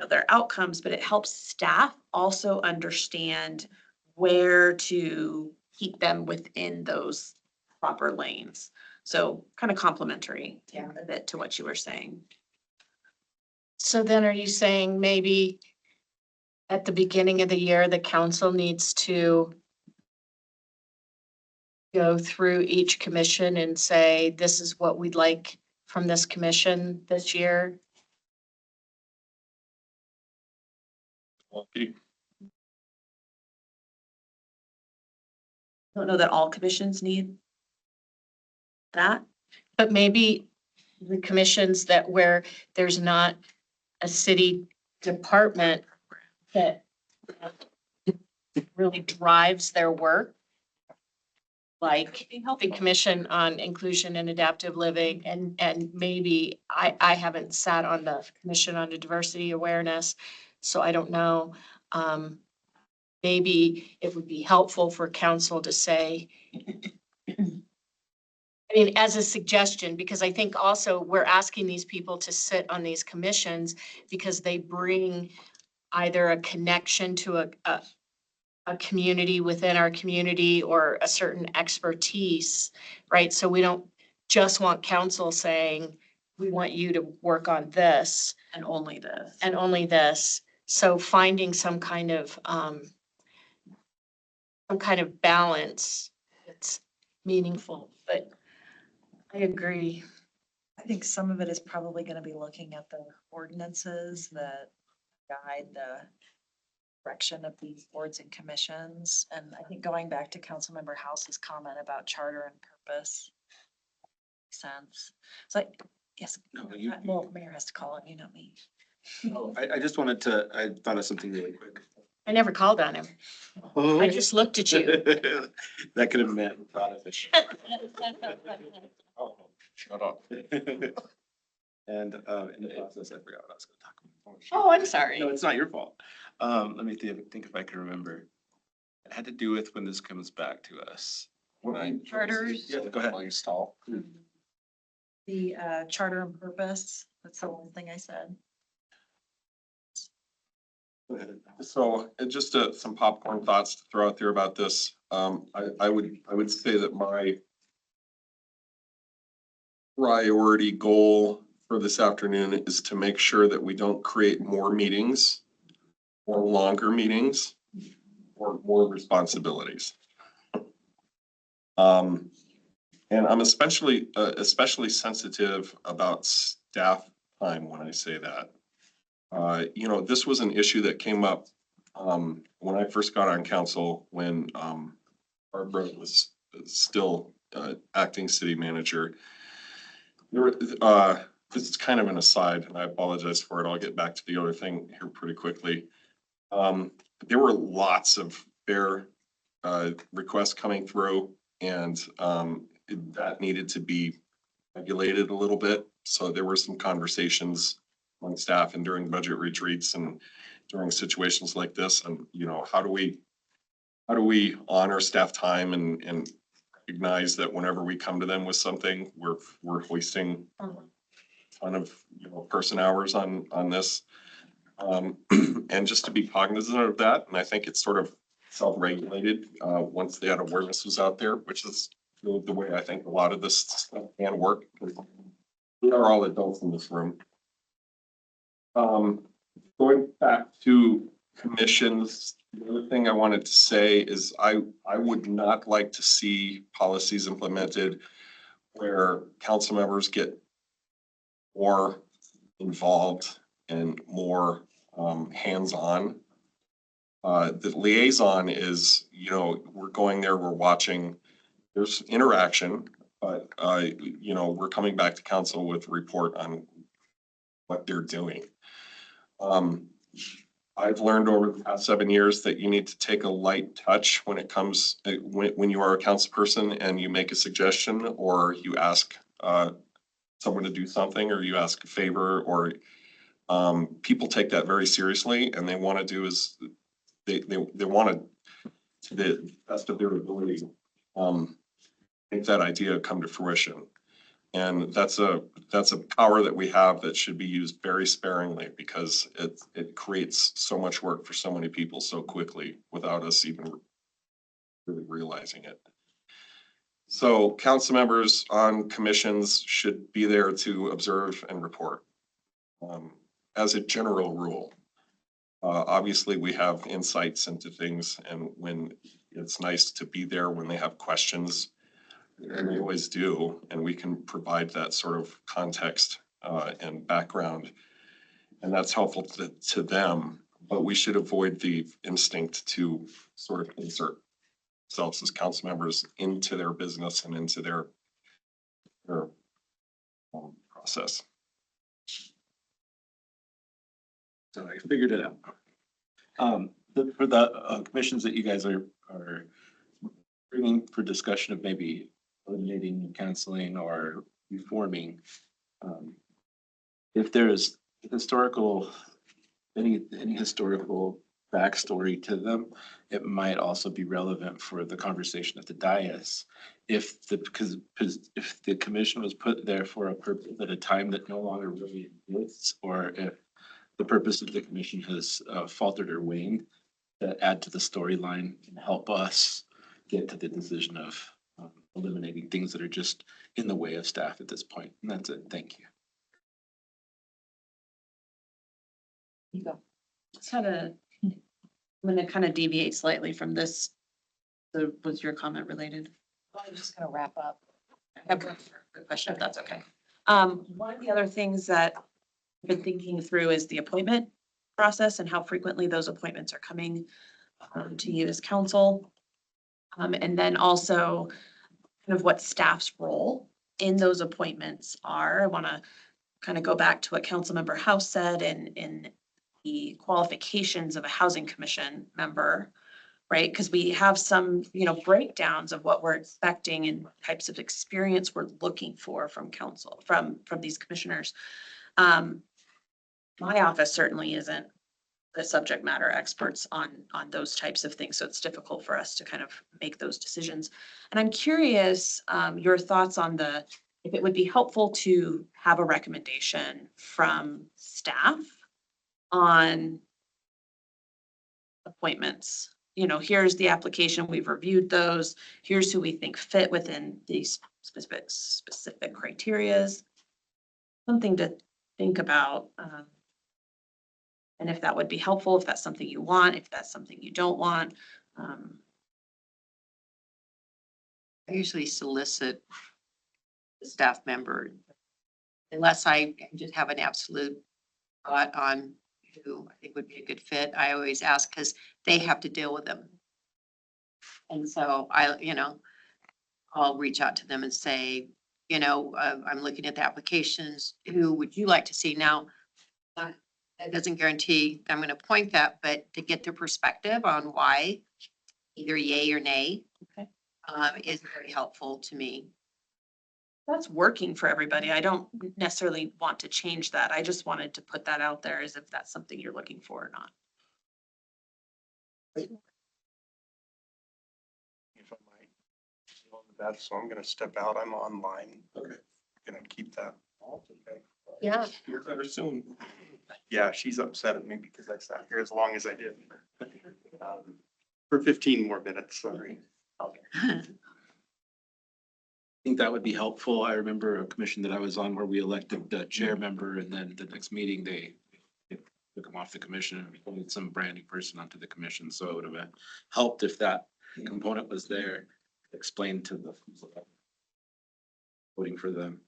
their outcomes, but it helps staff also understand where to keep them within those proper lanes. So kind of complementary a bit to what you were saying. So then are you saying maybe at the beginning of the year, the council needs to go through each commission and say, this is what we'd like from this commission this year? Well, I don't know that all commissions need that. But maybe the commissions that where there's not a city department that really drives their work. Like the Commission on Inclusion and Adaptive Living, and maybe I haven't sat on the Commission on Diversity Awareness, so I don't know. Maybe it would be helpful for council to say, I mean, as a suggestion, because I think also we're asking these people to sit on these commissions because they bring either a connection to a community within our community or a certain expertise, right? So we don't just want council saying, we want you to work on this And only this. and only this. So finding some kind of balance that's meaningful, but I agree. I think some of it is probably gonna be looking at the ordinances that guide the direction of these boards and commissions. And I think going back to Councilmember House's comment about charter and purpose. Sense. It's like, yes, well, mayor has to call it, you know me. I just wanted to, I thought of something really quick. I never called on him. I just looked at you. That could have meant thought of it. Oh, shut up. And, in the process, I forgot what I was gonna talk about. Oh, I'm sorry. No, it's not your fault. Let me think if I can remember. It had to do with when this comes back to us. When I. Charters. Yeah, go ahead. While you stall. The charter and purpose, that's the one thing I said. So just some popcorn thoughts to throw out there about this. I would say that my priority goal for this afternoon is to make sure that we don't create more meetings or longer meetings or more responsibilities. And I'm especially sensitive about staff time when I say that. You know, this was an issue that came up when I first got on council, when Barbara was still acting city manager. This is kind of an aside, and I apologize for it. I'll get back to the other thing here pretty quickly. There were lots of fair requests coming through, and that needed to be regulated a little bit. So there were some conversations among staff and during budget retreats and during situations like this. And, you know, how do we honor staff time and recognize that whenever we come to them with something, we're hoisting a ton of, you know, person hours on this. And just to be cognizant of that. And I think it's sort of self-regulated once that awareness was out there, which is the way I think a lot of this stuff can work. We are all adults in this room. Going back to commissions, the other thing I wanted to say is I would not like to see policies implemented where council members get more involved and more hands-on. The liaison is, you know, we're going there, we're watching, there's interaction, but you know, we're coming back to council with a report on what they're doing. I've learned over the past 7 years that you need to take a light touch when it comes, when you are a council person and you make a suggestion or you ask someone to do something or you ask a favor, or people take that very seriously and they want to do is they want to the best of their ability make that idea come to fruition. And that's a power that we have that should be used very sparingly because it creates so much work for so many people so quickly without us even really realizing it. So council members on commissions should be there to observe and report. As a general rule, obviously we have insights into things, and when it's nice to be there when they have questions, and we always do, and we can provide that sort of context and background, and that's helpful to them. But we should avoid the instinct to sort of insert ourselves as council members into their business and into their process. So I figured it out. For the commissions that you guys are bringing for discussion of maybe eliminating, canceling, or reforming, if there's historical, any historical backstory to them, it might also be relevant for the conversation at the dais. Because if the commission was put there for a purpose at a time that no longer really exists, or if the purpose of the commission has faltered or waned, to add to the storyline and help us get to the decision of eliminating things that are just in the way of staff at this point. And that's it. Thank you. You go. Just had I'm gonna kind of deviate slightly from this. So was your comment related? I'm just gonna wrap up. Good question, if that's okay. One of the other things that I've been thinking through is the appointment process and how frequently those appointments are coming to you as council. And then also kind of what staff's role in those appointments are. I want to kind of go back to what Councilmember House said in the qualifications of a housing commission member, right? Because we have some, breakdowns of what we're expecting and types of experience we're looking for from council, from these commissioners. My office certainly isn't the subject matter experts on those types of things, so it's difficult for us to kind of make those decisions. And I'm curious, your thoughts on if it would be helpful to have a recommendation from staff on appointments. Here's the application, we've reviewed those, here's who we think fit within these specific criterias. Something to think about. And if that would be helpful, if that's something you want, if that's something you don't want. I usually solicit the staff member unless I just have an absolute thought on who I think would be a good fit. I always ask because they have to deal with them. And so I'll reach out to them and say, I'm looking at the applications. Who would you like to see? Now, that doesn't guarantee I'm going to appoint that, but to get their perspective on why, either yay or nay, Okay. Is very helpful to me. That's working for everybody. I don't necessarily want to change that. I just wanted to put that out there as if that's something you're looking for or not. If I might. That's, so I'm gonna step out. I'm online. Okay. Gonna keep that. Okay. Yeah. You're better soon. Yeah, she's upset at me because I sat here as long as I did. For 15 more minutes, sorry. I think that would be helpful. I remember a commission that I was on where we elected the chair member and then the next meeting they took him off the commission and appointed some brand new person onto the commission. So it would have helped if that component was there, explained to the voting for them.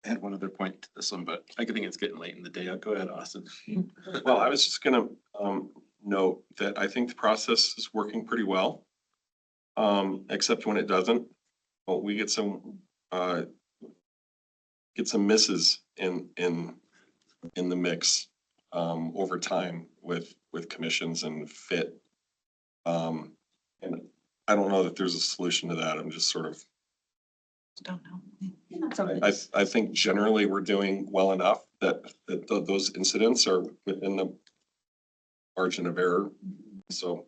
I had one other point to this one, but I think it's getting late in the day. I'll go ahead, Austin. Well, I was just gonna note that I think the process is working pretty well. Except when it doesn't. Well, we get some misses in the mix over time with commissions and fit. And I don't know that there's a solution to that. I'm just sort of, Don't know. I think generally we're doing well enough that those incidents are within the margin of error. So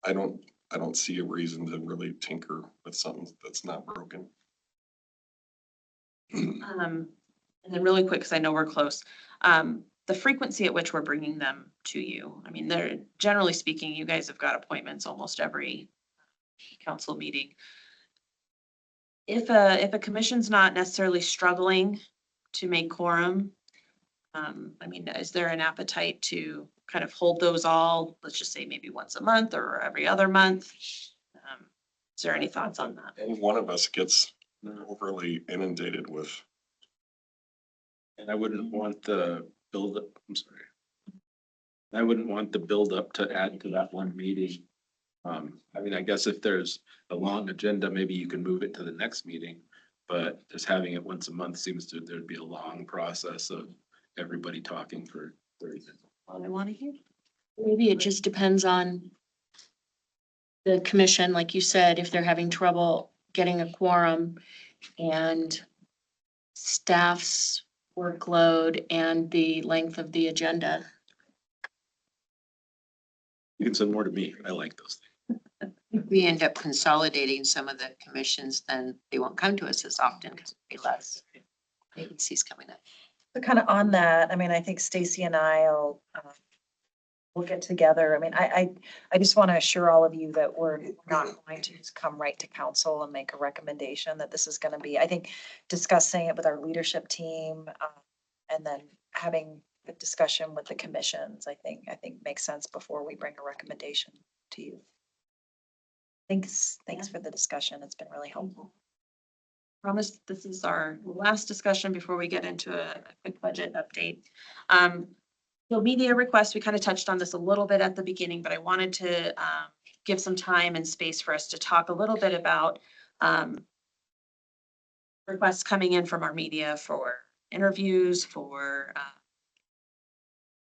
I don't see a reason to really tinker with something that's not broken. And then really quick, because I know we're close, the frequency at which we're bringing them to you. I mean, they're generally speaking, you guys have got appointments almost every council meeting. If a commission's not necessarily struggling to make quorum, I mean, is there an appetite to kind of hold those all, let's just say maybe once a month or every other month? Is there any thoughts on that? Any one of us gets overly inundated with. And I wouldn't want the buildup, I'm sorry. I wouldn't want the buildup to add to that one meeting. I mean, I guess if there's a long agenda, maybe you can move it to the next meeting. But just having it once a month seems to, there'd be a long process of everybody talking for 30 minutes. All I want to hear. Maybe it just depends on the commission, like you said, if they're having trouble getting a quorum and staff's workload and the length of the agenda. You can send more to me. I like those things. If we end up consolidating some of the commissions, then they won't come to us as often because it'll be less vacancies coming up. So kind of on that, I mean, I think Stacy and I'll we'll get together. I mean, I just want to assure all of you that we're not going to just come right to council and make a recommendation, that this is going to be, I think, discussing it with our leadership team, and then having a discussion with the commissions, I think makes sense before we bring a recommendation to you. Thanks for the discussion. It's been really helpful. promise this is our last discussion before we get into a quick budget update. So media requests, we kind of touched on this a little bit at the beginning, but I wanted to give some time and space for us to talk a little bit about requests coming in from our media for interviews, for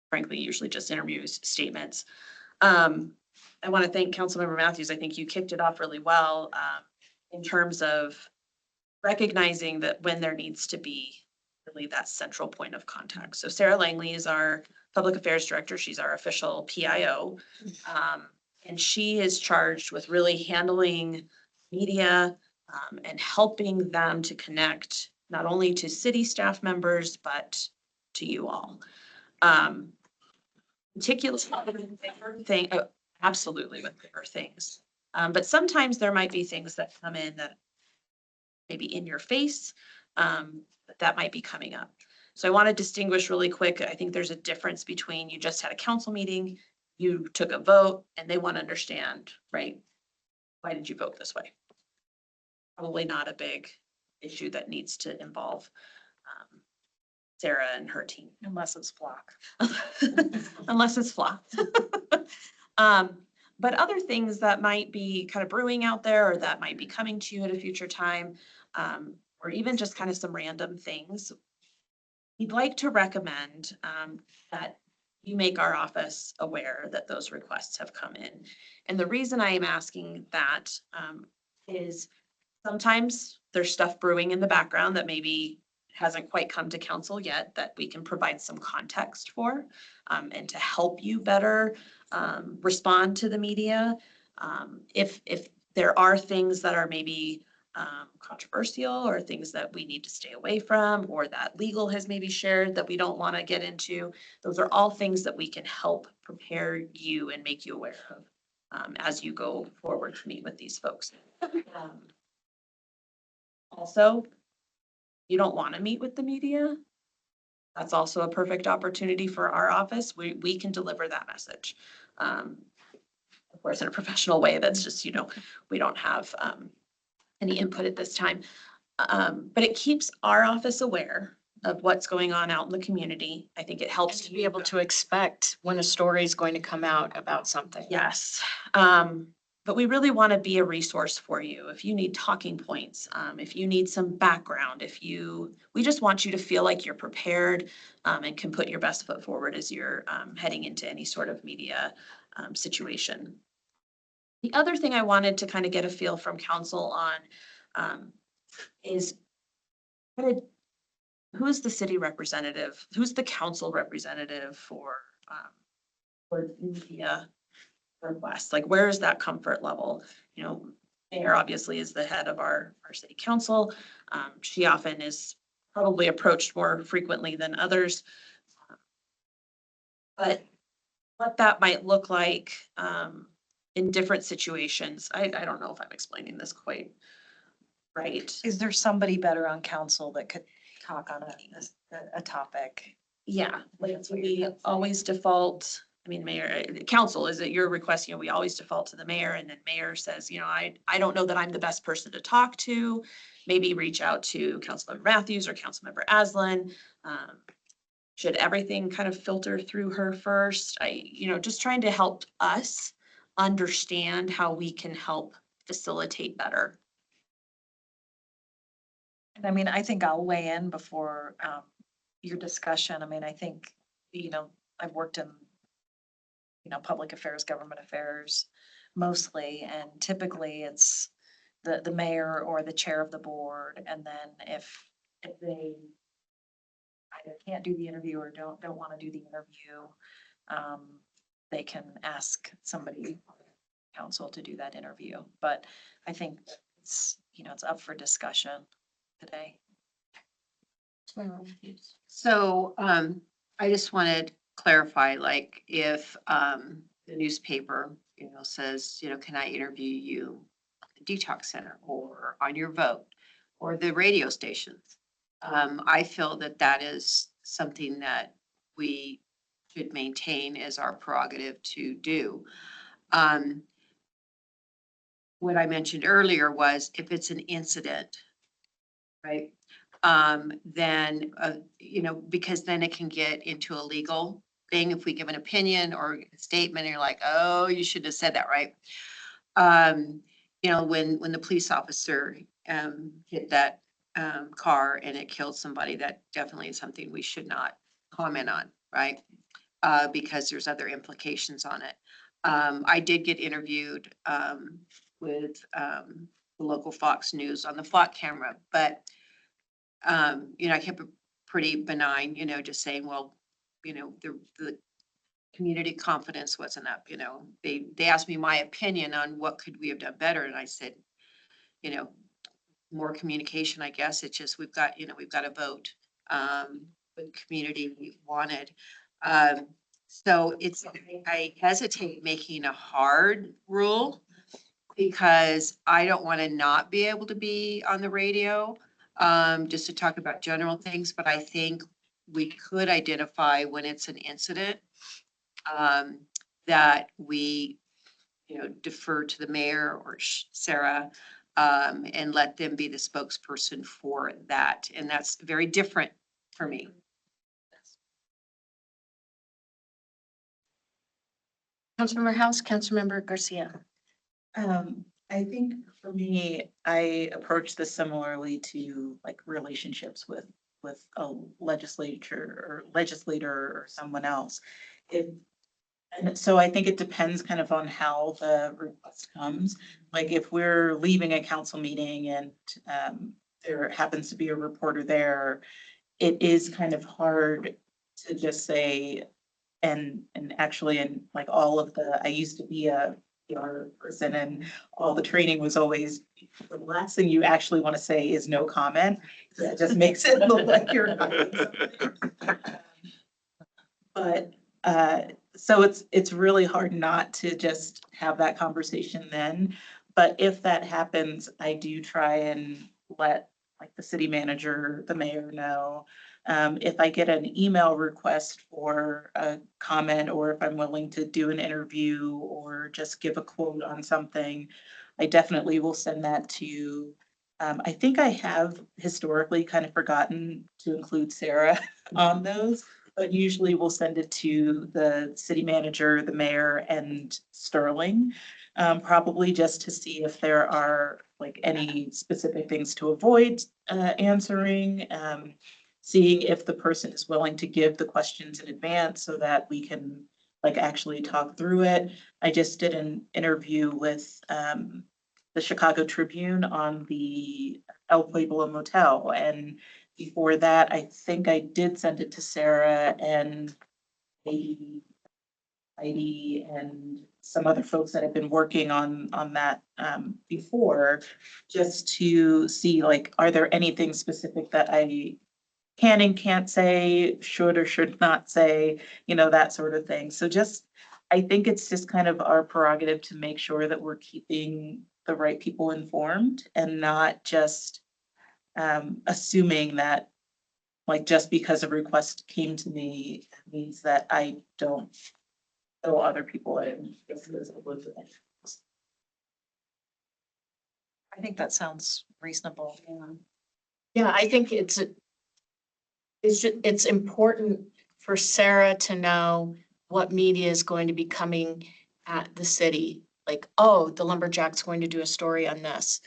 frankly, usually just interviews, statements. I want to thank Councilmember Matthews. I think you kicked it off really well in terms of recognizing that when there needs to be really that central point of contact. So Sarah Langley is our Public Affairs Director. She's our official PIO. And she is charged with really handling media and helping them to connect not only to city staff members, but to you all. Particularly thing, absolutely with bigger things. But sometimes there might be things that come in that maybe in your face, but that might be coming up. So I want to distinguish really quick. I think there's a difference between you just had a council meeting, you took a vote, and they want to understand, right? Why did you vote this way? Probably not a big issue that needs to involve Sarah and her team. Unless it's flock. Unless it's flop. But other things that might be kind of brewing out there or that might be coming to you at a future time, or even just kind of some random things, we'd like to recommend that you make our office aware that those requests have come in. And the reason I am asking that is sometimes there's stuff brewing in the background that maybe hasn't quite come to council yet that we can provide some context for and to help you better respond to the media. If there are things that are maybe controversial or things that we need to stay away from or that legal has maybe shared that we don't want to get into, those are all things that we can help prepare you and make you aware of as you go forward to meet with these folks. Also, you don't want to meet with the media, that's also a perfect opportunity for our office. We can deliver that message. Of course, in a professional way, that's just, we don't have any input at this time. But it keeps our office aware of what's going on out in the community. I think it helps To be able to expect when a story is going to come out about something. Yes. But we really want to be a resource for you. If you need talking points, if you need some background, we just want you to feel like you're prepared and can put your best foot forward as you're heading into any sort of media situation. The other thing I wanted to kind of get a feel from council on is who's the city representative? Who's the council representative for media requests? Like, where is that comfort level? Mayor obviously is the head of our city council. She often is probably approached more frequently than others. But what that might look like in different situations, I don't know if I'm explaining this quite right. Is there somebody better on council that could talk on a topic? Yeah, like we always default, mayor, council, is it your request? We always default to the mayor and then mayor says, I don't know that I'm the best person to talk to. Maybe reach out to Councilmember Matthews or Councilmember Aslan. Should everything kind of filter through her first? Just trying to help us understand how we can help facilitate better. And I think I'll weigh in before your discussion. I think, I've worked in, public affairs, government affairs mostly, and typically it's the mayor or the chair of the board. And then if they either can't do the interview or don't want to do the interview, they can ask somebody, council, to do that interview. But I think it's up for discussion today. So, I just wanted to clarify, like, if, the newspaper, says, can I interview you at the detox center or on your vote or the radio stations? I feel that that is something that we should maintain as our prerogative to do. What I mentioned earlier was if it's an incident, right? Then, you know, because then it can get into a legal thing. If we give an opinion or a statement, and you're like, oh, you should have said that, right? You know, when the police officer, hit that, car and it killed somebody, that definitely is something we should not comment on, right? Because there's other implications on it. I did get interviewed, with, the local Fox News on the flock camera, but, you know, I kept it pretty benign, you know, just saying, well, you know, the community confidence wasn't up, you know. They asked me my opinion on what could we have done better, and I said, you know, more communication, I guess. It's just, we've got, you know, we've got to vote, what the community wanted. So it's, I hesitate making a hard rule because I don't want to not be able to be on the radio, just to talk about general things, but I think we could identify when it's an incident, that we, you know, defer to the mayor or Sarah, and let them be the spokesperson for that. And that's very different for me. Councilmember House, Councilmember Garcia. I think for me, I approach this similarly to like relationships with a legislator or someone else. And so I think it depends kind of on how the request comes. Like if we're leaving a council meeting and there happens to be a reporter there, it is kind of hard to just say, and actually, and like all of I used to be a PR person and all the training was always, the last thing you actually want to say is no comment. That just makes it look like you're hiding something. But, so it's really hard not to just have that conversation then. But if that happens, I do try and let like the city manager, the mayor know. If I get an email request for a comment, or if I'm willing to do an interview or just give a quote on something, I definitely will send that to, I think I have historically kind of forgotten to include Sarah on those, but usually we'll send it to the city manager, the mayor, and Sterling. Probably just to see if there are like any specific things to avoid answering. Seeing if the person is willing to give the questions in advance so that we can like actually talk through it. I just did an interview with the Chicago Tribune on the El Pueblo Motel, and before that, I think I did send it to Sarah and maybe Heidi and some other folks that have been working on that before, just to see like, are there anything specific that I can and can't say, should or should not say, you know, that sort of thing. So just, I think it's just kind of our prerogative to make sure that we're keeping the right people informed and not just assuming that like just because a request came to me means that I don't fill other people in. I think that sounds reasonable. Yeah, I think it's important for Sarah to know what media is going to be coming at the city. Like, oh, the Lumberjack's going to do a story on this.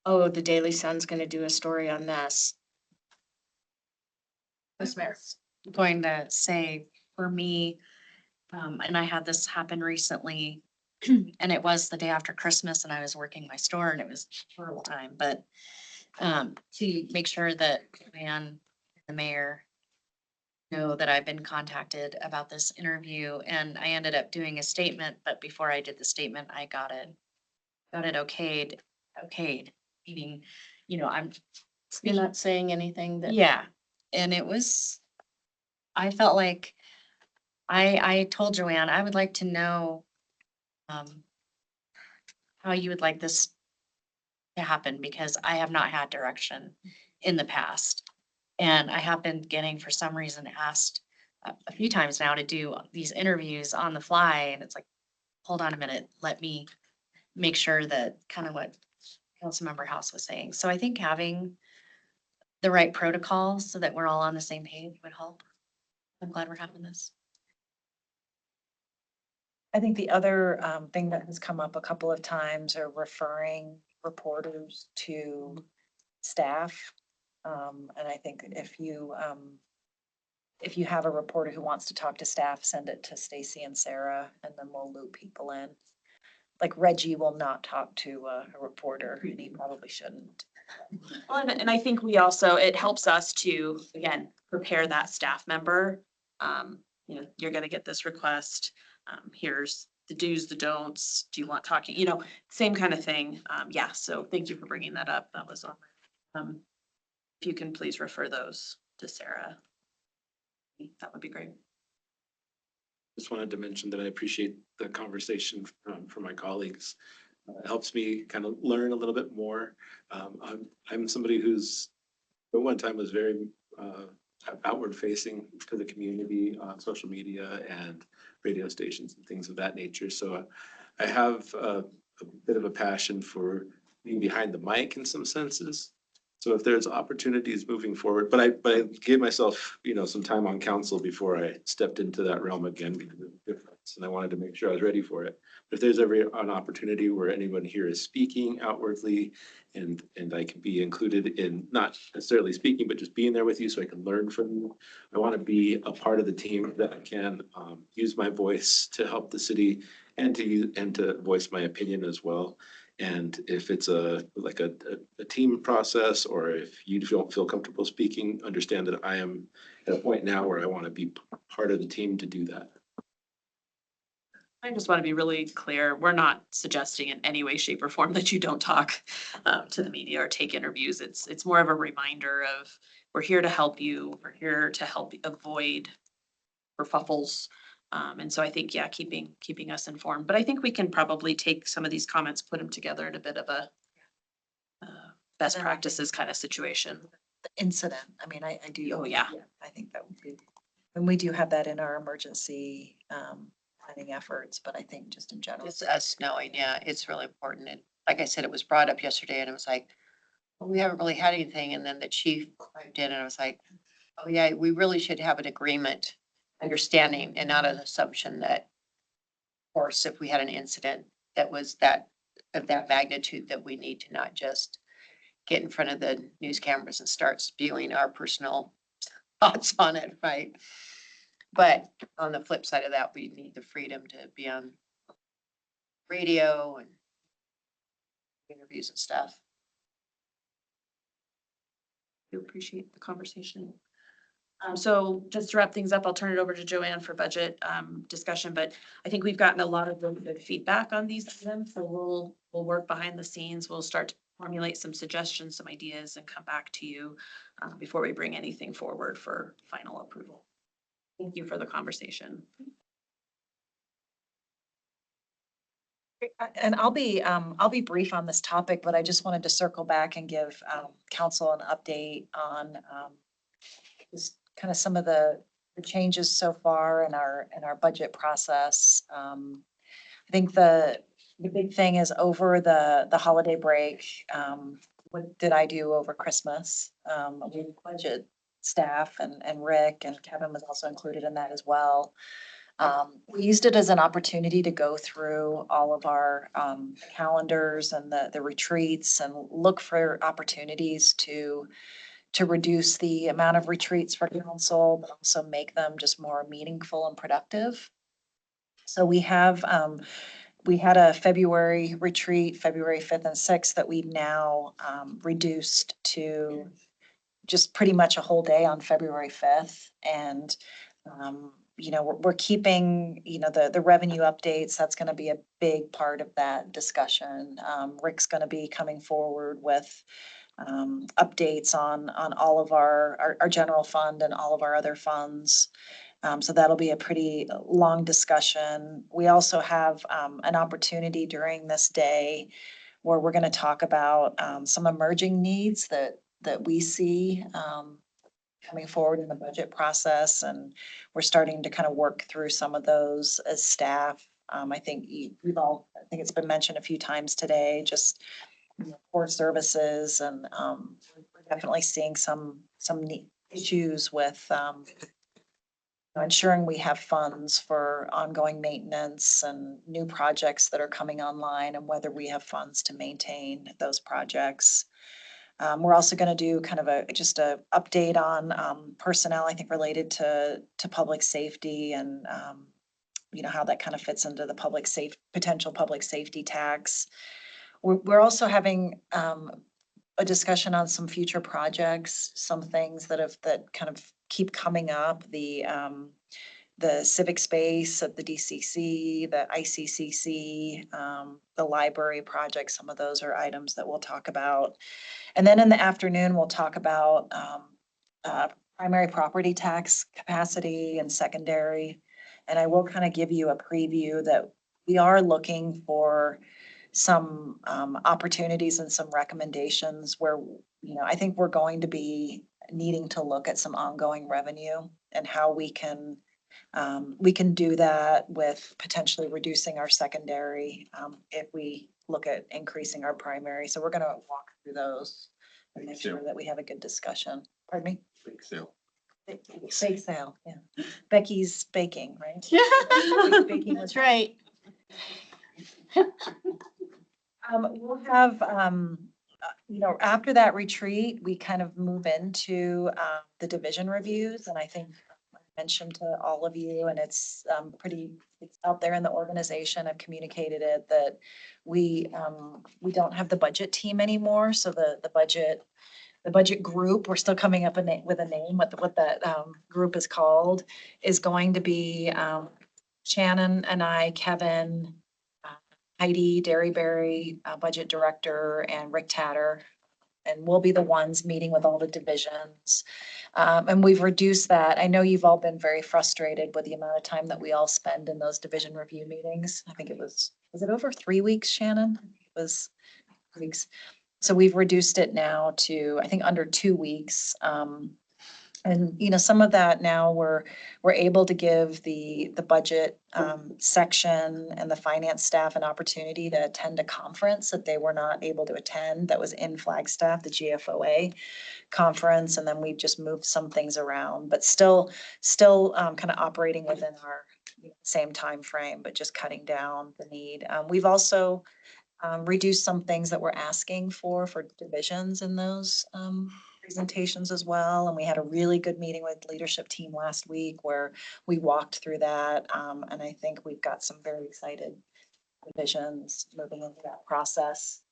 Oh, the Daily Sun's going to do a story on this. Ms. Mayor. Going to say, for me, and I had this happen recently, and it was the day after Christmas and I was working my store and it was a horrible time, but to make sure that Joanne, the mayor, know that I've been contacted about this interview, and I ended up doing a statement, but before I did the statement, I got it okayed, meaning, you know, You're not saying anything that. yeah, and it was, I felt like I told Joanne, I would like to know how you would like this to happen, because I have not had direction in the past. And I have been getting, for some reason, asked a few times now to do these interviews on the fly, and it's like, hold on a minute, let me make sure that kind of what Councilmember House was saying. So I think having the right protocols so that we're all on the same page would help. I'm glad we're having this. I think the other thing that has come up a couple of times are referring reporters to staff. And I think if you have a reporter who wants to talk to staff, send it to Stacy and Sarah, and then we'll loop people in. Like Reggie will not talk to a reporter, and he probably shouldn't. Well, and I think we also, it helps us to, again, prepare that staff member. You know, you're gonna get this request. Here's the do's, the don'ts. Do you want talking, you know, same kind of thing. Yeah, so thank you for bringing that up. That was on. If you can please refer those to Sarah. That would be great. Just wanted to mention that I appreciate the conversation from my colleagues. It helps me kind of learn a little bit more. I'm somebody who's at one time was very outward facing to the community on social media and radio stations and things of that nature. So I have a bit of a passion for being behind the mic in some senses. So if there's opportunities moving forward, but I gave myself, you know, some time on council before I stepped into that realm again because of the difference, and I wanted to make sure I was ready for it. But if there's ever an opportunity where anyone here is speaking outwardly and I can be included in not necessarily speaking, but just being there with you so I can learn from you. I want to be a part of the team that I can use my voice to help the city and to voice my opinion as well. And if it's a team process, or if you don't feel comfortable speaking, understand that I am at a point now where I want to be part of the team to do that. I just want to be really clear. We're not suggesting in any way, shape or form that you don't talk to the media or take interviews. It's more of a reminder of, we're here to help you. We're here to help avoid kerfuffles. And so I think, yeah, keeping us informed, but I think we can probably take some of these comments, put them together in a bit of a best practices kind of situation. The incident, I mean, I do. Oh, yeah. I think that would be, and we do have that in our emergency planning efforts, but I think just in general. It's us knowing, yeah, it's really important. And like I said, it was brought up yesterday and it was like, well, we haven't really had anything. And then the chief piped in and I was like, oh yeah, we really should have an agreement, understanding and not an assumption that, of course, if we had an incident that was of that magnitude, that we need to not just get in front of the news cameras and start spewing our personal thoughts on it, right? But on the flip side of that, we need the freedom to be on radio and interviews and stuff. We appreciate the conversation. So just to wrap things up, I'll turn it over to Joanne for budget discussion, but I think we've gotten a lot of really good feedback on these items. So we'll work behind the scenes. We'll start to formulate some suggestions, some ideas, and come back to you before we bring anything forward for final approval. Thank you for the conversation. And I'll be brief on this topic, but I just wanted to circle back and give council an update on just kind of some of the changes so far in our budget process. I think the big thing is over the holiday break. What did I do over Christmas? We budget staff and Rick and Kevin was also included in that as well. We used it as an opportunity to go through all of our calendars and the retreats and look for opportunities to reduce the amount of retreats for council, but also make them just more meaningful and productive. So we had a February retreat, February 5th and 6th, that we've now reduced to just pretty much a whole day on February 5th. And you know, we're keeping, you know, the revenue updates. That's going to be a big part of that discussion. Rick's going to be coming forward with updates on all of our general fund and all of our other funds. So that'll be a pretty long discussion. We also have an opportunity during this day where we're going to talk about some emerging needs that we see coming forward in the budget process. And we're starting to kind of work through some of those as staff. I think I think it's been mentioned a few times today, just core services and we're definitely seeing some issues with, ensuring we have funds for ongoing maintenance and new projects that are coming online and whether we have funds to maintain those projects. We're also gonna do kind of just a update on, personnel, I think related to public safety and, how that kind of fits into the potential public safety tax. We're also having, a discussion on some future projects, some things that kind of keep coming up, the civic space at the DCC, the ICCC, the library project, some of those are items that we'll talk about. And then in the afternoon, we'll talk about, primary property tax capacity and secondary. And I will kind of give you a preview that we are looking for some opportunities and some recommendations where, I think we're going to be needing to look at some ongoing revenue and how we can do that with potentially reducing our secondary, if we look at increasing our primary. So we're gonna walk through those and make sure that we have a good discussion. Pardon me? Big sale. Bake sale, yeah. Becky's baking, right? Baking That's right. We'll have, after that retreat, we kind of move into, the division reviews, and I think I mentioned to all of you, and it's out there in the organization. I've communicated it, that we don't have the budget team anymore, so the budget group, we're still coming up with a name, what that, group is called, is going to be, Shannon and I, Kevin, Heidi Derryberry, budget director, and Rick Tatter. And we'll be the ones meeting with all the divisions. And we've reduced that. I know you've all been very frustrated with the amount of time that we all spend in those division review meetings. I think was it over 3 weeks, Shannon? It was weeks. So we've reduced it now to, I think, under 2 weeks. And some of that now we're able to give the budget section and the finance staff an opportunity to attend a conference that they were not able to attend. That was in Flagstaff, the GFOA conference, and then we just moved some things around, but still kind of operating within our same time frame, but just cutting down the need. We've also reduce some things that we're asking for divisions in those presentations as well. And we had a really good meeting with leadership team last week where we walked through that. And I think we've got some very excited divisions moving into that process.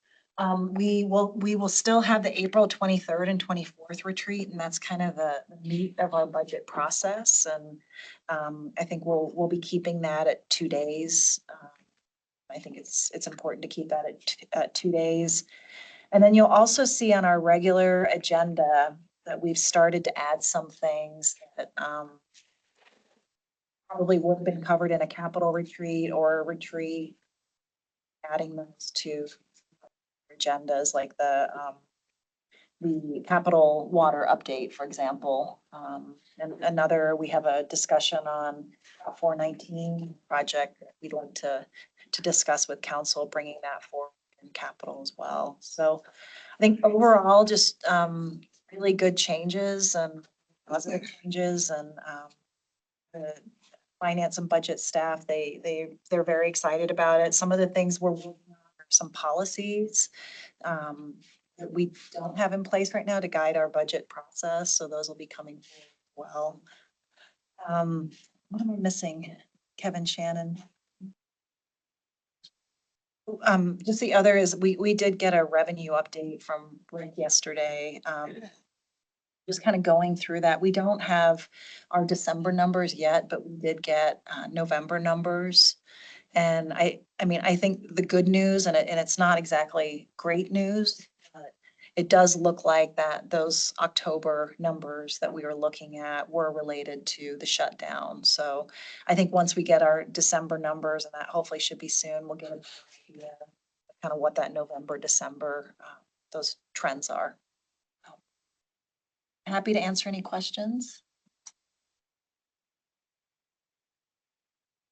We will still have the April 23rd and 24th retreat, and that's kind of the meat of our budget process. And I think we'll be keeping that at 2 days. I think it's important to keep that at 2 days. And then you'll also see on our regular agenda that we've started to add some things that probably would have been covered in a capital retreat or a retreat, adding those to agendas like the capital water update, for example. And we have a discussion on a 419 project that we'd like to discuss with council, bringing that forward in capital as well. So I think overall, just really good changes and positive changes, and the finance and budget staff, they're very excited about it. Some of the things we're working on are some policies that we don't have in place right now to guide our budget process. So those will be coming forward well. What am I missing? Kevin, Shannon? Just the other is we did get a revenue update from Rick yesterday. Just kind of going through that. We don't have our December numbers yet, but we did get November numbers. And I mean, I think the good news, and it's not exactly great news, but it does look like that those October numbers that we were looking at were related to the shutdown. So I think once we get our December numbers, and that hopefully should be soon, we'll get kind of what that November, December, those trends are. Happy to answer any questions.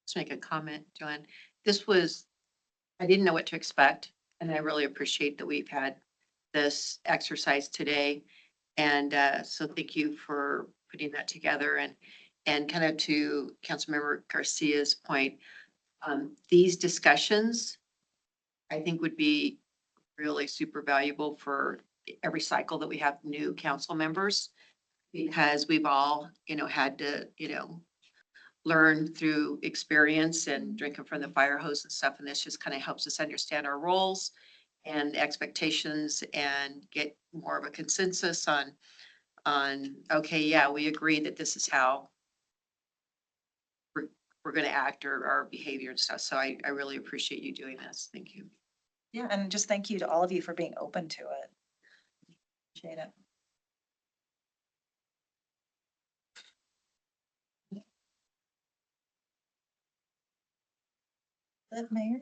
Let's make a comment, Joanne. I didn't know what to expect, and I really appreciate that we've had this exercise today. And so thank you for putting that together and kind of to Councilmember Garcia's point, these discussions, I think would be really super valuable for every cycle that we have new council members. Because we've all, had to, learn through experience and drinking from the fire hose and stuff. And this just kind of helps us understand our roles and expectations and get more of a consensus on, okay, yeah, we agree that this is how we're gonna act or our behavior and stuff. So I really appreciate you doing this. Thank you. Yeah, and just thank you to all of you for being open to it. Appreciate it. That Mayor?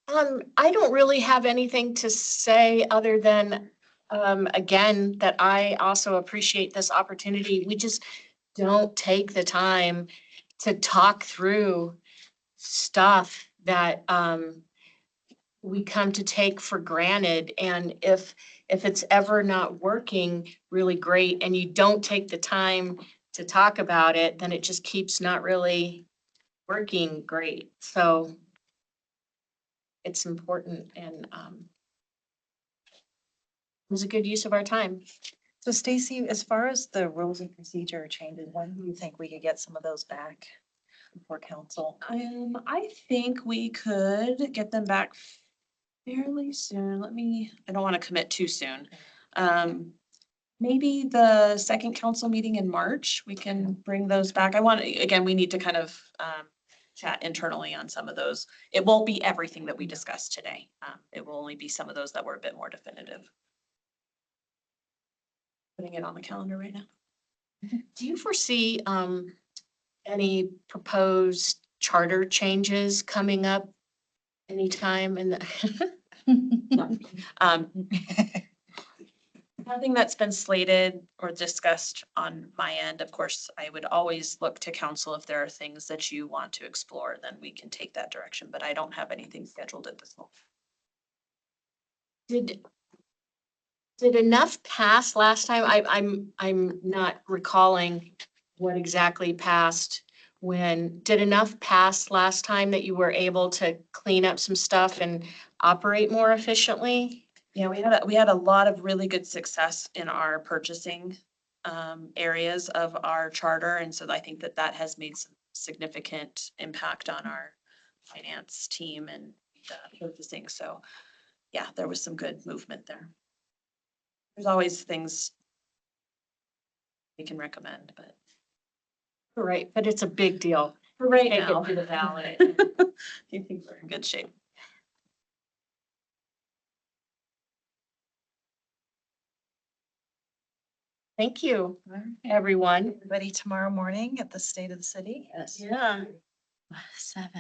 I don't really have anything to say other than, again, that I also appreciate this opportunity. We just don't take the time to talk through stuff that, we come to take for granted. And if it's ever not working really great and you don't take the time to talk about it, then it just keeps not really working great. So it's important and it was a good use of our time. So Stacy, as far as the rules and procedure changes, when do you think we could get some of those back before council? I think we could get them back fairly soon. I don't want to commit too soon. Maybe the second council meeting in March, we can bring those back. Again, we need to kind of chat internally on some of those. It won't be everything that we discussed today. It will only be some of those that were a bit more definitive. Putting it on the calendar right now. Do you foresee any proposed charter changes coming up anytime in the? Nothing that's been slated or discussed on my end. Of course, I would always look to council if there are things that you want to explore, then we can take that direction, but I don't have anything scheduled at this moment. Did enough pass last time? I'm not recalling what exactly passed when. Did enough pass last time that you were able to clean up some stuff and operate more efficiently? Yeah, we had a lot of really good success in our purchasing areas of our charter. And so I think that has made some significant impact on our finance team and purchasing. So yeah, there was some good movement there. There's always things we can recommend, but Right, but it's a big deal. for right Take it now, to the ballot. I think we're in good shape. Thank you, everyone. Everybody tomorrow morning at the State of the City? Yes. Yeah. 7.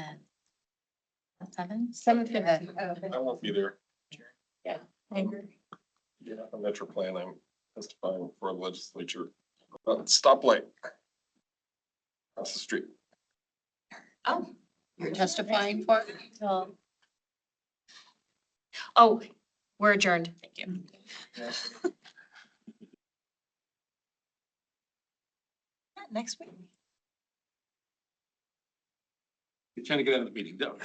7? 7:50. I won't be there. Angry. Yeah, on Metro Plan, I'm testifying for the legislature. Stoplight. Across the street. Oh, you're testifying for? Oh, we're adjourned. Thank you. Next week. You're trying to get out of the meeting, don't.